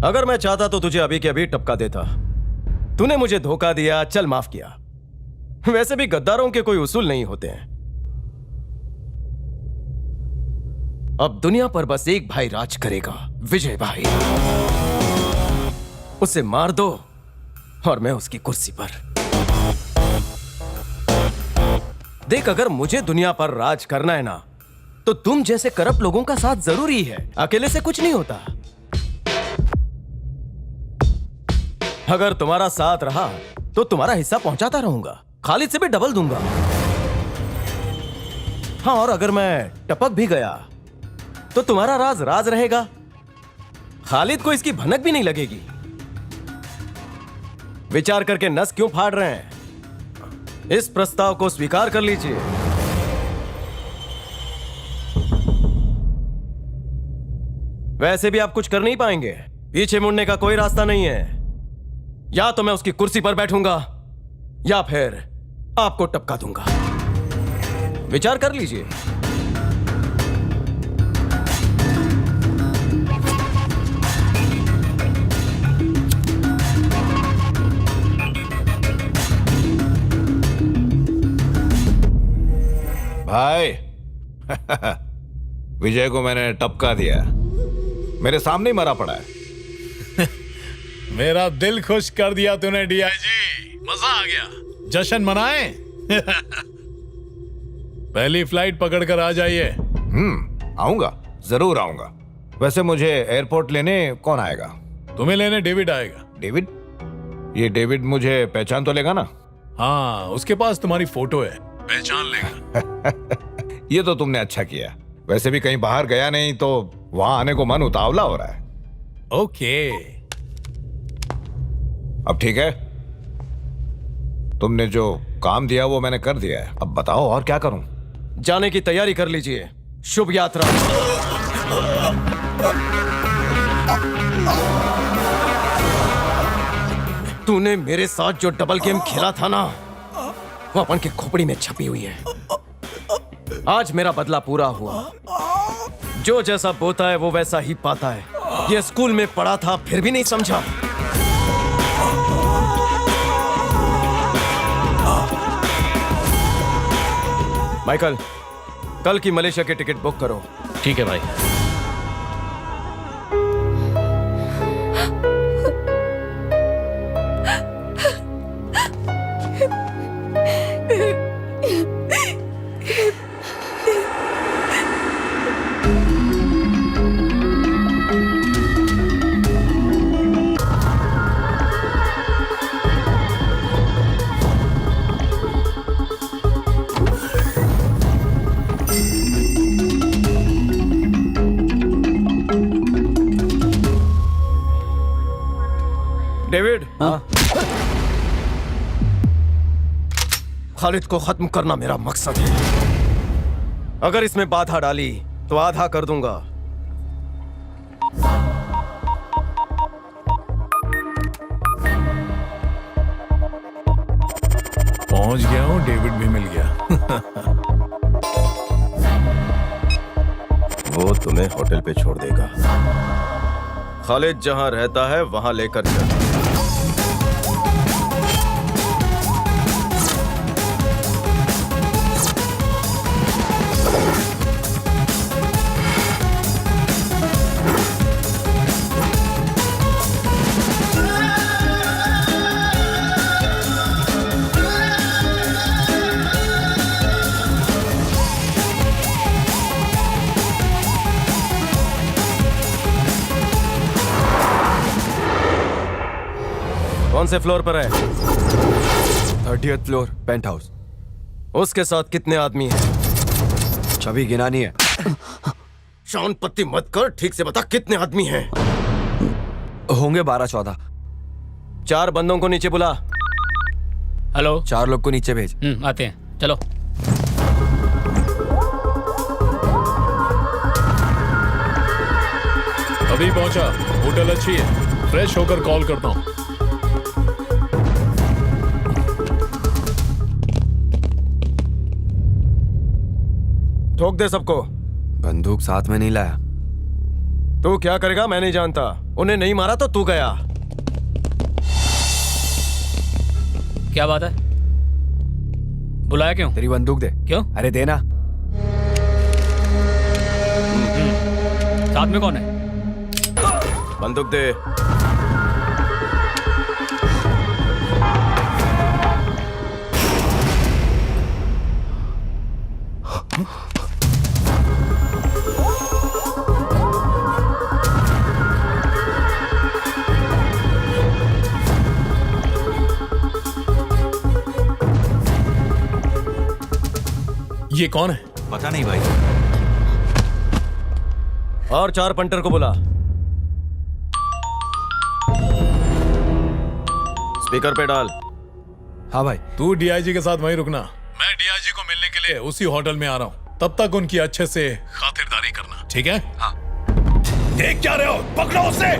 अगर मैं चाहता तो तुझे अभी के अभी टपका देता। तूने मुझे धोखा दिया, चल माफ किया। वैसे भी गद्दारों के कोई उसूल नहीं होते हैं। अब दुनिया पर बस एक भाई राज करेगा, विजय भाई। उसे मार दो और मैं उसकी कुर्सी पर। देख, अगर मुझे दुनिया पर राज करना है ना, तो तुम जैसे करप्ट लोगों का साथ जरूरी है। अकेले से कुछ नहीं होता। अगर तुम्हारा साथ रहा तो तुम्हारा हिस्सा पहुंचाता रहूंगा, खालिद से भी डबल दूंगा। हाँ, और अगर मैं टपक भी गया तो तुम्हारा राज राज रहेगा। खालिद को इसकी भनक भी नहीं लगेगी। विचार करके नस क्यों फाड़ रहे हैं? इस प्रस्ताव को स्वीकार कर लीजिए। वैसे भी आप कुछ कर नहीं पाएंगे। पीछे मुड़ने का कोई रास्ता नहीं है। या तो मैं उसकी कुर्सी पर बैठूंगा या फिर आपको टपका दूंगा। विचार कर लीजिए। भाई विजय को मैंने टपका दिया, मेरे सामने ही मरा पड़ा है। मेरा दिल खुश कर दिया तूने डीआईजी, मजा आ गया। जश्न मनाएं। पहली फ्लाइट पकड़कर आ जाइए। आऊंगा, जरूर आऊंगा। वैसे मुझे एयरपोर्ट लेने कौन आएगा? तुम्हें लेने डेविड आएगा। डेविड? ये डेविड मुझे पहचान तो लेगा ना? हाँ, उसके पास तुम्हारी फोटो है, पहचान लेगा। ये तो तुमने अच्छा किया। वैसे भी कहीं बाहर गया नहीं तो वहां आने को मन उतावला हो रहा है। ओके, अब ठीक है, तुमने जो काम दिया वो मैंने कर दिया है। अब बताओ और क्या करूं? जाने की तैयारी कर लीजिए। शुभ यात्रा। तूने मेरे साथ जो डबल गेम खेला था ना, वो अपन की खोपड़ी में छपी हुई है। आज मेरा बदला पूरा हुआ। जो जैसा बोता है वो वैसा ही पाता है। ये स्कूल में पढ़ा था, फिर भी नहीं समझा। माइकल, कल की मलेशिया की टिकट बुक करो। ठीक है भाई। डेविड, खालिद को खत्म करना मेरा मकसद है। अगर इसमें बाधा डाली तो आधा कर दूंगा। पहुंच गया हूं, डेविड भी मिल गया। वो तुम्हें होटल पे छोड़ देगा। खालिद जहां रहता है वहां लेकर चल। कौन से फ्लोर पर है? 30th floor paint house. उसके साथ कितने आदमी हैं? छवि गिनानी है। शान पत्ती मत कर, ठीक से बता कितने आदमी हैं? होंगे 12-14। 4 बंदों को नीचे बुला। हेलो। 4 लोग को नीचे भेज। आते हैं, चलो। अभी पहुंचा। होटल अच्छी है, फ्रेश होकर कॉल करता हूं। ठोक दे सबको। बंदूक साथ में नहीं लाया। तू क्या करेगा मैं नहीं जानता। उन्हें नहीं मारा तो तू गया। क्या बात है? बुलाया क्यों? तेरी बंदूक दे। क्यों? अरे देना। साथ में कौन है? बंदूक दे। ये कौन है? पता नहीं भाई। और 4 पंटर को बुला। स्पीकर पे डाल। हाँ भाई। तू डीआईजी के साथ वहीं रुकना। मैं डीआईजी को मिलने के लिए उसी होटल में आ रहा हूँ। तब तक उनकी अच्छे से खातिरदारी करना, ठीक है? हाँ। देख क्या रहे हो? पकड़ो उसे।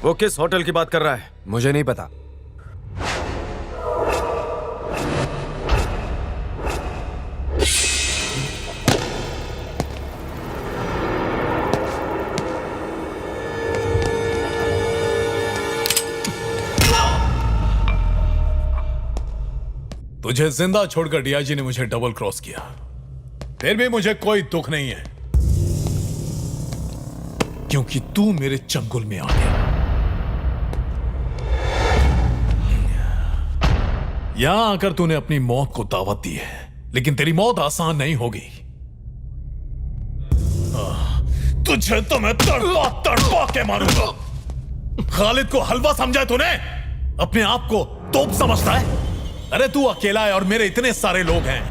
वो किस होटल की बात कर रहा है? मुझे नहीं पता। तुझे जिंदा छोड़कर डीआईजी ने मुझे डबल क्रॉस किया। फिर भी मुझे कोई दुख नहीं है, क्योंकि तू मेरे चंगुल में आ गया। यहां आकर तूने अपनी मौत को दावत दी है, लेकिन तेरी मौत आसान नहीं होगी। तुझे तो मैं तड़पा तड़पा के मारूंगा। खालिद को हलवा समझा तूने? अपने आप को तोप समझता है? अरे तू अकेला है और मेरे इतने सारे लोग हैं।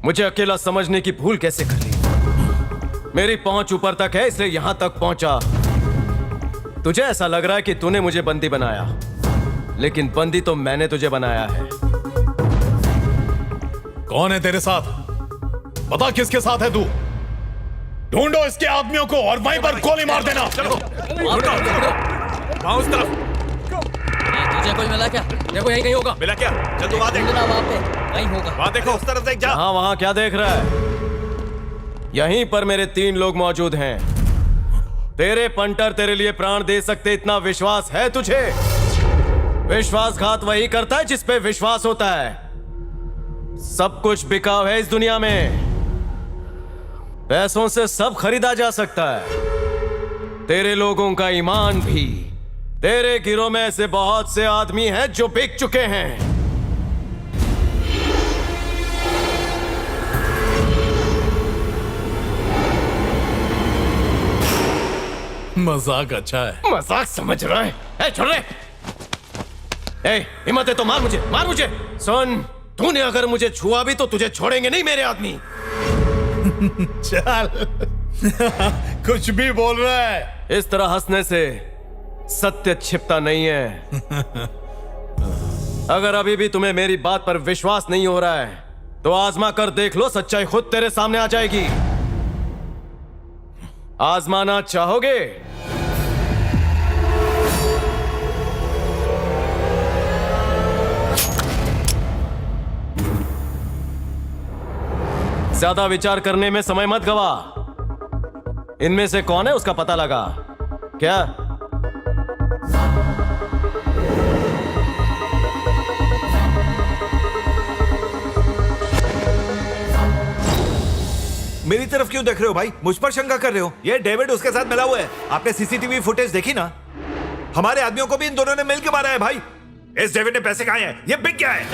मुझे अकेला समझने की भूल कैसे कर ली? मेरी पहुंच ऊपर तक है, इसलिए यहां तक पहुंचा। तुझे ऐसा लग रहा है कि तूने मुझे बंदी बनाया, लेकिन बंदी तो मैंने तुझे बनाया है। कौन है तेरे साथ? बता किसके साथ है तू? ढूंढो इसके आदमियों को और वहीं पर गोली मार देना। उस तरफ। तुझे कोई मिला क्या? देखो यही कहीं होगा। मिला क्या? चल तू वहां देख। वहां पे कहीं होगा। वहां देखो, उस तरफ देख जा। हाँ, वहां क्या देख रहा है? यहीं पर मेरे 3 लोग मौजूद हैं। तेरे पंटर तेरे लिए प्राण दे सकते, इतना विश्वास है तुझे? विश्वासघात वही करता है जिस पे विश्वास होता है। सब कुछ बिकाव है इस दुनिया में। पैसों से सब खरीदा जा सकता है, तेरे लोगों का ईमान भी। तेरे गिरोह में ऐसे बहुत से आदमी हैं जो बिक चुके हैं। मजाक अच्छा है। मजाक समझ रहा है? ए, छोड़ रे। ए, हिम्मत है तो मार मुझे, मार मुझे। सुन, तूने अगर मुझे छुआ भी तो तुझे छोड़ेंगे नहीं मेरे आदमी। चल। कुछ भी बोल रहा है। इस तरह हंसने से सत्य छिपता नहीं है। अगर अभी भी तुम्हें मेरी बात पर विश्वास नहीं हो रहा है तो आजमा कर देख लो, सच्चाई खुद तेरे सामने आ जाएगी। आजमाना चाहोगे? ज्यादा विचार करने में समय मत गवा। इनमें से कौन है उसका पता लगा क्या? मेरी तरफ क्यों देख रहे हो भाई? मुझ पर शंका कर रहे हो? ये डेविड उसके साथ मिला हुआ है। आपने सीसीटीवी फुटेज देखी ना? हमारे आदमियों को भी इन दोनों ने मिलकर मारा है भाई। इस डेविड ने पैसे कहां हैं? ये बिक गया है।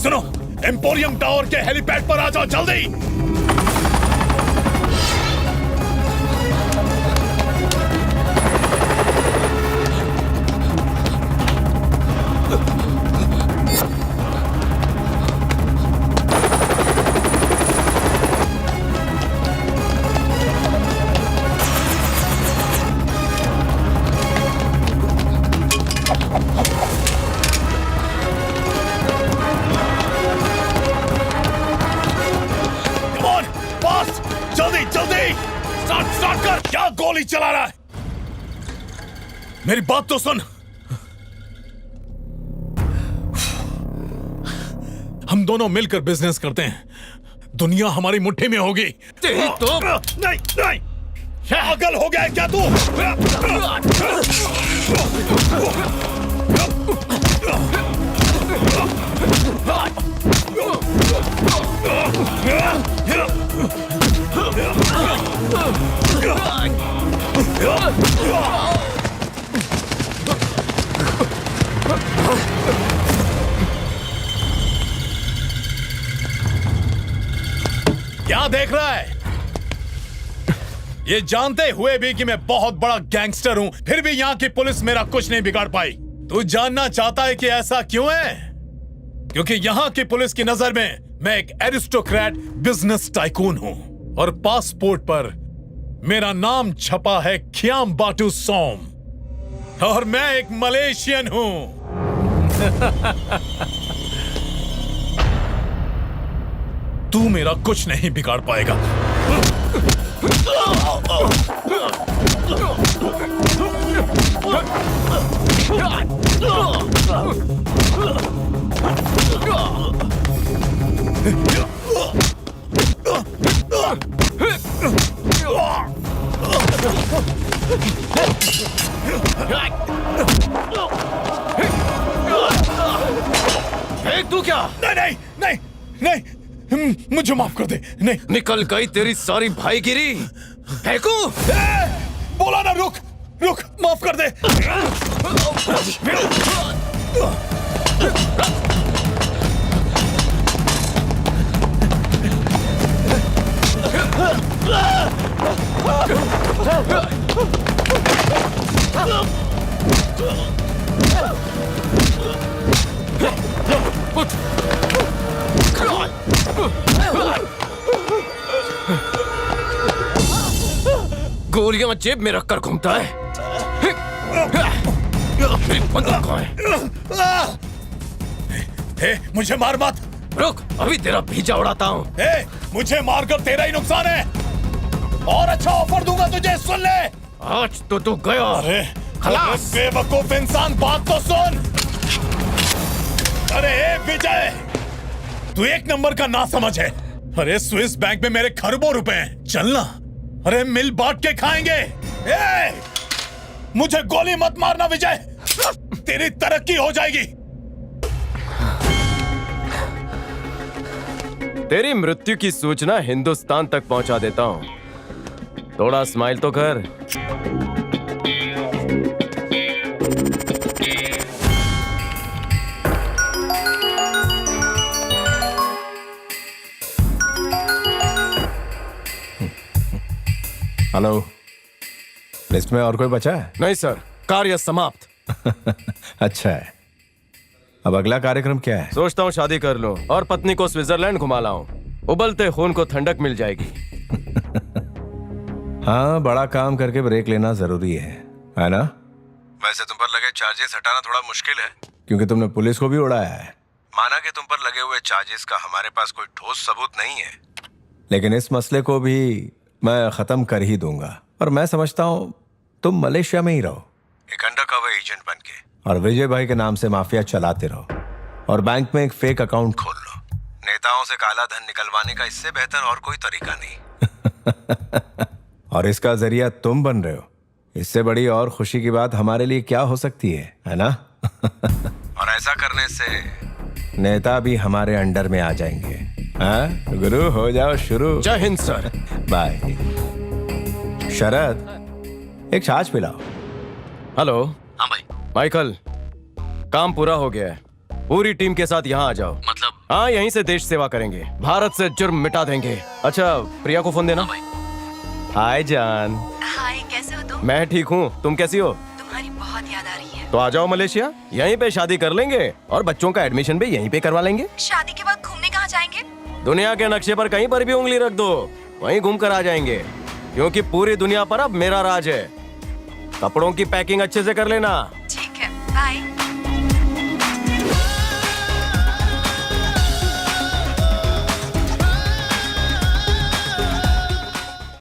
सुनो, एम्पोरियम टावर के हेलीपैड पर आ जाओ जल्दी। गोली चला रहा है। मेरी बात तो सुन। हम दोनों मिलकर बिजनेस करते हैं, दुनिया हमारी मुट्ठी में होगी। तेरी तो नहीं नहीं, पागल हो गया है क्या तू? क्या देख रहा है? ये जानते हुए भी कि मैं बहुत बड़ा गैंगस्टर हूं, फिर भी यहां की पुलिस मेरा कुछ नहीं बिगाड़ पाई। तू जानना चाहता है कि ऐसा क्यों है? क्योंकि यहां की पुलिस की नजर में मैं एक एरिस्टोक्रेट बिजनेस टाइकून हूं और पासपोर्ट पर मेरा नाम छपा है खियाम बाटू सोम और मैं एक मलेशियन हूं। तू मेरा कुछ नहीं बिगाड़ पाएगा। तू क्या? नहीं नहीं नहीं नहीं, मुझे माफ कर दे। नहीं, निकल गई तेरी सारी भाईगिरी। फेंकू? बोला ना, रुक रुक, माफ कर दे। गोलियां जेब में रखकर घूमता है। बंदूक कहाँ है? मुझे मार मत। रुक, अभी तेरा भीजा उड़ाता हूँ। मुझे मारकर तेरा ही नुकसान है। और अच्छा ऑफर दूंगा तुझे, सुन ले। आज तो तू गया। अरे खलास। बेवकूफ इंसान, बात तो सुन। अरे विजय, तू एक नंबर का ना समझ है। अरे स्विस बैंक में मेरे खरबों रुपए हैं, चलना। अरे मिल बांट के खाएंगे। मुझे गोली मत मारना विजय, तेरी तरक्की हो जाएगी। तेरी मृत्यु की सूचना हिंदुस्तान तक पहुंचा देता हूं। थोड़ा स्माइल तो कर। हेलो, लिस्ट में और कोई बचा है? नहीं सर, कार्य समाप्त। अच्छा है, अब अगला कार्यक्रम क्या है? सोचता हूँ शादी कर लूं और पत्नी को स्विट्जरलैंड घुमा लाऊं। उबलते खून को ठंडक मिल जाएगी। हाँ, बड़ा काम करके ब्रेक लेना जरूरी है ना? वैसे तुम पर लगे चार्जेस हटाना थोड़ा मुश्किल है, क्योंकि तुमने पुलिस को भी उड़ाया है। माना कि तुम पर लगे हुए चार्जेस का हमारे पास कोई ठोस सबूत नहीं है, लेकिन इस मसले को भी मैं खत्म कर ही दूंगा। और मैं समझता हूँ तुम मलेशिया में ही रहो, एक अंडरकवर एजेंट बन के, और विजय भाई के नाम से माफिया चलाते रहो, और बैंक में एक फेक अकाउंट खोल लो। नेताओं से काला धन निकलवाने का इससे बेहतर और कोई तरीका नहीं। और इसका जरिया तुम बन रहे हो, इससे बड़ी और खुशी की बात हमारे लिए क्या हो सकती है ना? और ऐसा करने से नेता भी हमारे अंडर में आ जाएंगे। हाँ गुरु, हो जाओ शुरू। जय हिंद सर। बाय। शरद, एक छाछ पिलाओ। हेलो। हाँ भाई। माइकल, काम पूरा हो गया है, पूरी टीम के साथ यहाँ आ जाओ। मतलब हाँ, यहीं से देश सेवा करेंगे, भारत से जुर्म मिटा देंगे। अच्छा, प्रिया को फोन देना। हाय जान। हाय, कैसे हो तुम? मैं ठीक हूँ, तुम कैसी हो? तुम्हारी बहुत याद आ रही है। तो आ जाओ मलेशिया, यहीं पे शादी कर लेंगे और बच्चों का एडमिशन भी यहीं पे करवा लेंगे। शादी के बाद घूमने कहाँ जाएंगे? दुनिया के नक्शे पर कहीं पर भी उंगली रख दो, वहीं घूम कर आ जाएंगे, क्योंकि पूरी दुनिया पर अब मेरा राज है। कपड़ों की पैकिंग अच्छे से कर लेना। ठीक है, बाय।